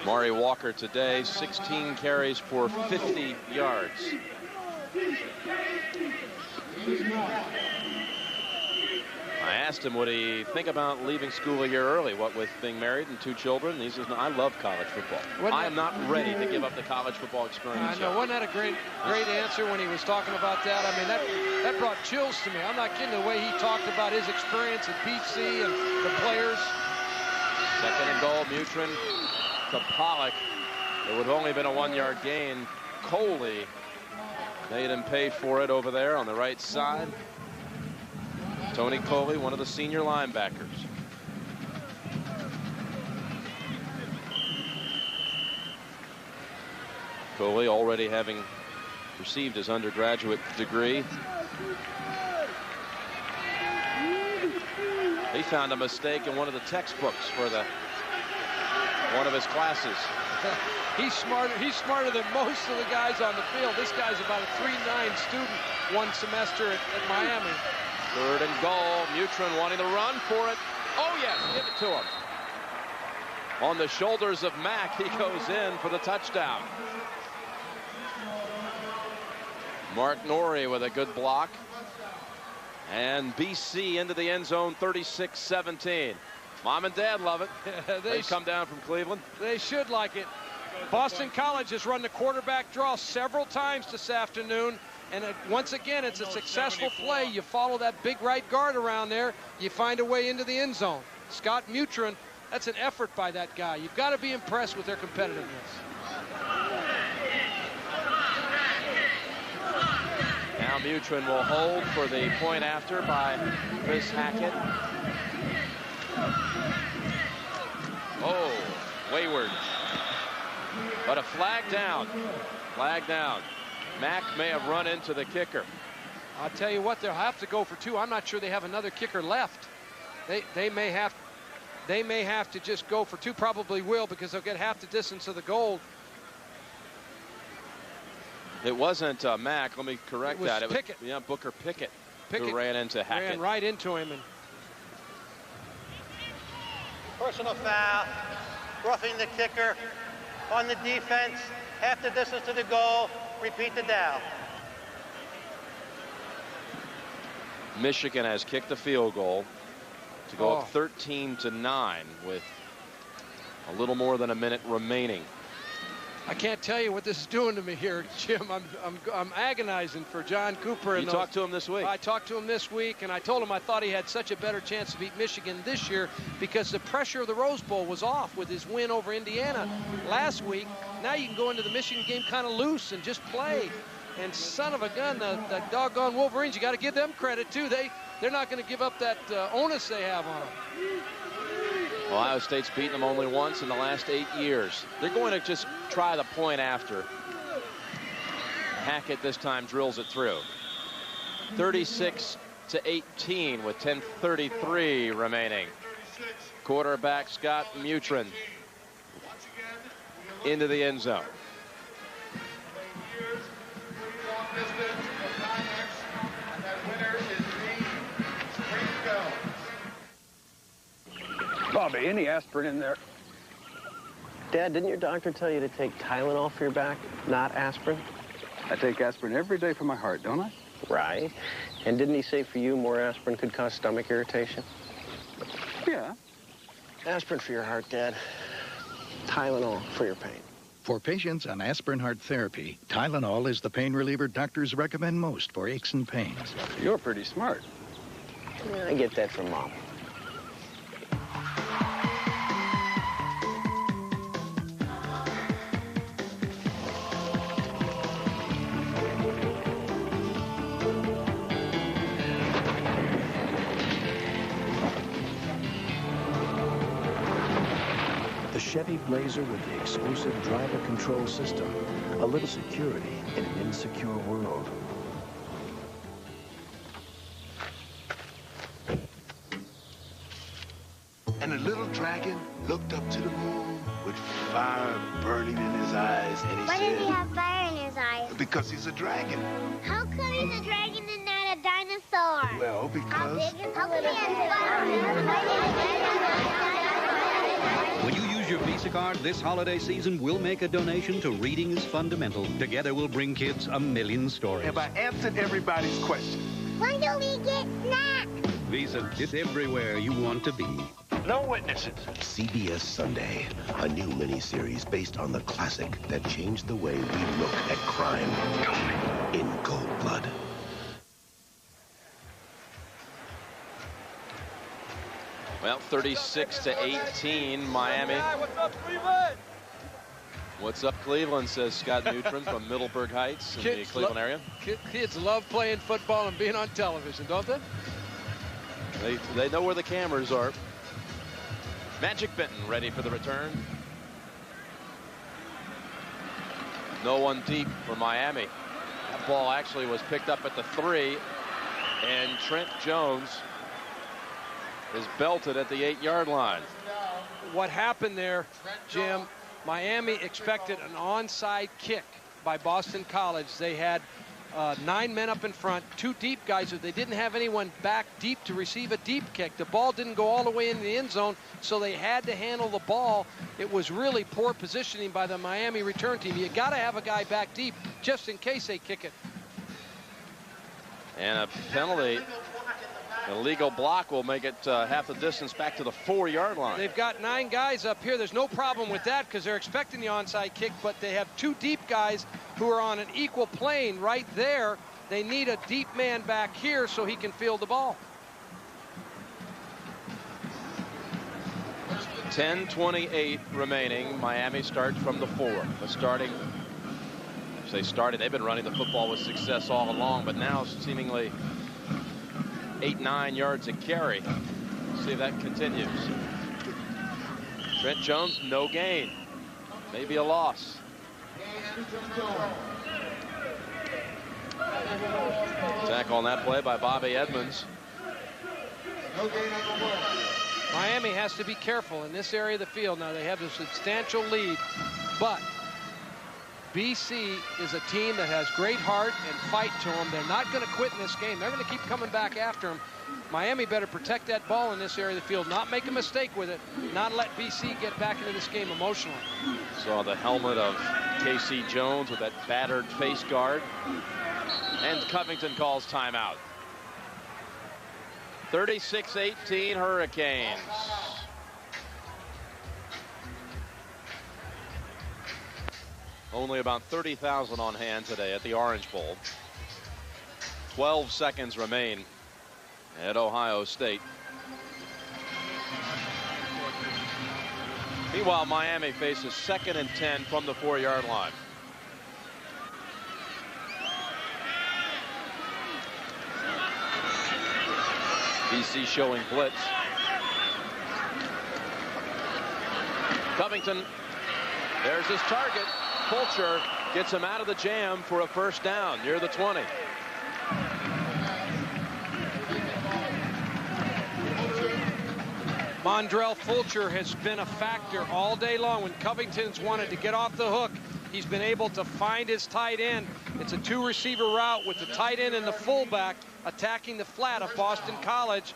Amari Walker today, 16 carries for 50 yards. I asked him, would he think about leaving school a year early? What with being married and 2 children? He says, no, I love college football. I am not ready to give up the college football experience. I know, wasn't that a great answer when he was talking about that? I mean, that brought chills to me. I'm not kidding, the way he talked about his experience at BC and the players. 2nd and goal, Mutrin to Pollock. It would have only been a 1-yard gain. Coley made him pay for it over there on the right side. Tony Coley, one of the senior linebackers. Coley already having received his undergraduate degree. He found a mistake in one of the textbooks for one of his classes. He's smarter than most of the guys on the field. This guy's about a 3.9 student one semester at Miami. 3rd and goal. Mutrin wanting to run for it. Oh, yes, give it to him. On the shoulders of Mack, he goes in for the touchdown. Mark Norrie with a good block. And BC into the end zone, 36-17. Mom and Dad love it. They come down from Cleveland. They should like it. Boston College has run the quarterback draw several times this afternoon. And once again, it's a successful play. You follow that big right guard around there. You find a way into the end zone. Scott Mutrin, that's an effort by that guy. You've got to be impressed with their competitiveness. Now Mutrin will hold for the point after by Chris Hackett. wayward. But a flag down. Flag down. Mack may have run into the kicker. I'll tell you what, they'll have to go for 2. I'm not sure they have another kicker left. They may have to just go for 2. Probably will, because they'll get half the distance of the goal. It wasn't Mack. Let me correct that. It was Pickett. Yeah, Booker Pickett who ran into Hackett. Ran right into him. And Personal foul, roughing the kicker. On the defense, half the distance to the goal. Repeat the down. Michigan has kicked the field goal to go up 13-9 with a little more than a minute remaining. I can't tell you what this is doing to me here, Jim. I'm agonizing for John Cooper. You talked to him this week. I talked to him this week, and I told him I thought he had such a better chance to beat Michigan this year because the pressure of the Rose Bowl was off with his win over Indiana last week. Now you can go into the Michigan game kind of loose and just play. And son of a gun, the doggone Wolverines, you got to give them credit too. They're not going to give up that onus they have on them. Ohio State's beaten them only once in the last 8 years. They're going to just try the point after. Hackett this time drills it through. 36-18 with 10:33 remaining. Quarterback Scott Mutrin into the end zone. Bobby, any aspirin in there? Dad, didn't your doctor tell you to take Tylenol for your back, not aspirin? I take aspirin every day for my heart, don't I? Right. And didn't he say for you more aspirin could cause stomach irritation? Yeah. Aspirin for your heart, Dad. Tylenol for your pain. For patients on aspirin heart therapy, Tylenol is the pain reliever doctors recommend most for aches and pains. You're pretty smart. Yeah, I get that from Mom. Chevy Blazer with the exclusive driver control system. A little security in an insecure world. And the little dragon looked up to the moon with fire burning in his eyes, and he Why said... does he have fire in his eyes? Because he's a dragon. How come he's a dragon and not a dinosaur? Well, because... How come he has fire? When you use your Visa card this holiday season, we'll make a donation to Reading is Fundamental. Together, we'll bring kids a million stories. Have I answered everybody's question? Why don't we get snacks? Visa is everywhere you want to be. No witnesses. CBS Sunday, a new miniseries based on the classic that changed the way we look at crime in cold blood. Well, 36-18, Miami. What's up, Cleveland? What's up, Cleveland, says Scott Mutrin from Middleburg Heights in the Cleveland area. Kids love playing football and being on television, don't they? They know where the cameras are. Magic Benton ready for the return. No one deep for Miami. That ball actually was picked up at the 3, and Trent Jones is belted at the 8-yard line. What happened there, Jim, Miami expected an onside kick by Boston College. They had 9 men up in front, 2 deep guys. They didn't have anyone back deep to receive a deep kick. The ball didn't go all the way into the end zone, so they had to handle the ball. It was really poor positioning by the Miami return team. You got to have a guy back deep just in case they kick it. And a penalty. An illegal block will make it half the distance back to the 4-yard line. They've got 9 guys up here. There's no problem with that because they're expecting the onside kick, but they have 2 deep guys who are on an equal plane right there. They need a deep man back here so he can field the ball. 10:28 remaining. Miami starts from the 4. They've been running the football with success all along, but now seemingly 8-9 yards a carry. See if that continues. Trent Jones, no gain. Maybe a loss. Tackle on that play by Bobby Edmonds. Miami has to be careful in this area of the field. Now they have a substantial lead, but BC is a team that has great heart and fight to them. They're not going to quit in this game. They're going to keep coming back after them. Miami better protect that ball in this area of the field, not make a mistake with it, not let BC get back into this game emotionally. Saw the helmet of K.C. Jones with that battered face guard. And Covington calls timeout. 36-18 Hurricanes. Only about 30,000 on hand today at the Orange Bowl. 12 seconds remain at Ohio State. Meanwhile, Miami faces 2nd and 10 from the 4-yard line. BC showing blitz. Covington, there's his target. Fulcher gets him out of the jam for a first down near the 20. Mondrell Fulcher has been a factor all day long. When Covington's wanted to get off the hook, he's been able to find his tight end. It's a 2-receiver route with the tight end and the fullback attacking the flat of Boston College.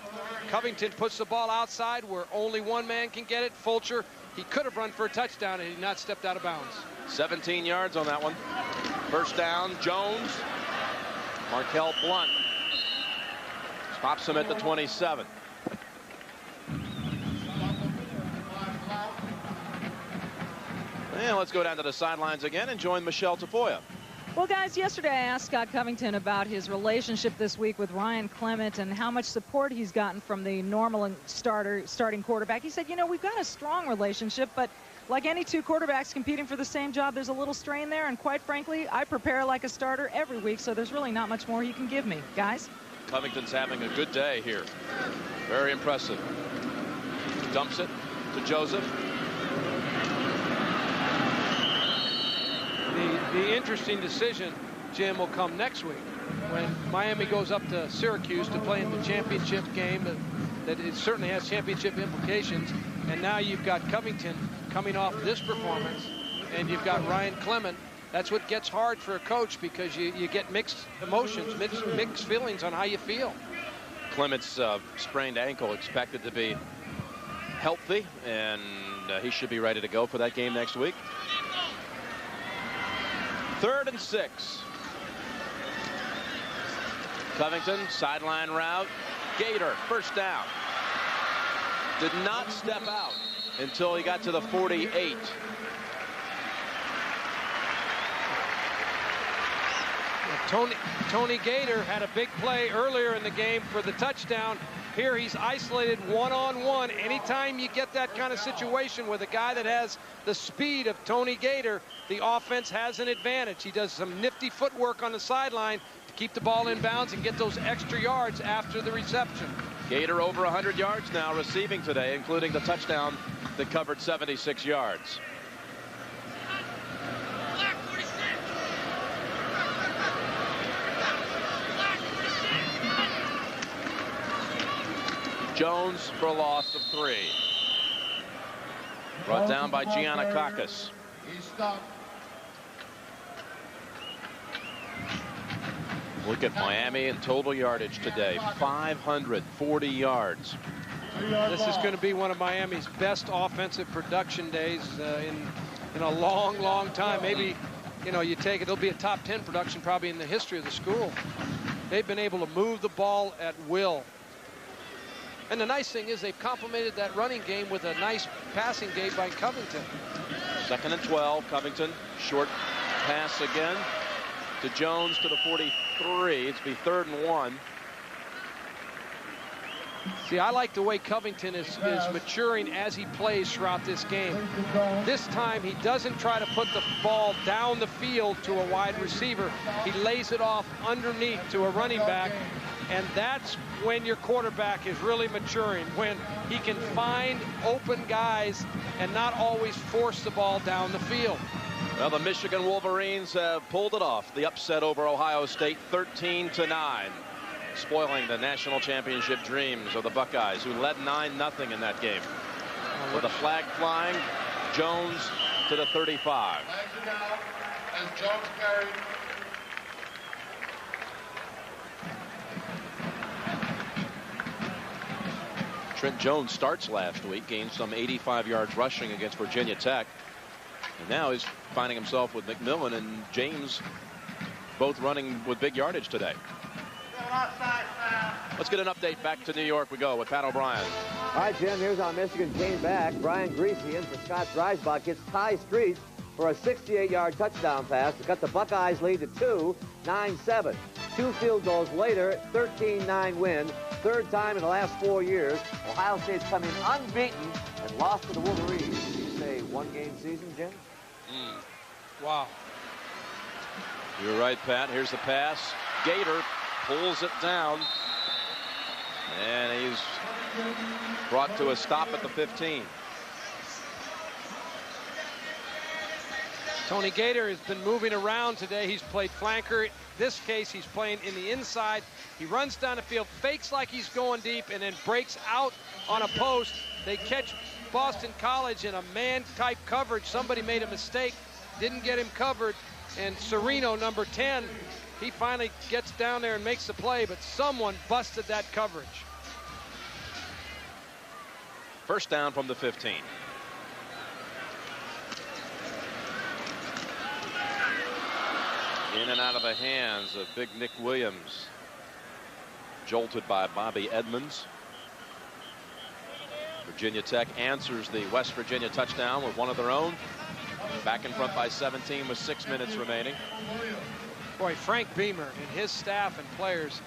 Covington puts the ball outside where only one man can get it. Fulcher, he could have run for a touchdown and he not stepped out of bounds. 17 yards on that one. First down, Jones. Markel Blunt stops him at the 27. And let's go down to the sidelines again and join Michelle Tafoya. Well, guys, yesterday I asked Scott Covington about his relationship this week with Ryan Clement and how much support he's gotten from the normal starting quarterback. He said, you know, we've got a strong relationship, but like any two quarterbacks competing for the same job, there's a little strain there. And quite frankly, I prepare like a starter every week, so there's really not much more he can give me. Guys? Covington's having a good day here. Very impressive. Dumps it to Joseph. The interesting decision, Jim, will come next week when Miami goes up to Syracuse to play in the championship game that it certainly has championship implications. And now you've got Covington coming off this performance, and you've got Ryan Clement. That's what gets hard for a coach because you get mixed emotions, mixed feelings on how you feel. Clement's sprained ankle expected to be healthy, and he should be ready to go for that game next week. 3rd and 6. Covington, sideline route. Gator, first down. Did not step out until he got to the 48. Tony Gator had a big play earlier in the game for the touchdown. Here he's isolated one-on-one. Anytime you get that kind of situation with a guy that has the speed of Tony Gator, the offense has an advantage. He does some nifty footwork on the sideline to keep the ball in bounds and get those extra yards after the reception. Gator over 100 yards now receiving today, including the touchdown that covered 76 yards. Jones for a loss of 3. Brought down by Giannakakis. Look at Miami in total yardage today, 540 yards. This is going to be one of Miami's best offensive production days in a long, long time. Maybe, you know, you take it, it'll be a top 10 production probably in the history of the school. They've been able to move the ball at will. And the nice thing is they've complemented that running game with a nice passing game by Covington. 2nd and 12, Covington, short pass again to Jones to the 43. It's be 3rd and 1. See, I like the way Covington is maturing as he plays throughout this game. This time he doesn't try to put the ball down the field to a wide receiver. He lays it off underneath to a running back. And that's when your quarterback is really maturing, when he can find open guys and not always force the ball down the field. Well, the Michigan Wolverines have pulled it off. The upset over Ohio State, 13-9. Spoiling the national championship dreams of the Buckeyes, who led 9-0 in that game. With the flag flying, Jones to the 35. As Jones carried. Trent Jones starts last week, gained some 85 yards rushing against Virginia Tech. And now he's finding himself with McMillan and James both running with big yardage today. Let's get an update. Back to New York we go with Pat O'Brien. All right, Jim, here's how Michigan came back. Brian Greasy in for Scott Dreisbach gets Ty Street for a 68-yard touchdown pass to cut the Buckeyes lead to 2, 9-7. 2 field goals later, 13-9 win. Third time in the last 4 years. Ohio State's come in unbeaten and lost to the Wolverines. Did you say one-game season, Jim? Wow. You're right, Pat. Here's the pass. Gator pulls it down. And he's brought to a stop at the 15. Tony Gator has been moving around today. He's played flanker. This case, he's playing in the inside. He runs down the field, fakes like he's going deep, and then breaks out on a post. They catch Boston College in a man-type coverage. Somebody made a mistake, didn't get him covered, and Serino, number 10, he finally gets down there and makes the play, but someone busted that coverage. First down from the 15. In and out of the hands of big Nick Williams. Jolted by Bobby Edmonds. Virginia Tech answers the West Virginia touchdown with one of their own. Back in front by 17 with 6 minutes remaining. Boy, Frank Beamer and his staff and players,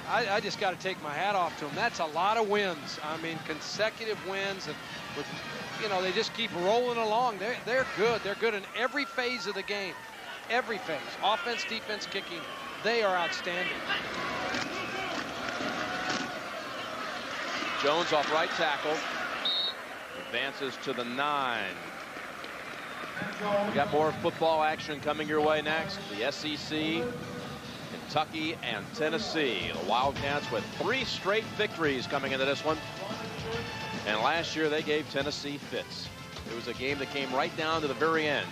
I just got to take my hat off to them. That's a lot of wins. I mean, consecutive wins, and with, you know, they just keep rolling along. They're good. They're good in every phase of the game. Every phase. Offense, defense, kicking. They are outstanding. Jones off right tackle. Advances to the 9. We got more football action coming your way next. The SEC, Kentucky, and Tennessee. The Wildcats with 3 straight victories coming into this one. And last year they gave Tennessee fits. It was a game that came right down to the very end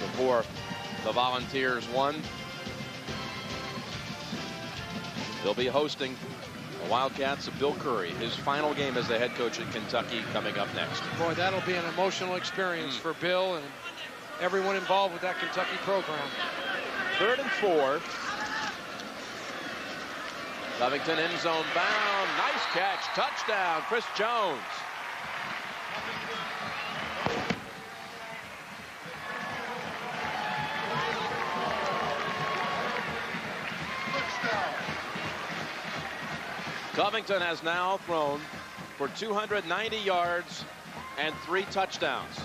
before the Volunteers won. They'll be hosting the Wildcats of Bill Curry, his final game as the head coach at Kentucky, coming up next. Boy, that'll be an emotional experience for Bill and everyone involved with that Kentucky program. 3rd and 4. Covington end zone bound. Nice catch. Touchdown, Chris Jones. Covington has now thrown for 290 yards and 3 touchdowns,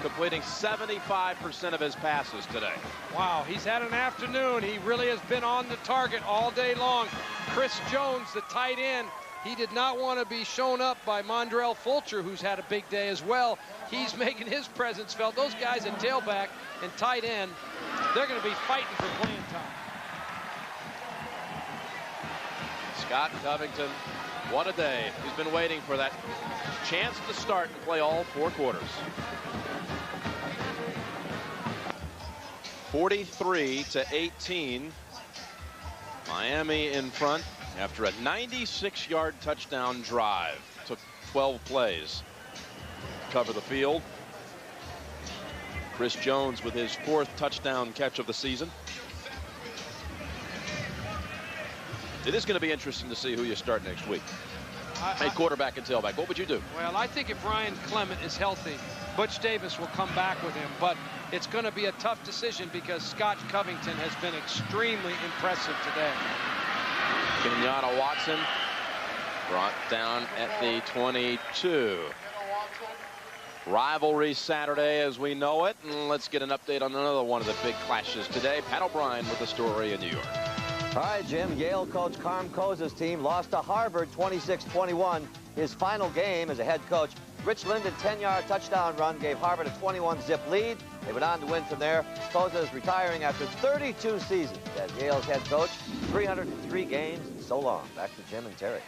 completing 75% of his passes today. Wow, he's had an afternoon. He really has been on the target all day long. Chris Jones, the tight end, he did not want to be shown up by Mondrell Fulcher, who's had a big day as well. He's making his presence felt. Those guys at tailback and tight end, they're going to be fighting for playing time. Scott Covington, what a day. He's been waiting for that chance to start and play all 4 quarters. 43-18. Miami in front after a 96-yard touchdown drive. Took 12 plays to cover the field. Chris Jones with his 4th touchdown catch of the season. It is going to be interesting to see who you start next week. Hey, quarterback and tailback. What would you do? Well, I think if Ryan Clement is healthy, Butch Davis will come back with him. But it's going to be a tough decision because Scott Covington has been extremely impressive today. Kenyatta Watson brought down at the 22. Rivalry Saturday as we know it. And let's get an update on another one of the big clashes today. Pat O'Brien with the story in New York. All right, Jim, Yale coach Carm Koza's team lost to Harvard 26-21. His final game as a head coach. Rich Linden 10-yard touchdown run gave Harvard a 21-zip lead. They went on to win from there. Koza is retiring after 32 seasons as Yale's head coach. 303 games and so long. Back to Jim and Terry.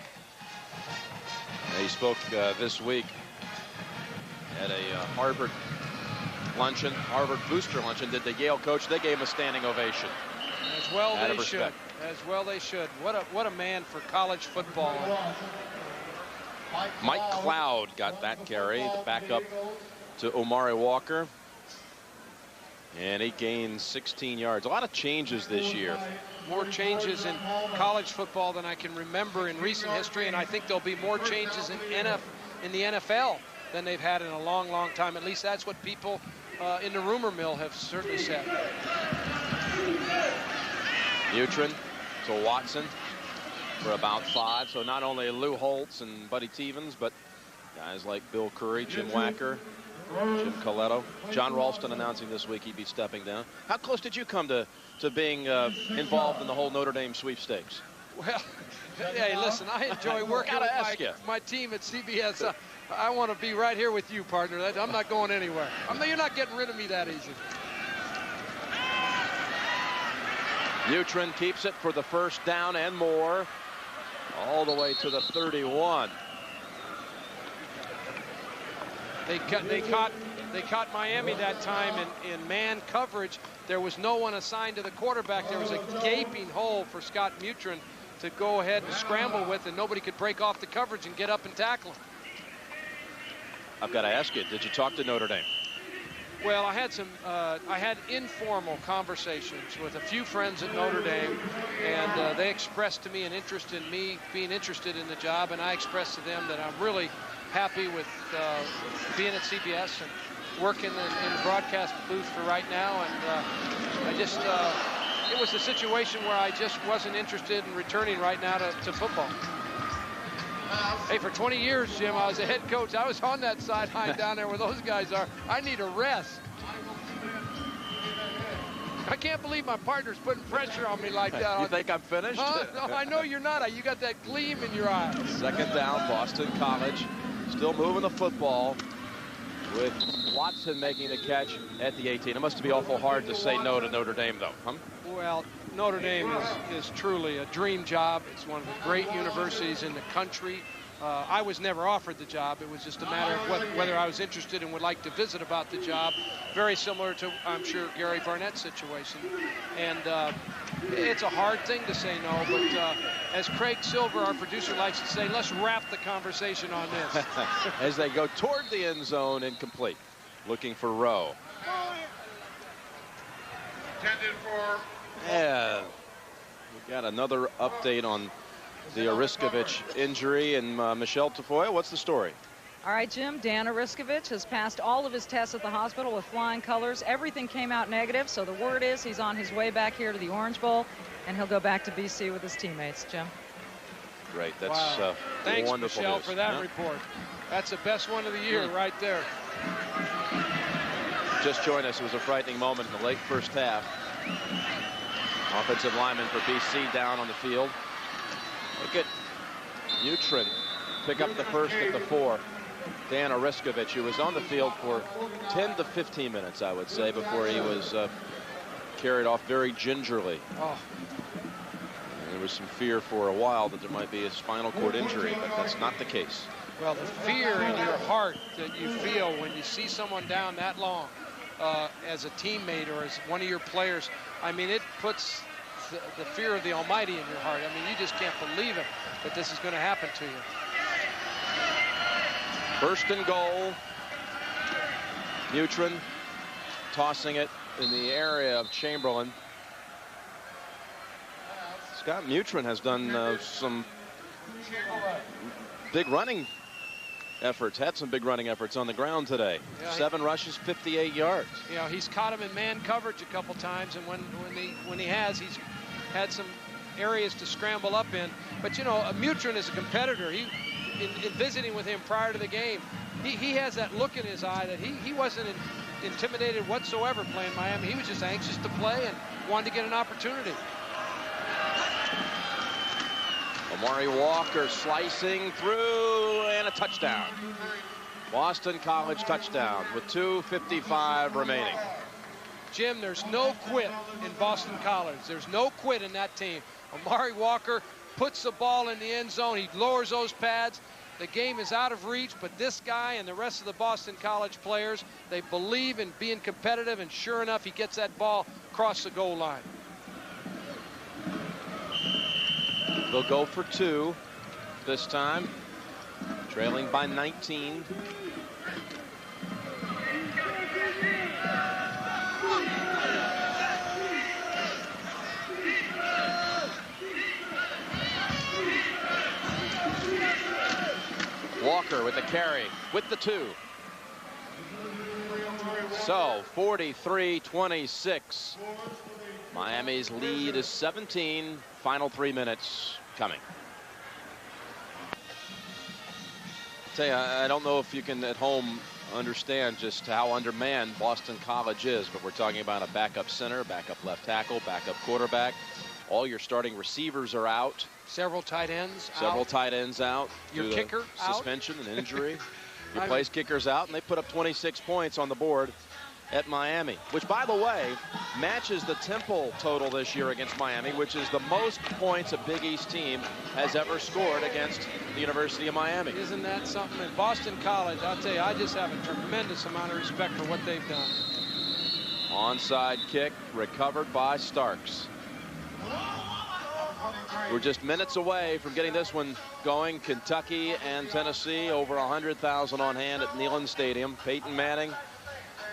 He spoke this week at a Harvard luncheon, Harvard booster luncheon. Did the Yale coach? They gave him a standing ovation. As well they should. As well they should. What a man for college football. Mike Cloud got that carry, the backup to Omari Walker. And he gained 16 yards. A lot of changes this year. More changes in college football than I can remember in recent history, and I think there'll be more changes in the NFL than they've had in a long, long time. At least that's what people in the rumor mill have certainly said. Mutrin to Watson for about 5. So not only Lou Holtz and Buddy Stevens, but guys like Bill Curry, Jim Wacker, Jim Coletto. John Ralston announcing this week he'd be stepping down. How close did you come to being involved in the whole Notre Dame sweepstakes? Well, hey, listen, I enjoy working with my team at CBS. I want to be right here with you, partner. I'm not going anywhere. You're not getting rid of me that easy. Mutrin keeps it for the first down and more, all the way to the 31. They caught Miami that time in man coverage. There was no one assigned to the quarterback. There was a gaping hole for Scott Mutrin to go ahead and scramble with, and nobody could break off the coverage and get up and tackle him. I've got to ask you, did you talk to Notre Dame? Well, I had informal conversations with a few friends at Notre Dame, and they expressed to me an interest in me being interested in the job, and I expressed to them that I'm really happy with being at CBS and working in the broadcast booth for right now. And it was a situation where I just wasn't interested in returning right now to football. Hey, for 20 years, Jim, I was a head coach. I was on that sideline down there where those guys are. I need a rest. I can't believe my partner's putting pressure on me like that. You think I'm finished? Huh? No, I know you're not. You got that gleam in your eye. Second down, Boston College. Still moving the football with Watson making the catch at the 18. It must be awful hard to say no to Notre Dame, though, huh? Well, Notre Dame is truly a dream job. It's one of the great universities in the country. I was never offered the job. It was just a matter of whether I was interested and would like to visit about the job. Very similar to, I'm sure, Gary Barnett's situation. And it's a hard thing to say no, but as Craig Silver, our producer, likes to say, let's wrap the conversation on this. As they go toward the end zone, incomplete. Looking for Rowe. Intended for... Yeah, we got another update on the Oriskovich injury. And Michelle Tafoya, what's the story? All right, Jim, Dan Oriskovich has passed all of his tests at the hospital with flying colors. Everything came out negative, so the word is he's on his way back here to the Orange Bowl, and he'll go back to BC with his teammates, Jim. Great, that's wow. Thanks, wonderful Michelle, news. for that report. That's the best one of the year right there. Just joined us. It was a frightening moment in the late first half. Offensive lineman for BC down on the field. Look at Mutrin pick up the first at the 4. Dan Oriskovich, who was on the field for 10 to 15 minutes, I would say, before he was carried off very gingerly. Oh. And there was some fear for a while that there might be a spinal cord injury, but that's not the case. Well, the fear in your heart that you feel when you see someone down that long as a teammate or as one of your players, I mean, it puts the fear of the Almighty in your heart. I mean, you just can't believe it that this is going to happen to you. First and goal. Mutrin tossing it in the area of Chamberlain. Scott Mutrin has done some big running efforts, had some big running efforts on the ground today. Yeah, 7 rushes, 58 yards. You know, he's caught him in man coverage a couple times, and when he has, he's had some areas to scramble up in. But you know, Mutrin is a competitor. In visiting with him prior to the game, he has that look in his eye that he wasn't intimidated whatsoever playing Miami. He was just anxious to play and wanted to get an opportunity. Amari Walker slicing through, and a touchdown. Boston College touchdown with 2:55 remaining. Jim, there's no quit in Boston College. There's no quit in that team. Amari Walker puts the ball in the end zone. He lowers those pads. The game is out of reach, but this guy and the rest of the Boston College players, they believe in being competitive, and sure enough, he gets that ball across the goal line. They'll go for 2 this time, trailing by 19. Walker with the carry, with the 2. So 43-26. Miami's lead is 17. Final 3 minutes coming. Tell you, I don't know if you can at home understand just how undermanned Boston College is, but we're talking about a backup center, backup left tackle, backup quarterback. All your starting receivers are out. Several tight ends out. Your kicker out. Suspension and injury. Your place kickers out, and they put up 26 points on the board at Miami, which, by the way, matches the Temple total this year against Miami, which is the most points a Big East team has ever scored against the University of Miami. Isn't that something? In Boston College, I'll tell you, I just have a tremendous amount of respect for what they've done. Onside kick recovered by Starks. We're just minutes away from getting this one going. Kentucky and Tennessee, over 100,000 on hand at Neyland Stadium. Peyton Manning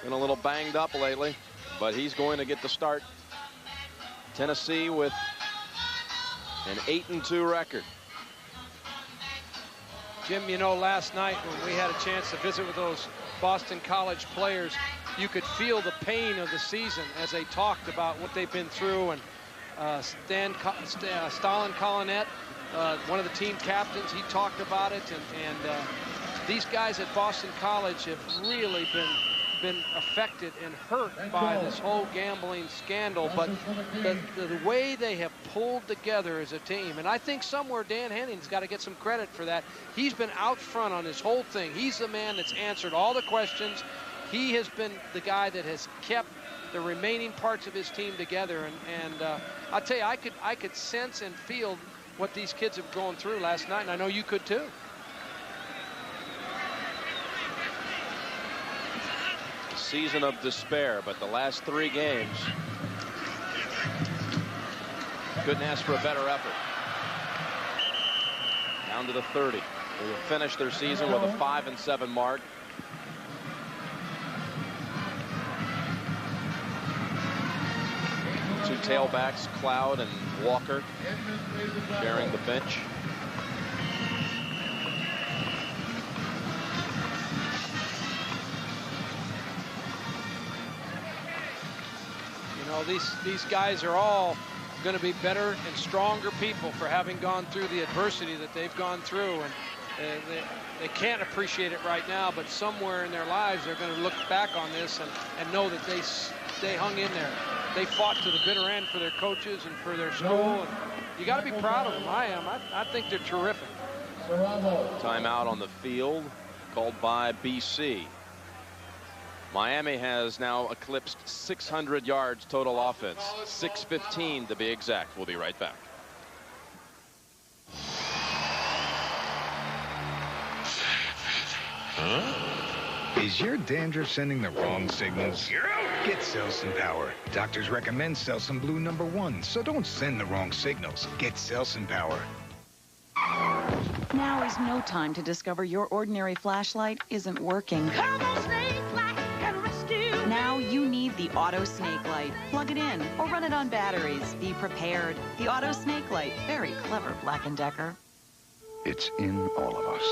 been a little banged up lately, but he's going to get the start. Tennessee with an 8-2 record. Jim, you know, last night when we had a chance to visit with those Boston College players, you could feel the pain of the season as they talked about what they've been through. And Stalin Collinet, one of the team captains, he talked about it. And these guys at Boston College have really been affected and hurt by this whole gambling scandal, but the way they have pulled together as a team, and I think somewhere Dan Henning's got to get some credit for that. He's been out front on this whole thing. He's the man that's answered all the questions. He has been the guy that has kept the remaining parts of his team together, and I'll tell you, I could sense and feel what these kids have gone through last night, and I know you could too. Season of despair, but the last 3 games couldn't ask for a better effort. Down to the 30. They will finish their season with a 5-7 mark. Two tailbacks, Cloud and Walker, sharing the bench. These guys are all going to be better and stronger people for having gone through the adversity that they've gone through, and they can't appreciate it right now, but somewhere in their lives they're going to look back on this and know that they hung in there. They fought to the bitter end for their coaches and for their school, and you got to be proud of them. I think they're terrific. Timeout on the field called by BC. Miami has now eclipsed 600 yards total offense, 615 to be exact. We'll be right back. Is your dandruff sending the wrong signals? Get Selsun Power. Doctors recommend Selsun Blue #1, so don't send the wrong signals. Get Selsun Power. Now is no time to discover your ordinary flashlight isn't working. Come on, Snake Light, and rescue. Now you need the Auto Snake Light. Plug it in or run it on batteries. Be prepared. The Auto Snake Light. Very clever, Black & Decker. It's in all of us.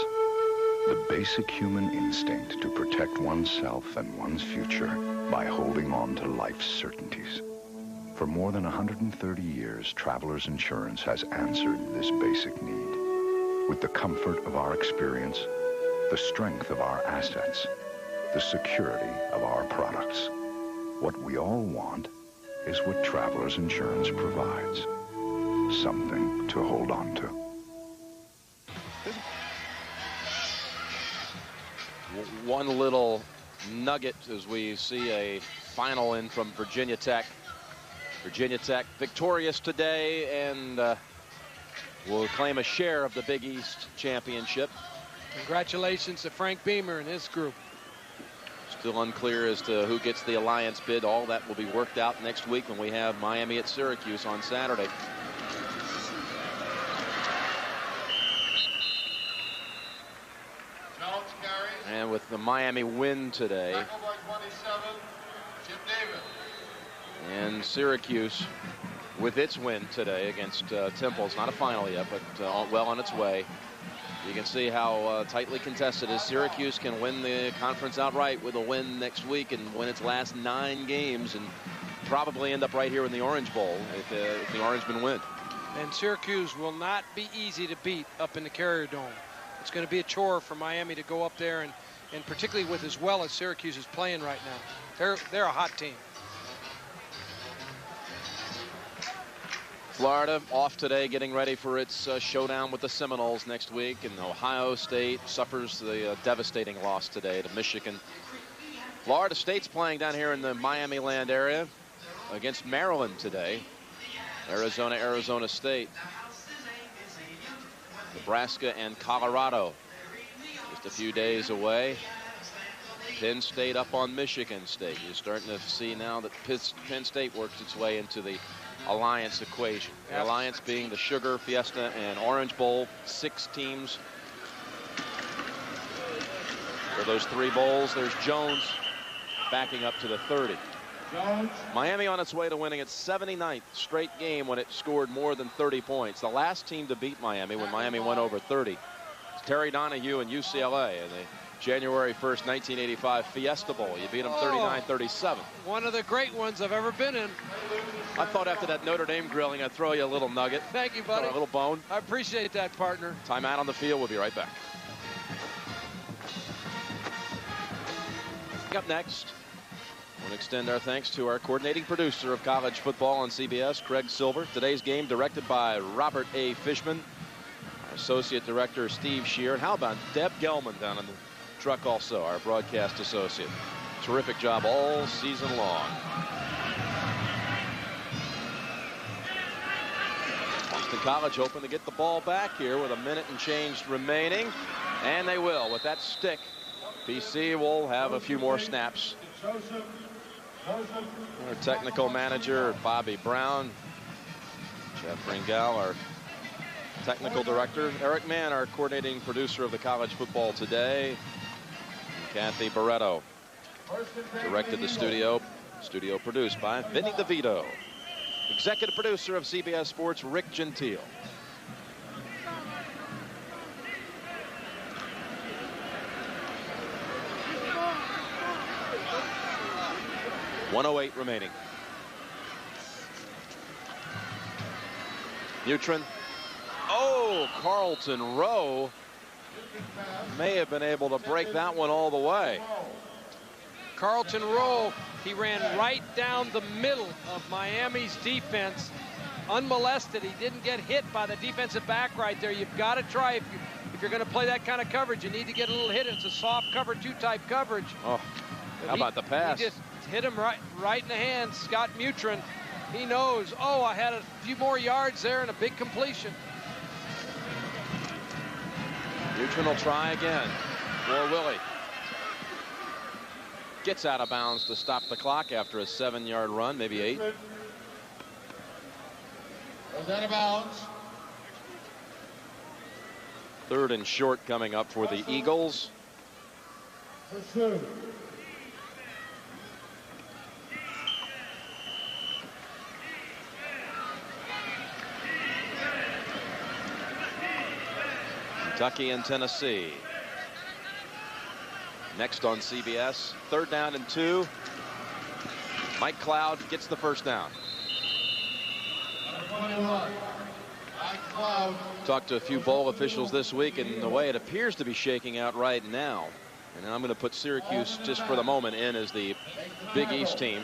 The basic human instinct to protect oneself and one's future by holding on to life's certainties. For more than 130 years, Travelers Insurance has answered this basic need. With the comfort of our experience, the strength of our assets, the security of our products. What we all want is what Travelers Insurance provides. Something to hold on to. one little nugget as we see a final in from Virginia Tech. Virginia Tech victorious today and will claim a share of the Big East championship. Congratulations to Frank Beamer and his group. Still unclear as to who gets the alliance bid. All that will be worked out next week when we have Miami at Syracuse on Saturday. And with the Miami win today, and Syracuse with its win today against Temple. It's not a final yet, but well on its way. You can see how tightly contested it is. Syracuse can win the conference outright with a win next week and win its last 9 games and probably end up right here in the Orange Bowl if the Orangemen win. And Syracuse will not be easy to beat up in the Carrier Dome. It's going to be a chore for Miami to go up there, and particularly with as well as Syracuse is playing right now. They're a hot team. Florida off today, getting ready for its showdown with the Seminoles next week. And Ohio State suffers the devastating loss today to Michigan. Florida State's playing down here in the Miami land area against Maryland today. Arizona State. Nebraska and Colorado just a few days away. Penn State up on Michigan State. You're starting to see now that Penn State works its way into the alliance equation. The alliance being the Sugar, Fiesta, and Orange Bowl. 6 teams. For those 3 bowls, there's Jones backing up to the 30. Miami on its way to winning its 79th straight game when it scored more than 30 points. The last team to beat Miami when Miami went over 30 is Terry Donahue and UCLA in the January 1st, 1985 Fiesta Bowl. You beat them 39-37. One of the great ones I've ever been in. I thought after that Notre Dame grilling, I'd throw you a little nugget. Thank you, buddy. A little bone. I appreciate that, partner. Timeout on the field. We'll be right back. Up next, I want to extend our thanks to our coordinating producer of college football on CBS, Craig Silver. Today's game directed by Robert A. Fishman. Our associate director, Steve Shear. And how about Deb Gelman down in the truck also, our broadcast associate. Terrific job all season long. Boston College hoping to get the ball back here with a minute and change remaining. And they will with that stick. BC will have a few more snaps. Our technical manager, Bobby Brown. Jeff Ringel, our technical director. Eric Mann, our coordinating producer of the College Football Today. Kathy Barretto directed the studio. Studio produced by Vinny DeVito. Executive producer of CBS Sports, Rick Gentile. .108 remaining. Neutron. Oh, Carlton Rowe may have been able to break that one all the way. Carlton Rowe, he ran right down the middle of Miami's defense, unmolested. He didn't get hit by the defensive back right there. You've got to try, if you're going to play that kind of coverage, you need to get a little hit. It's a soft cover 2 type coverage. Oh, how about the pass? He just hit him right in the hands. Scott Mutrin, he knows, oh, I had a few more yards there and a big completion. Mutrin will try again for Willie. Gets out of bounds to stop the clock after a 7-yard run, maybe 8. Goes out of bounds. 3rd and short coming up for the Eagles. Pursue. Kentucky and Tennessee. Next on CBS, 3rd down and 2. Mike Cloud gets the first down. Talked to a few bowl officials this week, and the way it appears to be shaking out right now, and I'm going to put Syracuse just for the moment in as the Big East team.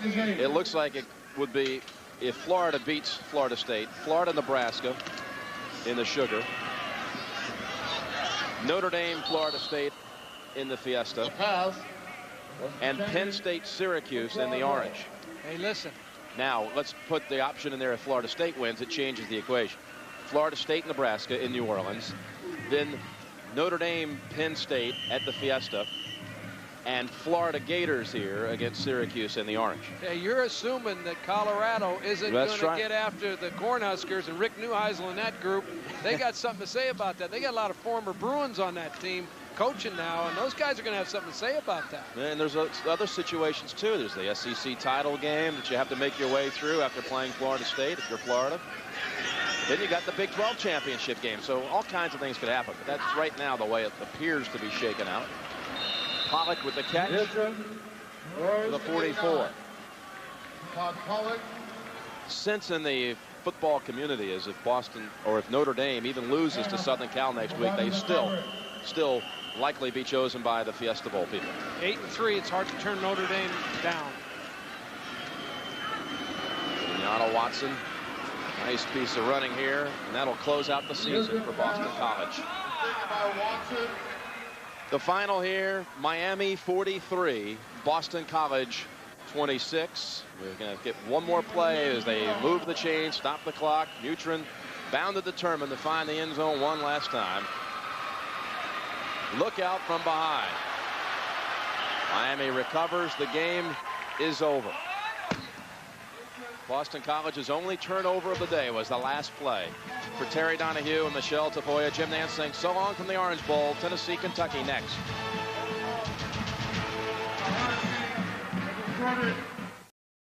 It looks like it would be if Florida beats Florida State, Florida, Nebraska in the Sugar, Notre Dame, Florida State, in the Fiesta, and Penn State Syracuse in the orange. Hey, listen. Now, let's put the option in there if Florida State wins. It changes the equation. Florida State, Nebraska in New Orleans. Then Notre Dame, Penn State at the Fiesta. And Florida Gators here against Syracuse in the orange. Hey, you're assuming that Colorado isn't going to get after the Cornhuskers, and Rick Neuheisel and that group, they got something to say about that. They got a lot of former Bruins on that team coaching now, and those guys are going to have something to say about that. And there's other situations, too. There's the SEC title game that you have to make your way through after playing Florida State if you're Florida. Then you got the Big 12 championship game, so all kinds of things could happen. But that's right now the way it appears to be shaken out. Pollock with the catch for the 44. Sense in the football community is if Boston or if Notre Dame even loses to Southern Cal next week, they still likely be chosen by the Fiesta Bowl people. 8-3, it's hard to turn Notre Dame down. Deanna Watson, nice piece of running here, and that'll close out the season for Boston College. The final here, Miami 43, Boston College 26. We're going to get one more play as they move the chain, stop the clock. Mutrin bound and determined to find the end zone one last time. Look out from behind. Miami recovers. The game is over. Boston College's only turnover of the day was the last play. For Terry Donahue and Michelle Tafoya, Jim Nance saying so long from the Orange Bowl. Tennessee, Kentucky next.